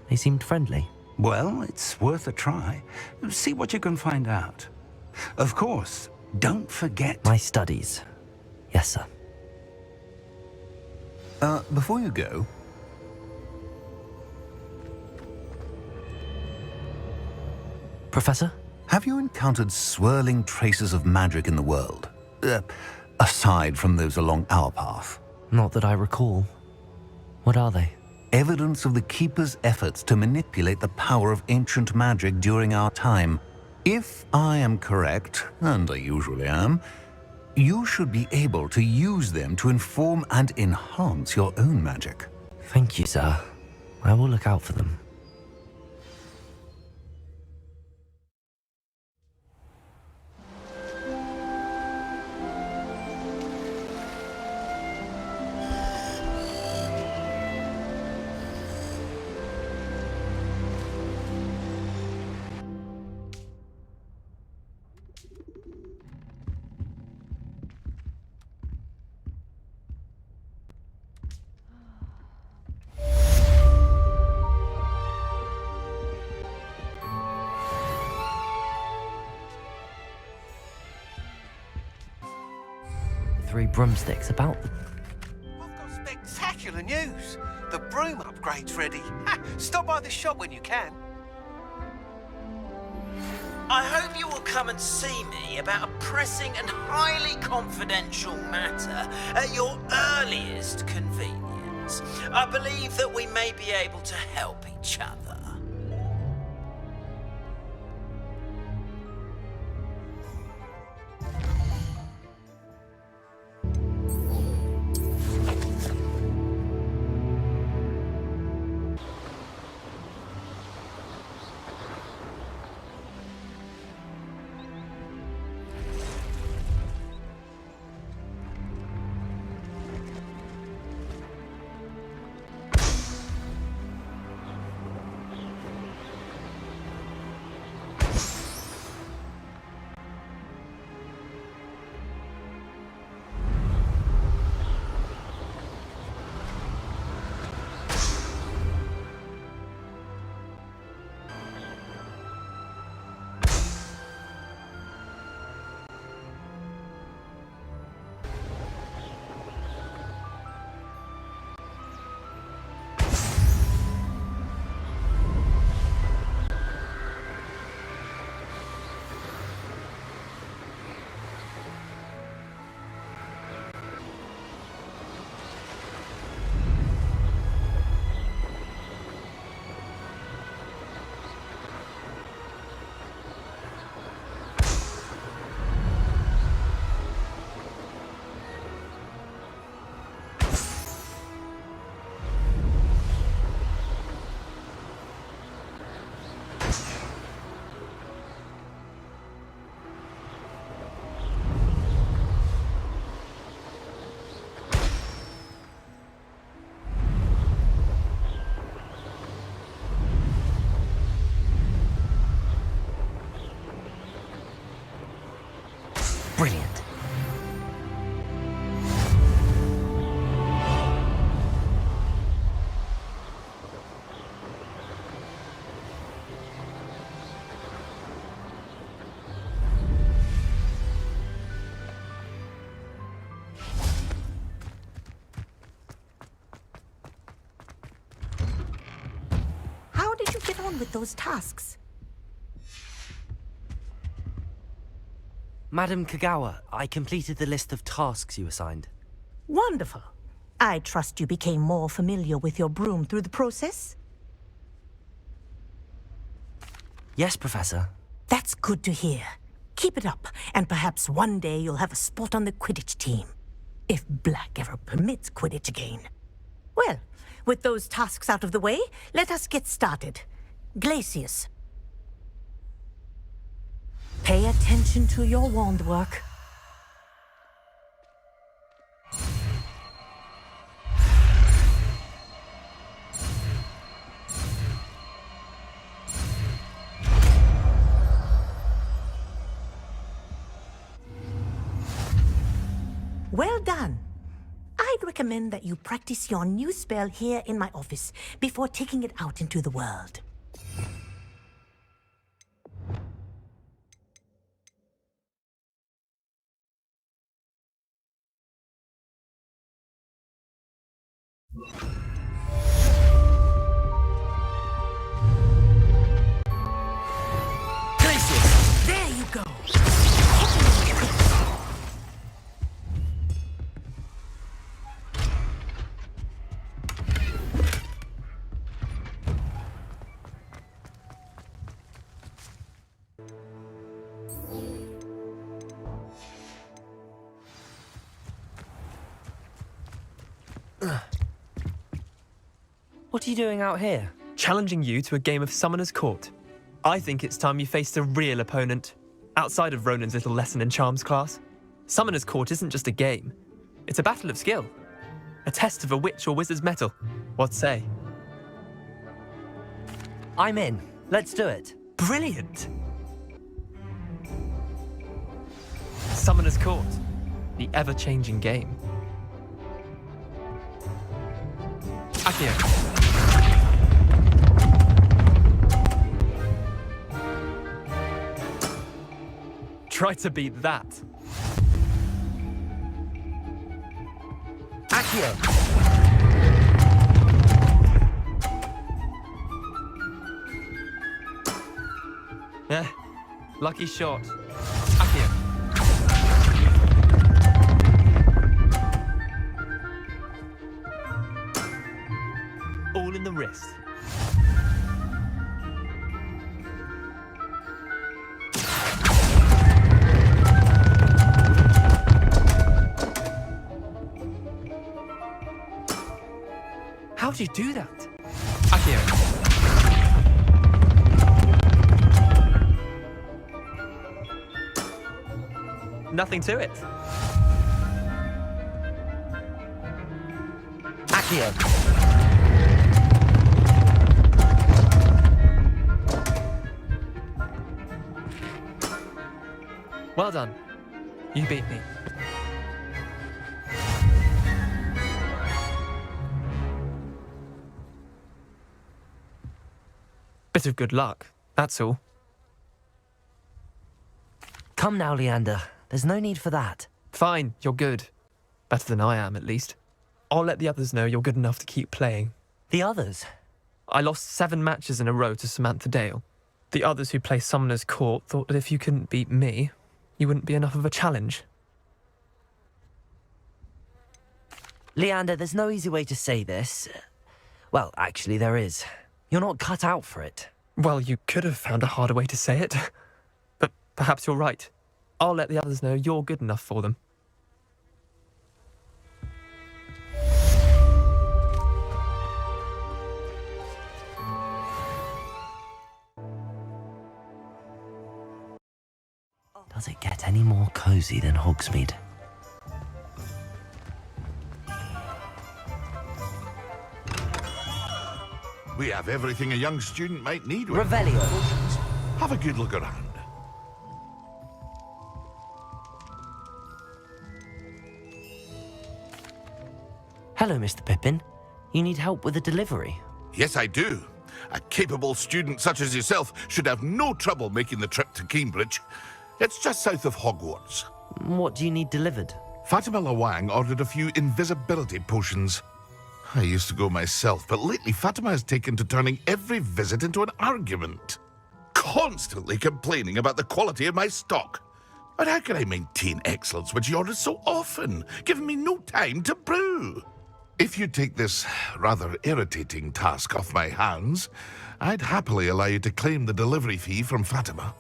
They seemed friendly. Well, it's worth a try. See what you can find out. Of course, don't forget... my studies. Yes, sir. Before you go... Professor? Have you encountered swirling traces of magic in the world? Aside from those along our path? Not that I recall. What are they? Evidence of the Keeper's efforts to manipulate the power of ancient magic during our time. If I am correct, and I usually am, you should be able to use them to inform and enhance your own magic. Thank you, sir. I will look out for them. Three Broomsticks about... I've got spectacular news! The broom upgrade's ready. Stop by the shop when you can. I hope you will come and see me about a pressing and highly confidential matter at your earliest convenience. I believe that we may be able to help each other. Brilliant. How did you get on with those tasks? Madam Kagawa, I completed the list of tasks you assigned. Wonderful. I trust you became more familiar with your broom through the process? Yes, Professor. That's good to hear. Keep it up, and perhaps one day you'll have a spot on the Quidditch team. If Black ever permits Quidditch again. Well, with those tasks out of the way, let us get started. Glacius. Pay attention to your wand work. Well done. I'd recommend that you practice your new spell here in my office before taking it out into the world. Glacius! There you go! What are you doing out here? Challenging you to a game of Summoner's Court. I think it's time you faced a real opponent, outside of Ronan's little lesson in charms class. Summoner's Court isn't just a game. It's a battle of skill. A test of a witch or wizard's mettle. What say? I'm in. Let's do it. Brilliant! Summoner's Court. The ever-changing game. Accio. Try to beat that. Accio! Lucky shot. Accio. All in the wrist. How'd you do that? Accio. Nothing to it. Accio. Well done. You beat me. Bit of good luck, that's all. Come now, Leander. There's no need for that. Fine, you're good. Better than I am, at least. I'll let the others know you're good enough to keep playing. The others? I lost 7 matches in a row to Samantha Dale. The others who play Summoner's Court thought that if you couldn't beat me, you wouldn't be enough of a challenge. Leander, there's no easy way to say this. Well, actually, there is. You're not cut out for it. Well, you could have found a harder way to say it. But perhaps you're right. I'll let the others know you're good enough for them. Does it get any more cozy than Hogsmeade? We have everything a young student might need. Revelio. Have a good look around. Hello, Mr. Pippin. You need help with a delivery? Yes, I do. A capable student such as yourself should have no trouble making the trip to Cambridge. It's just south of Hogwarts. What do you need delivered? Fatima Lawang ordered a few invisibility potions. I used to go myself, but lately Fatima has taken to turning every visit into an argument. Constantly complaining about the quality of my stock. But how can I maintain excellence when she orders so often, giving me no time to brew? If you take this rather irritating task off my hands, I'd happily allow you to claim the delivery fee from Fatima.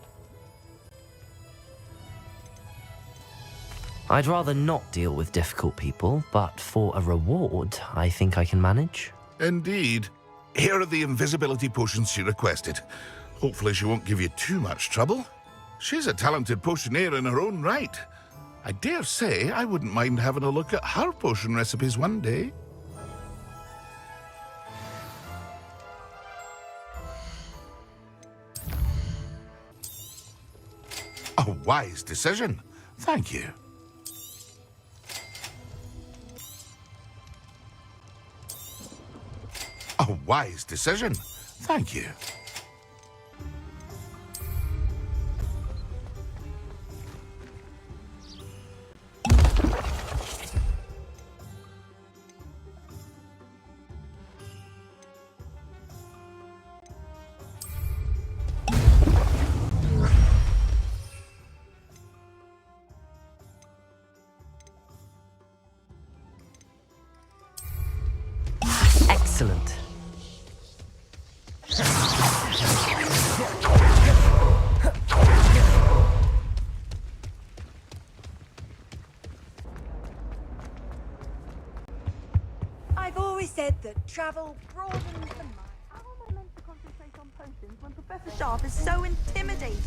I'd rather not deal with difficult people, but for a reward, I think I can manage. Indeed. Here are the invisibility potions she requested. Hopefully she won't give you too much trouble. She's a talented potioneer in her own right. I dare say I wouldn't mind having a look at her potion recipes one day. A wise decision. Thank you. A wise decision. Thank you. Excellent. I've always said that travel broadens the mind. How am I meant to concentrate on potions when Professor Sharp is so intimidating?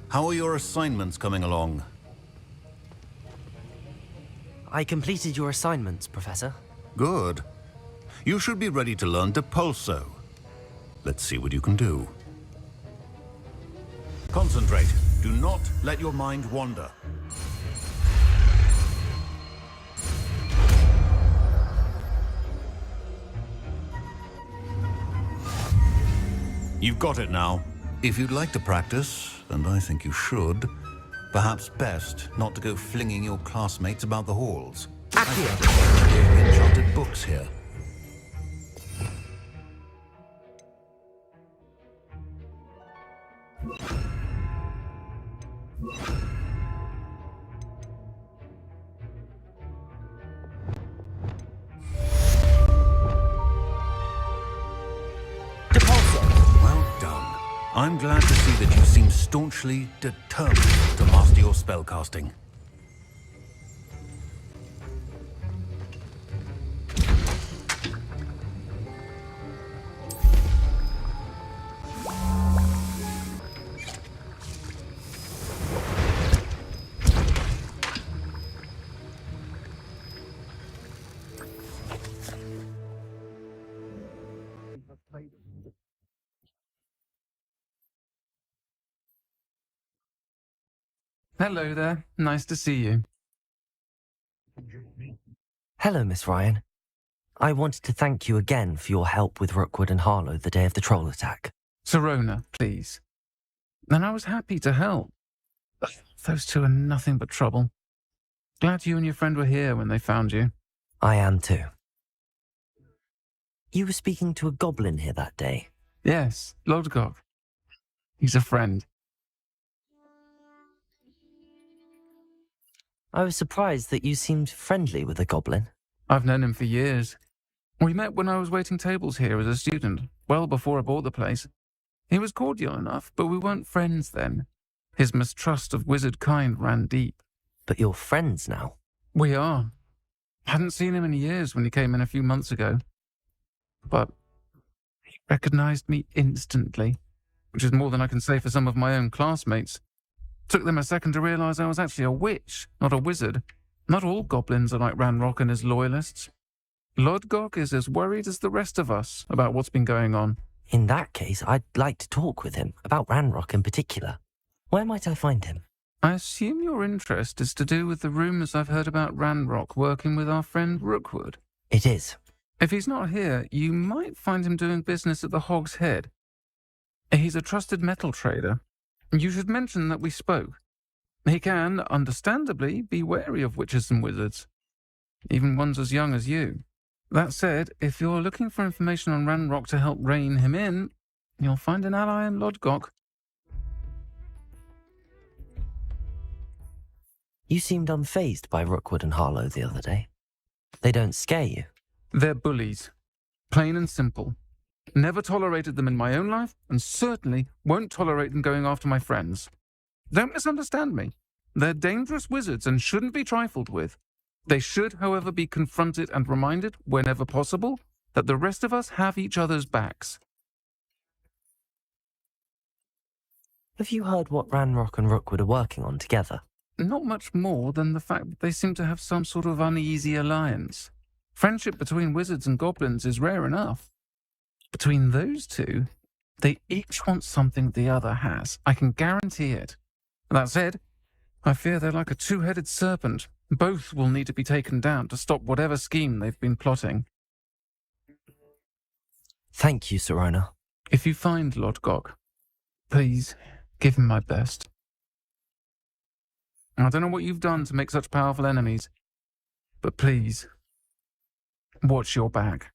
How are your assignments coming along? I completed your assignments, Professor. Good. You should be ready to learn Depulso. Let's see what you can do. Concentrate. Do not let your mind wander. You've got it now. If you'd like to practice, and I think you should, perhaps best not to go flinging your classmates about the halls. Accio! Enchanted books here. Well done. I'm glad to see that you seem staunchly determined to master your spellcasting. Hello there. Nice to see you. Hello, Miss Ryan. I wanted to thank you again for your help with Rookwood and Harlow the day of the troll attack. Serona, please. And I was happy to help. Those two are nothing but trouble. Glad you and your friend were here when they found you. I am too. You were speaking to a goblin here that day? Yes, Lodgok. He's a friend. I was surprised that you seemed friendly with the goblin. I've known him for years. We met when I was waiting tables here as a student, well before I bought the place. He was cordial enough, but we weren't friends then. His mistrust of wizard kind ran deep. But you're friends now? We are. I hadn't seen him in years when he came in a few months ago. But he recognized me instantly, which is more than I can say for some of my own classmates. Took them a second to realize I was actually a witch, not a wizard. Not all goblins are like Ranrock and his loyalists. Lodgok is as worried as the rest of us about what's been going on. In that case, I'd like to talk with him, about Ranrock in particular. Where might I find him? I assume your interest is to do with the rumors I've heard about Ranrock working with our friend Rookwood. It is. If he's not here, you might find him doing business at the Hog's Head. He's a trusted metal trader. You should mention that we spoke. He can, understandably, be wary of witches and wizards, even ones as young as you. That said, if you're looking for information on Ranrock to help rein him in, you'll find an ally in Lodgok. You seemed unfazed by Rookwood and Harlow the other day. They don't scare you. They're bullies. Plain and simple. Never tolerated them in my own life, and certainly won't tolerate them going after my friends. Don't misunderstand me. They're dangerous wizards and shouldn't be trifled with. They should, however, be confronted and reminded, whenever possible, that the rest of us have each other's backs. Have you heard what Ranrock and Rookwood are working on together? Not much more than the fact that they seem to have some sort of uneasy alliance. Friendship between wizards and goblins is rare enough. Between those two, they each want something the other has. I can guarantee it. That said, I fear they're like a two-headed serpent. Both will need to be taken down to stop whatever scheme they've been plotting. Thank you, Sirona. If you find Lodgok, please give him my best. I don't know what you've done to make such powerful enemies, but please, watch your back.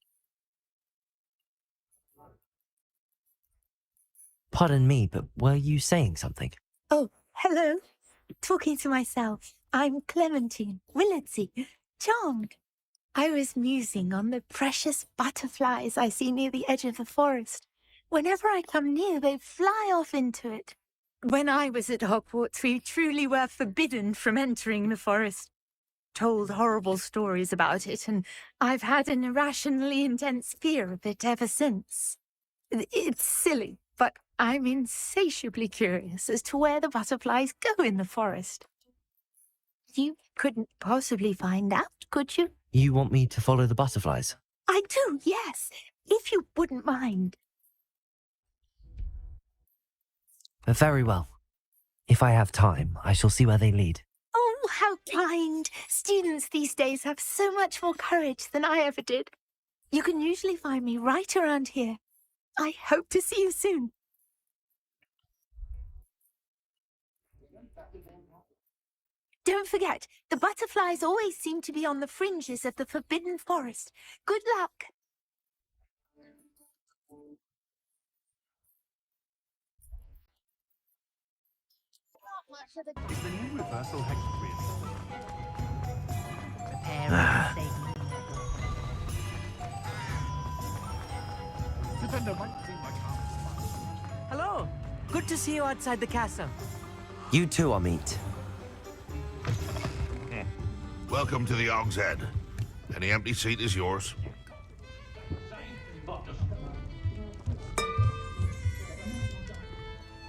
Pardon me, but were you saying something? Oh, hello. Talking to myself. I'm Clementine, Willardsey, charmed. I was musing on the precious butterflies I see near the edge of the forest. Whenever I come near, they fly off into it. When I was at Hogwarts, we truly were forbidden from entering the forest. Told horrible stories about it, and I've had an irrationally intense fear of it ever since. It's silly, but I'm insatiably curious as to where the butterflies go in the forest. You couldn't possibly find out, could you? You want me to follow the butterflies? I do, yes, if you wouldn't mind. Very well. If I have time, I shall see where they lead. Oh, how kind. Students these days have so much more courage than I ever did. You can usually find me right around here. I hope to see you soon. Don't forget, the butterflies always seem to be on the fringes of the Forbidden Forest. Good luck. Is the new reversal hexagram? Hello. Good to see you outside the castle. You too, Amit. Welcome to the Hog's Head. Any empty seat is yours.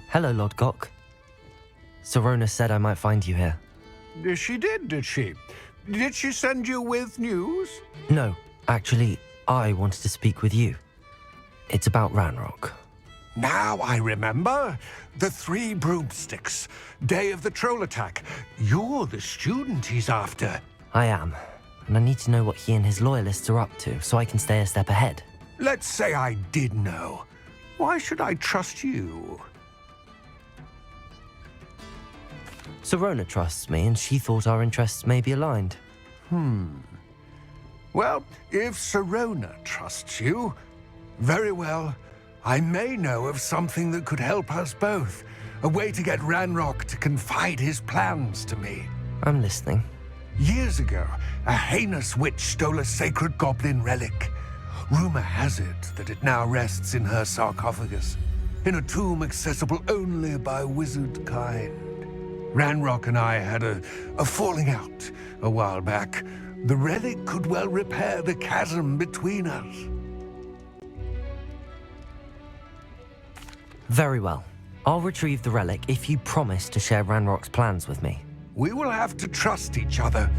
Hello, Lodgok. Sirona said I might find you here. She did she? Did she send you with news? No, actually, I wanted to speak with you. It's about Ranrock. Now I remember. The 3 broomsticks. Day of the troll attack. You're the student he's after. I am, and I need to know what he and his loyalists are up to so I can stay a step ahead. Let's say I did know. Why should I trust you? Sirona trusts me, and she thought our interests may be aligned. Well, if Sirona trusts you, very well. I may know of something that could help us both. A way to get Ranrock to confide his plans to me. I'm listening. Years ago, a heinous witch stole a sacred goblin relic. Rumor has it that it now rests in her sarcophagus, in a tomb accessible only by wizard kind. Ranrock and I had a falling out a while back. The relic could well repair the chasm between us. Very well. I'll retrieve the relic if you promise to share Ranrock's plans with me. We will have to trust each other.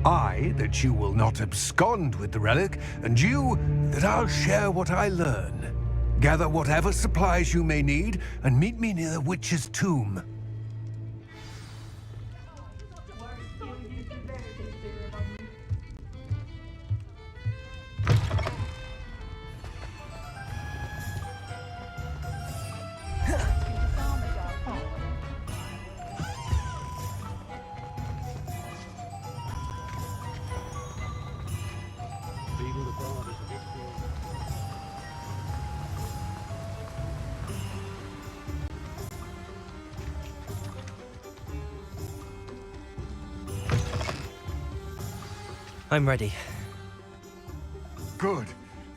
I, that you will not abscond with the relic, and you, that I'll share what I learn. Gather whatever supplies you may need, and meet me near the witch's tomb. I'm ready. Good.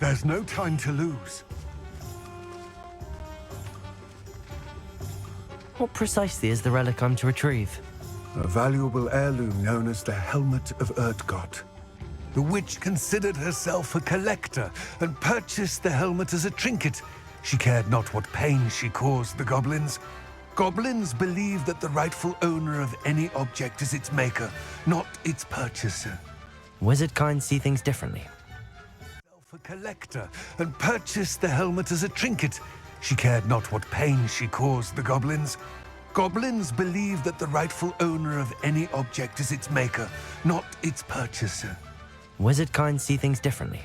There's no time to lose. What precisely is the relic I'm to retrieve? A valuable heirloom known as the Helmet of Urtgott. The witch considered herself a collector and purchased the helmet as a trinket. She cared not what pain she caused the goblins. Goblins believe that the rightful owner of any object is its maker, not its purchaser. Wizard kind see things differently. A collector and purchased the helmet as a trinket. She cared not what pain she caused the goblins. Goblins believe that the rightful owner of any object is its maker, not its purchaser. Wizard kind see things differently.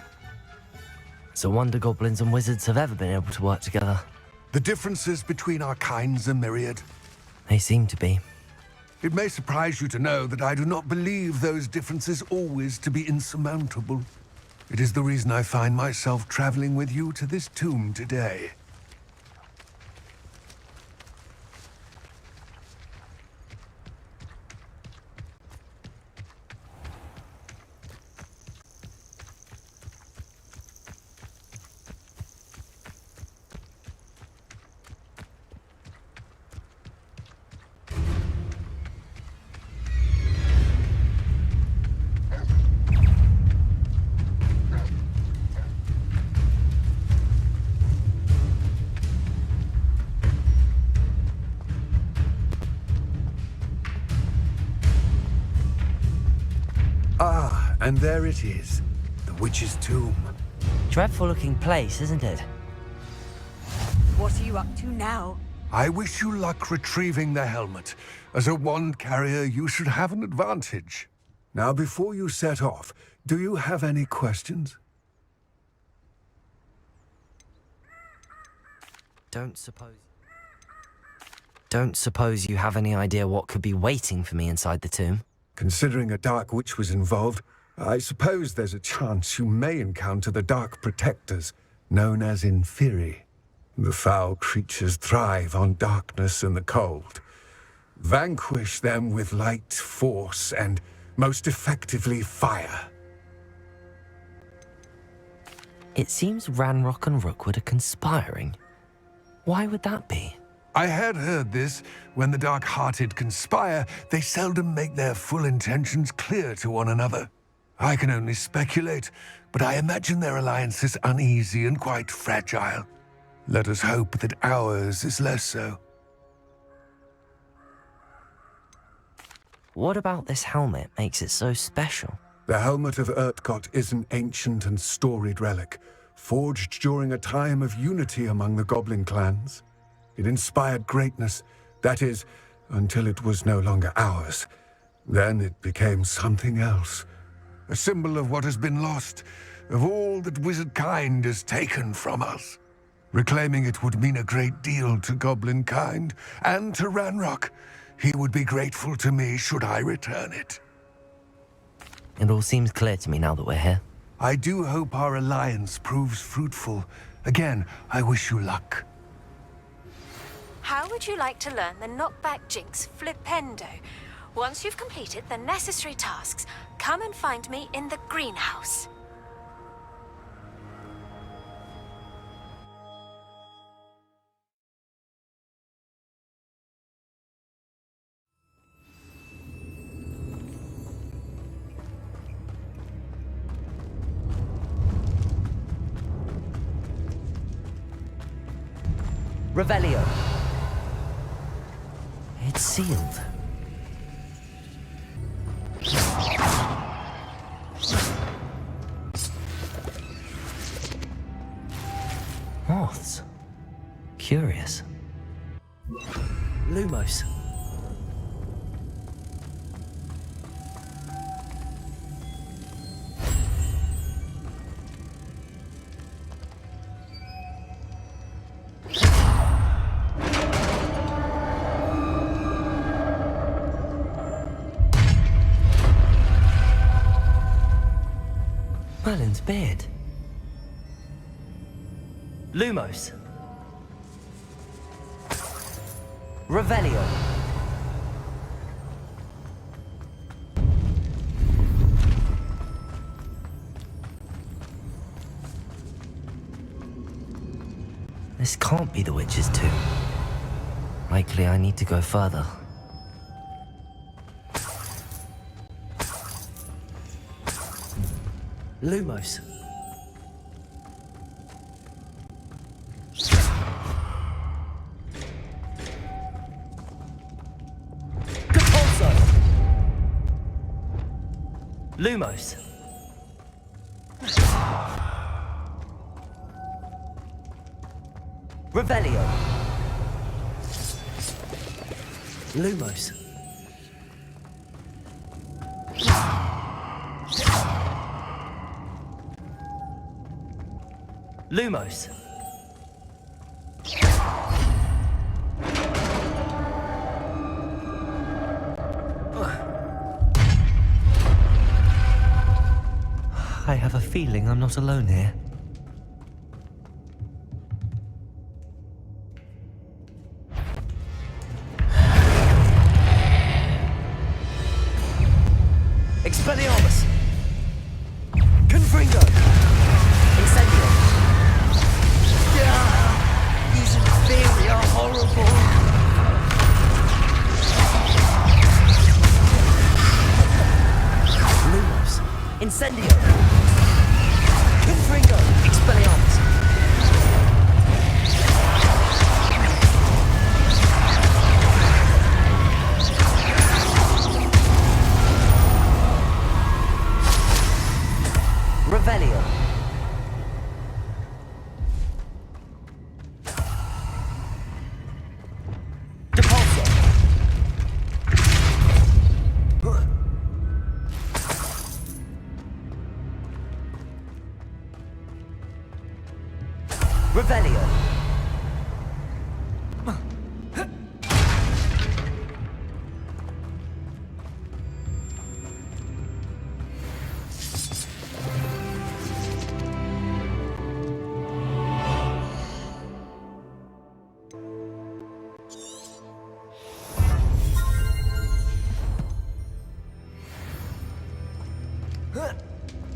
It's a wonder goblins and wizards have ever been able to work together. The differences between our kinds are myriad. They seem to be. It may surprise you to know that I do not believe those differences always to be insurmountable. It is the reason I find myself traveling with you to this tomb today. Ah, and there it is, the witch's tomb. Dreadful looking place, isn't it? What are you up to now? I wish you luck retrieving the helmet. As a wand carrier, you should have an advantage. Now, before you set off, do you have any questions? Don't suppose you have any idea what could be waiting for me inside the tomb? Considering a dark witch was involved, I suppose there's a chance you may encounter the Dark Protectors, known as Inferi. The foul creatures thrive on darkness and the cold. Vanquish them with light, force, and, most effectively, fire. It seems Ranrock and Rookwood are conspiring. Why would that be? I had heard this. When the dark-hearted conspire, they seldom make their full intentions clear to one another. I can only speculate, but I imagine their alliance is uneasy and quite fragile. Let us hope that ours is less so. What about this helmet makes it so special? The Helmet of Urtgott is an ancient and storied relic, forged during a time of unity among the goblin clans. It inspired greatness, that is, until it was no longer ours. Then it became something else. A symbol of what has been lost, of all that wizard kind has taken from us. Reclaiming it would mean a great deal to goblin kind, and to Ranrock. He would be grateful to me should I return it. It all seems clear to me now that we're here. I do hope our alliance proves fruitful. Again, I wish you luck. How would you like to learn the knockback jinx flipendo? Once you've completed the necessary tasks, come and find me in the greenhouse. Revelio. It's sealed. Moths. Curious. Lumos. Merlin's beard. Lumos. Revelio. This can't be the witch's tomb. Likely I need to go further. Lumos. Lumos. Revelio. Lumos. Lumos. I have a feeling I'm not alone here. Expelliarmus! Confringo! Incendio! These inferi are horrible! Lumos! Incendio! Confringo! Expelliarmus! Revelio. Depulso. Revelio.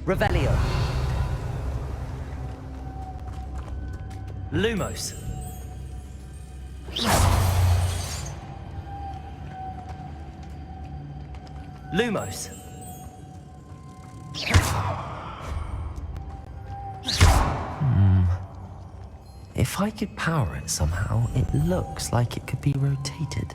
Revelio. Lumos. Lumos. If I could power it somehow, it looks like it could be rotated.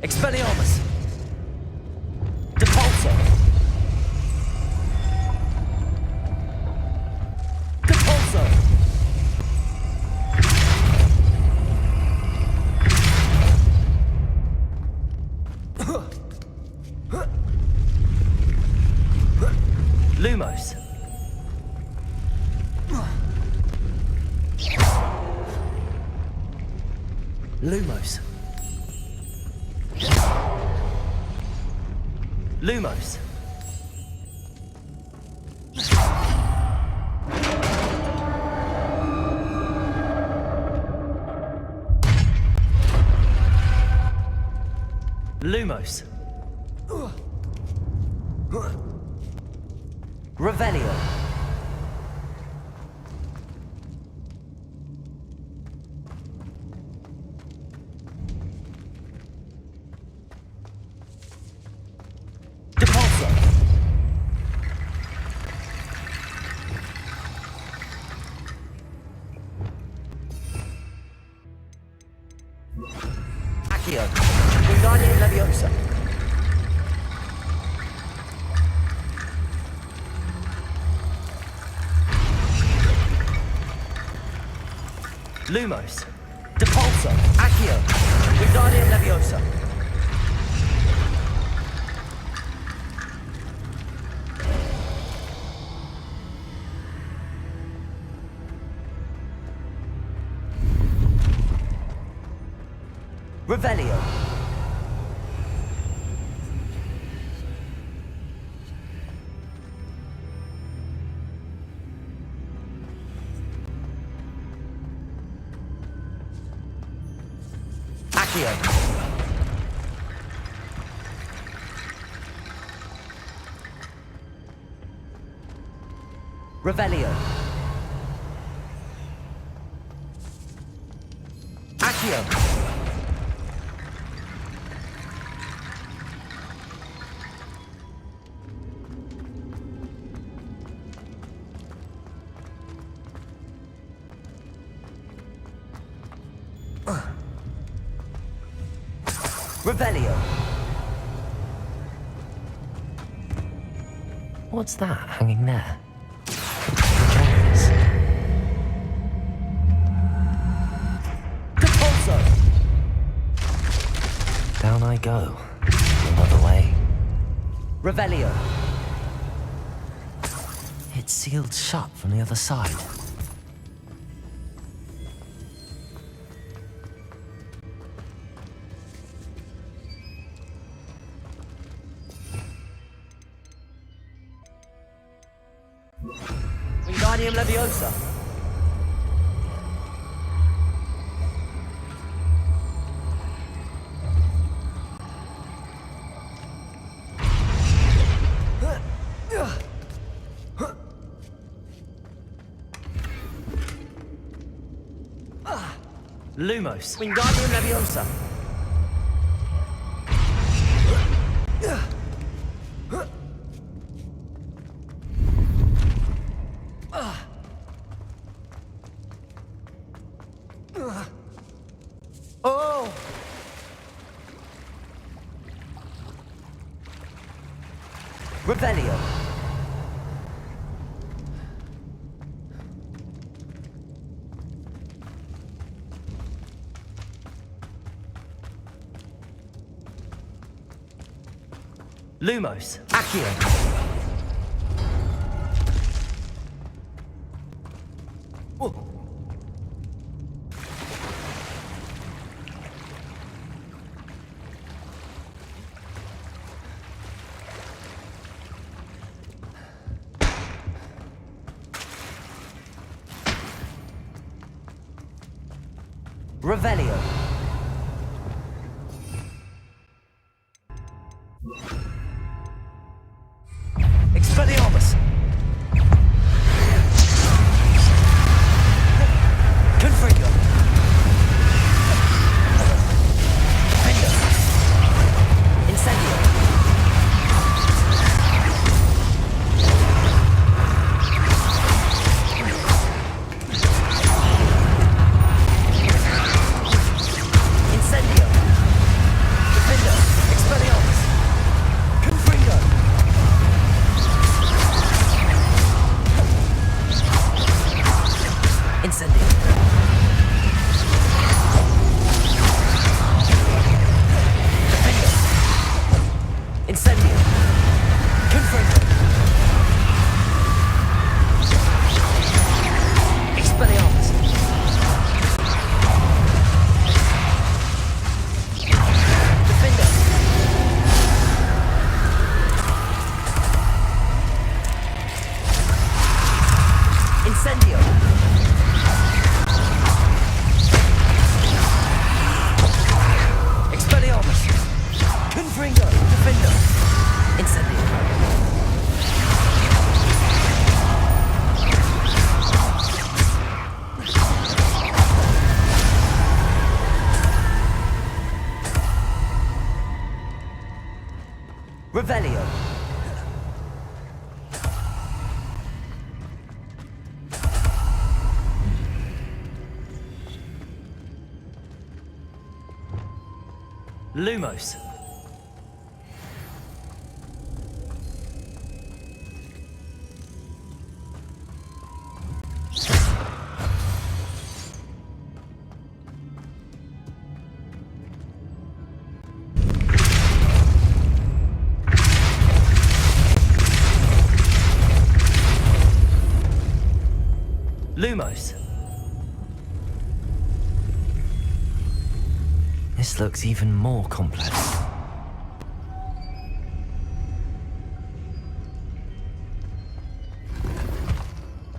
Expelliarmus! Depulso! Depulso! Lumos! Lumos! Lumos. Lumos. Revelio. Accio. Wingardium Leviosa. Lumos. Depulso. Accio. Wingardium Leviosa. Revelio. Accio. Revelio. Accio. Revelio. What's that hanging there? Depulso. Down I go. Another way. Revelio. It's sealed shut from the other side. Wingardium Leviosa. Lumos. Wingardium Leviosa. Oh! Revelio. Lumos. Accio. Revelio. Expelliarmus. Confringo. Defender. Incendio. Incendio. Defender. Expelliarmus. Confringo. Incendio. Defender. Incendio. Confringo. Expelliarmus. Defender. Incendio. Expelliarmus. Confringo. Defender. Incendio. Revelio. Lumos. Lumos. This looks even more complex.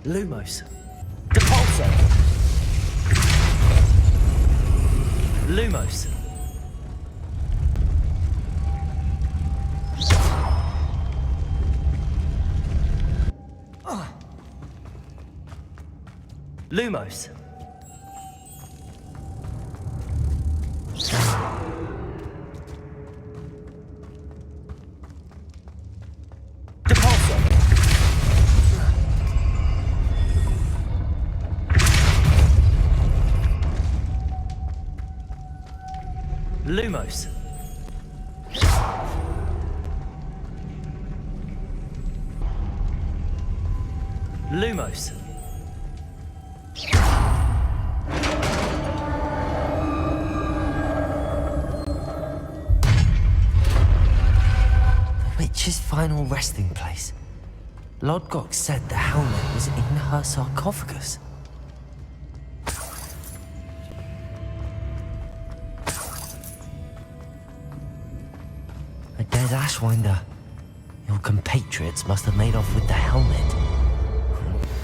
Lumos. Depulso. Lumos. Lumos. Depulso. Lumos. Lumos. The witch's final resting place. Lodgok said the helmet was in her sarcophagus. A dead Ashwinder. Your compatriots must have made off with the helmet.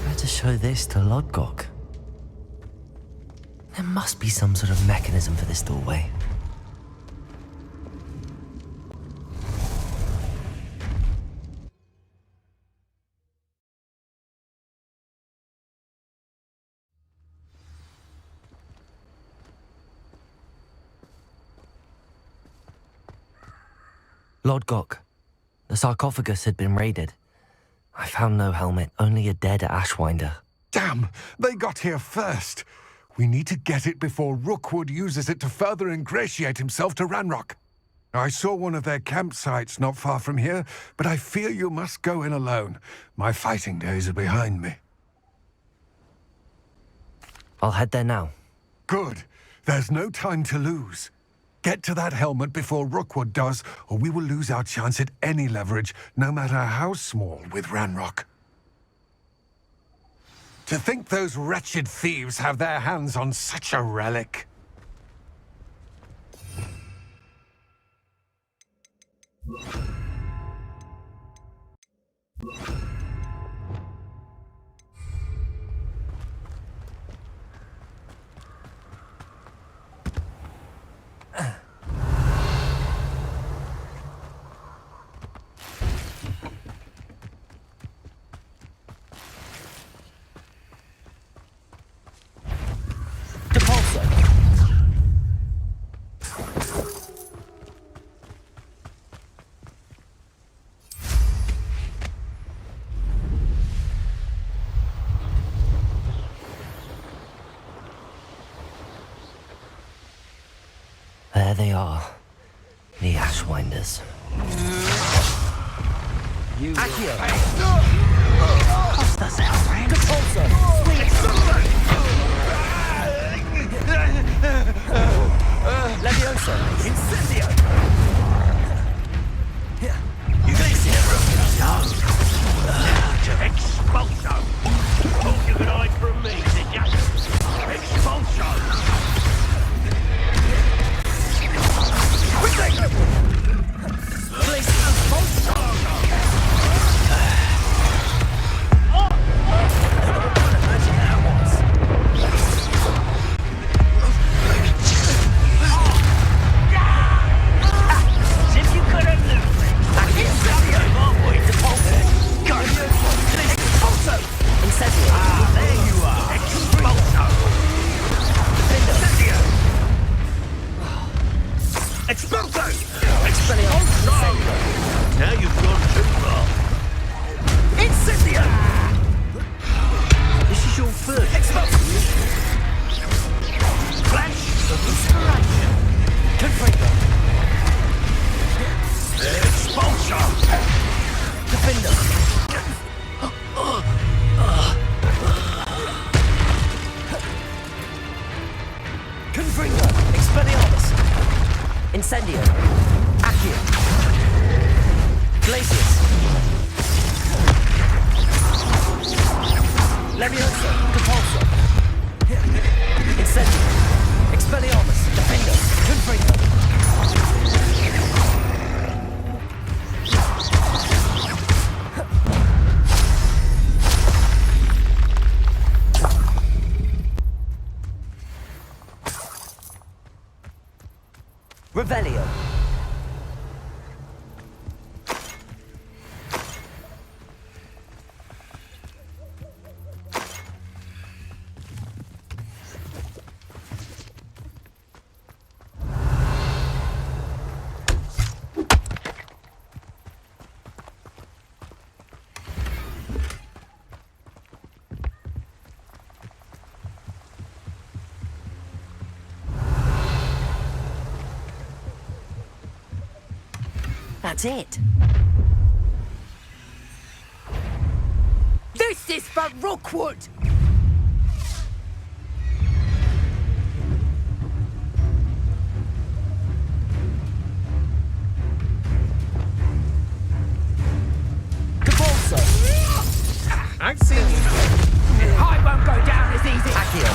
Better show this to Lodgok. There must be some sort of mechanism for this doorway. Lodgok, the sarcophagus had been raided. I found no helmet, only a dead Ashwinder. Damn! They got here first! We need to get it before Rookwood uses it to further ingratiate himself to Ranrock. I saw one of their campsites not far from here, but I fear you must go in alone. My fighting days are behind me. I'll head there now. Good. There's no time to lose. Get to that helmet before Rookwood does, or we will lose our chance at any leverage, no matter how small, with Ranrock. To think those wretched thieves have their hands on such a relic. There they are. The Ashwinders. You Accio! Costa friend. Leviosa! Incendio! Expulso! Thought you could hide from me, did ya? Expulso! Now you've gone too far. Incendio! This is your first expulsion. Flash of inspiration. Confringo. Leviosa, Compulsor. Incendio. Expelliarmus, Defender, Confringo. Revelio. That's it. This is for Rookwood! Compulsor. I've seen you. I won't go down as easy! Accio.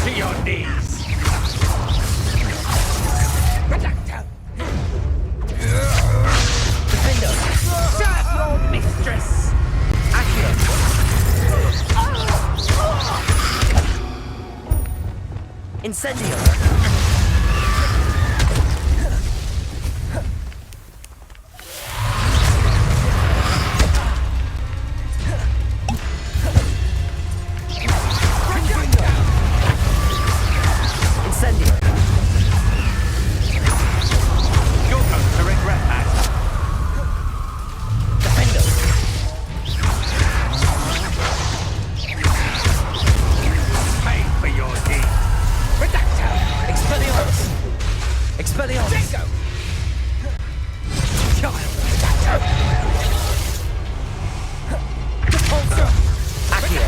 To your knees. Defender. Serve your mistress! Accio. Incendio. Incendio. You're going to regret that. Defender. Pay for your deed. Redactor! Expelliarmus. Expelliarmus. Dingo! Compulsor. Accio.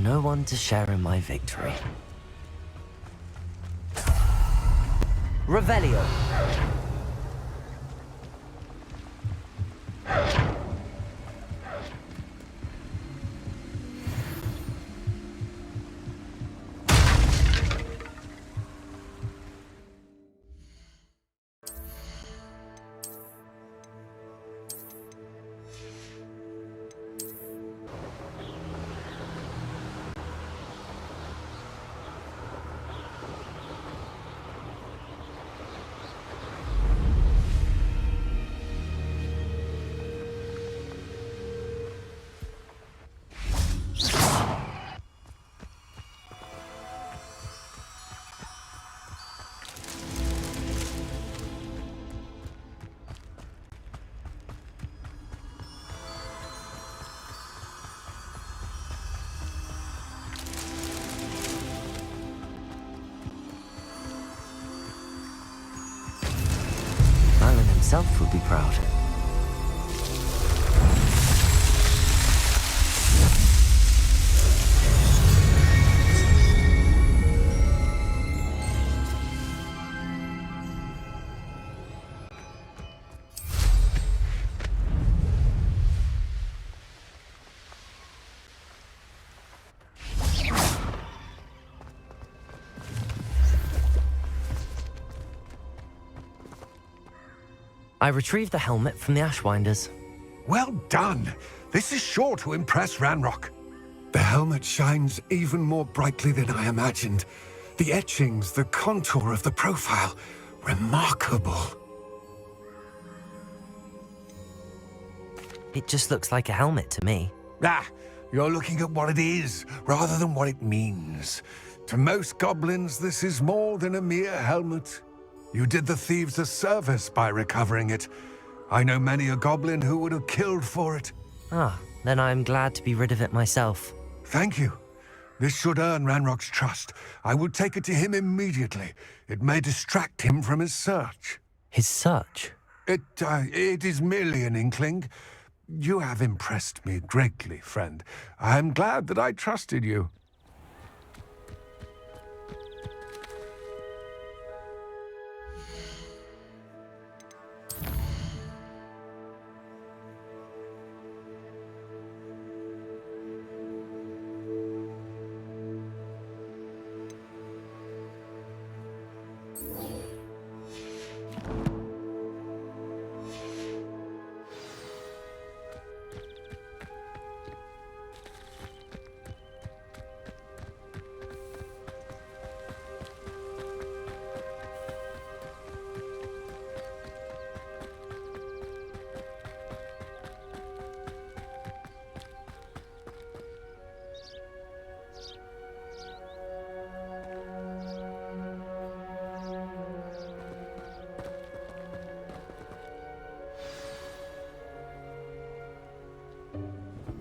No one to share in my victory. Revelio. Alan himself would be proud. I retrieved the helmet from the Ashwinders. Well done. This is sure to impress Ranrock. The helmet shines even more brightly than I imagined. The etchings, the contour of the profile, remarkable. It just looks like a helmet to me. Ah, you're looking at what it is, rather than what it means. To most goblins, this is more than a mere helmet. You did the thieves a service by recovering it. I know many a goblin who would have killed for it. Ah, then I'm glad to be rid of it myself. Thank you. This should earn Ranrock's trust. I will take it to him immediately. It may distract him from his search. His search? It is merely an inkling. You have impressed me greatly, friend. I am glad that I trusted you.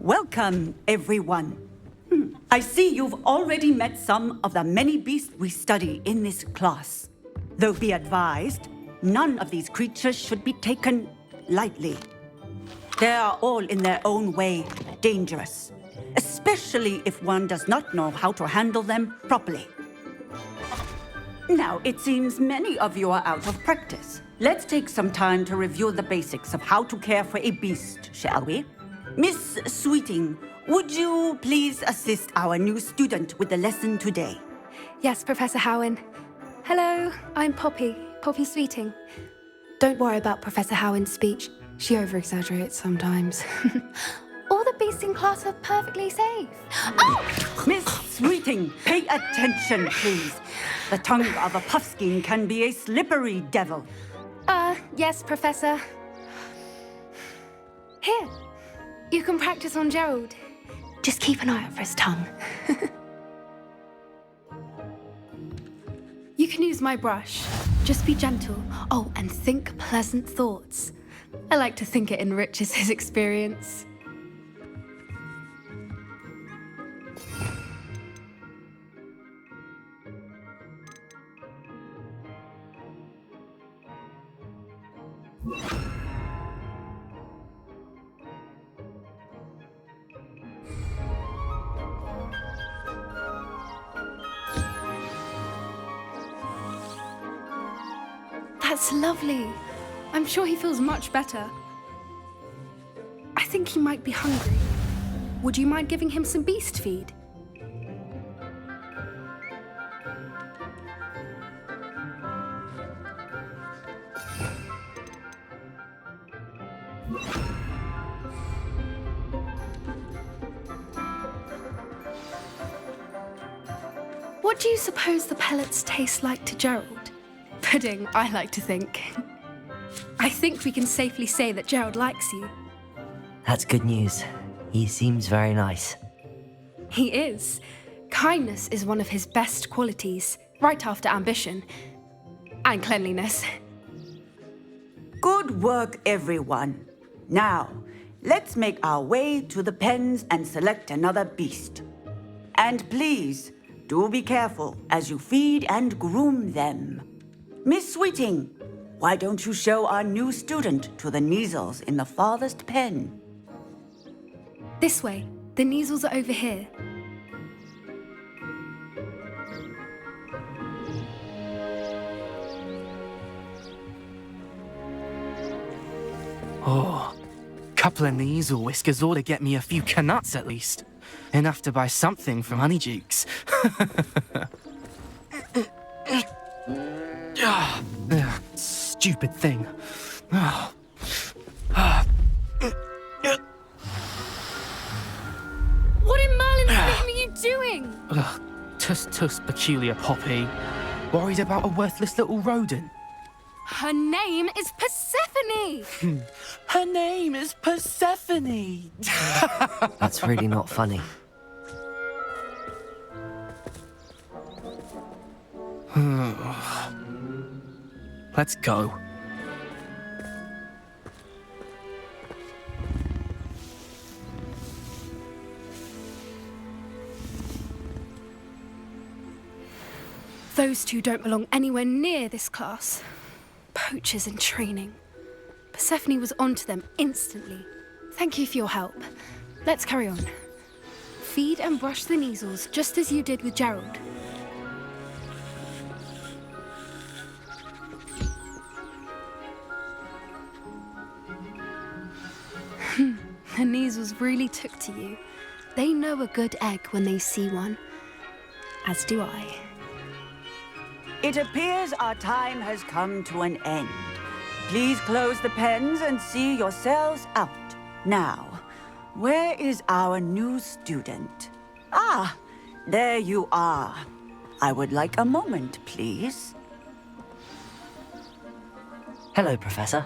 Welcome, everyone. I see you've already met some of the many beasts we study in this class. Though be advised, none of these creatures should be taken lightly. They are all in their own way dangerous, especially if one does not know how to handle them properly. Now, it seems many of you are out of practice. Let's take some time to review the basics of how to care for a beast, shall we? Miss Sweeting, would you please assist our new student with the lesson today? Yes, Professor Howen. Hello, I'm Poppy Sweeting. Don't worry about Professor Howen's speech. She over-exaggerates sometimes. All the beasts in class are perfectly safe. Oh! Miss Sweeting, pay attention, please. The tongue of a puffskein can be a slippery devil. Yes, Professor. Here, you can practice on Gerald. Just keep an eye out for his tongue. You can use my brush. Just be gentle. Oh, and think pleasant thoughts. I like to think it enriches his experience. That's lovely. I'm sure he feels much better. I think he might be hungry. Would you mind giving him some beast feed? What do you suppose the pellets taste like to Gerald? Pudding, I like to think. I think we can safely say that Gerald likes you. That's good news. He seems very nice. He is. Kindness is one of his best qualities, right after ambition. And cleanliness. Good work, everyone. Now, let's make our way to the pens and select another beast. And please, do be careful as you feed and groom them. Miss Sweeting, why don't you show our new student to the Neasels in the farthest pen? This way. The Neasels are over here. Oh, couple of Neasel whiskers ought to get me a few canuts at least. Enough to buy something from Honeydukes. Stupid thing. What in Merlin's name are you doing? Tuss, peculiar Poppy. Worried about a worthless little rodent. Her name is Persephone! Her name is Persephone! That's really not funny. Let's go. Those two don't belong anywhere near this class. Poachers in training. Persephone was onto them instantly. Thank you for your help. Let's carry on. Feed and brush the Neasels, just as you did with Gerald. The Neasels really took to you. They know a good egg when they see one. As do I. It appears our time has come to an end. Please close the pens and see yourselves out. Now, where is our new student? Ah, there you are. I would like a moment, please. Hello, Professor.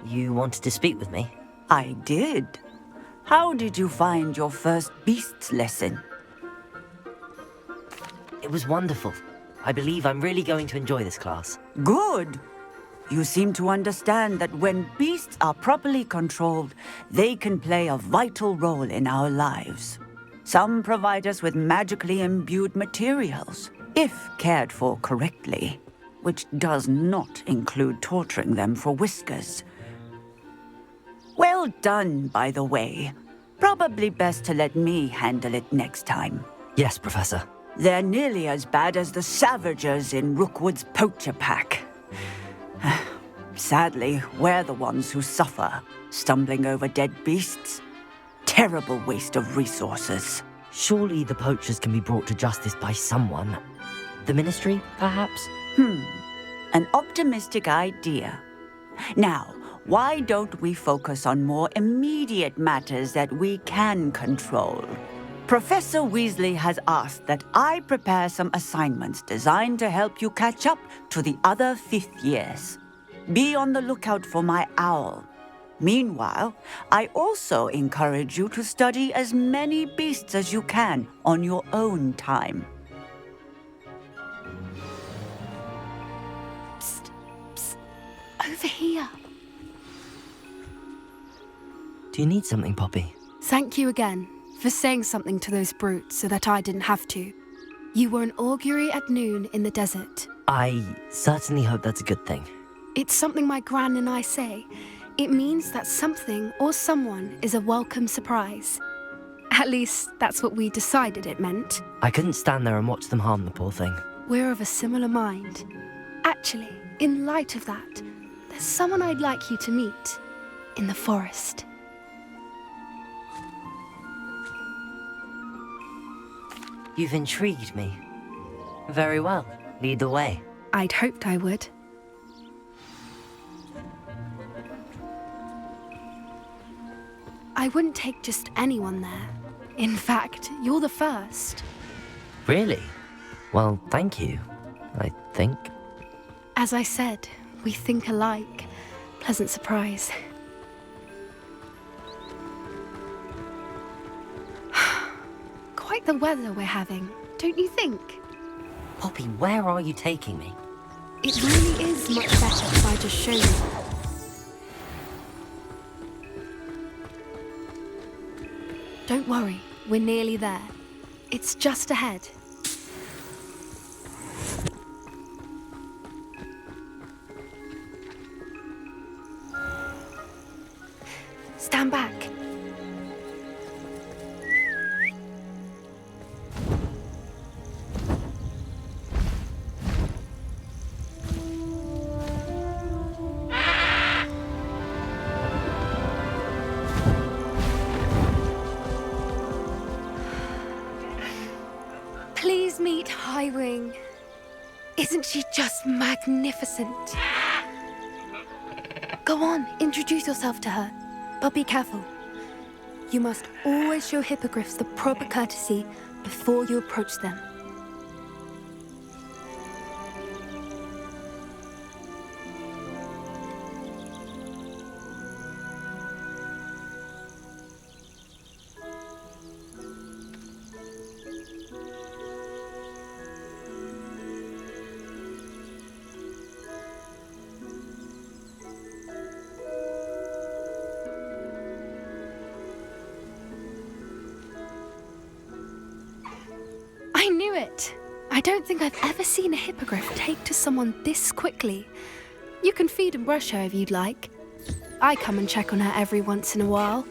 You wanted to speak with me? I did. How did you find your first beasts lesson? It was wonderful. I believe I'm really going to enjoy this class. Good. You seem to understand that when beasts are properly controlled, they can play a vital role in our lives. Some provide us with magically imbued materials, if cared for correctly, which does not include torturing them for whiskers. Well done, by the way. Probably best to let me handle it next time. Yes, Professor. They're nearly as bad as the Savagers in Rookwood's poacher pack. Sadly, we're the ones who suffer, stumbling over dead beasts. Terrible waste of resources. Surely the poachers can be brought to justice by someone. The Ministry, perhaps? An optimistic idea. Now, why don't we focus on more immediate matters that we can control? Professor Weasley has asked that I prepare some assignments designed to help you catch up to the other 5th years. Be on the lookout for my owl. Meanwhile, I also encourage you to study as many beasts as you can on your own time. Psst, psst. Over here. Do you need something, Poppy? Thank you again for saying something to those brutes so that I didn't have to. You were an augury at noon in the desert. I certainly hope that's a good thing. It's something my gran and I say. It means that something or someone is a welcome surprise. At least, that's what we decided it meant. I couldn't stand there and watch them harm the poor thing. We're of a similar mind. Actually, in light of that, there's someone I'd like you to meet in the forest. You've intrigued me. Very well. Lead the way. I'd hoped I would. I wouldn't take just anyone there. In fact, you're the first. Really? Well, thank you, I think. As I said, we think alike. Pleasant surprise. Quite the weather we're having, don't you think? Poppy, where are you taking me? It really is much better if I just show you. Don't worry, we're nearly there. It's just ahead. Stand back. Please meet Highwing. Isn't she just magnificent? Go on, introduce yourself to her. But be careful. You must always show hippogriffs the proper courtesy before you approach them. I knew it! I don't think I've ever seen a hippogriff take to someone this quickly. You can feed and brush her if you'd like. I come and check on her every once in a while.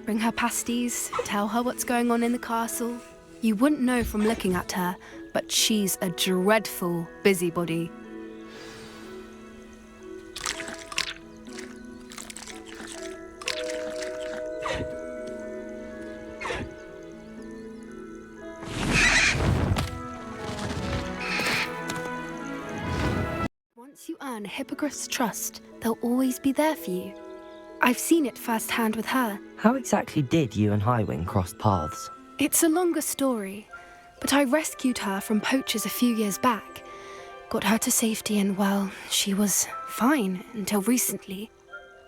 Bring her pasties, tell her what's going on in the castle. You wouldn't know from looking at her, but she's a dreadful busybody. Once you earn a hippogriff's trust, they'll always be there for you. I've seen it firsthand with her. How exactly did you and Highwing cross paths? It's a longer story, but I rescued her from poachers a few years back. Got her to safety and, well, she was fine until recently.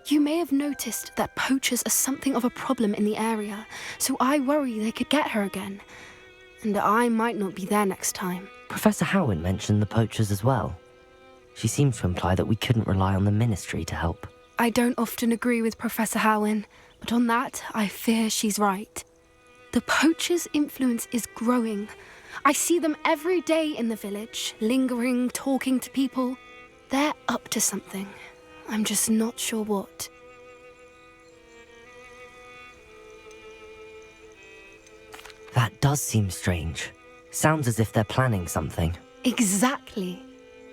You may have noticed that poachers are something of a problem in the area, so I worry they could get her again. And I might not be there next time. Professor Howard mentioned the poachers as well. She seemed to imply that we couldn't rely on the Ministry to help. I don't often agree with Professor Howin, but on that, I fear she's right. The poachers' influence is growing. I see them every day in the village, lingering, talking to people. They're up to something. I'm just not sure what. That does seem strange. Sounds as if they're planning something. Exactly.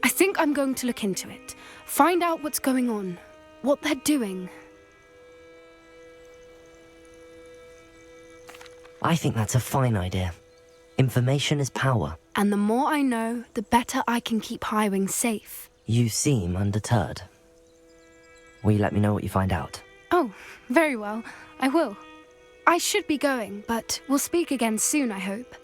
I think I'm going to look into it. Find out what's going on. What they're doing. I think that's a fine idea. Information is power. And the more I know, the better I can keep Highwing safe. You seem undeterred. Will you let me know what you find out? Oh, very well. I will. I should be going, but we'll speak again soon, I hope.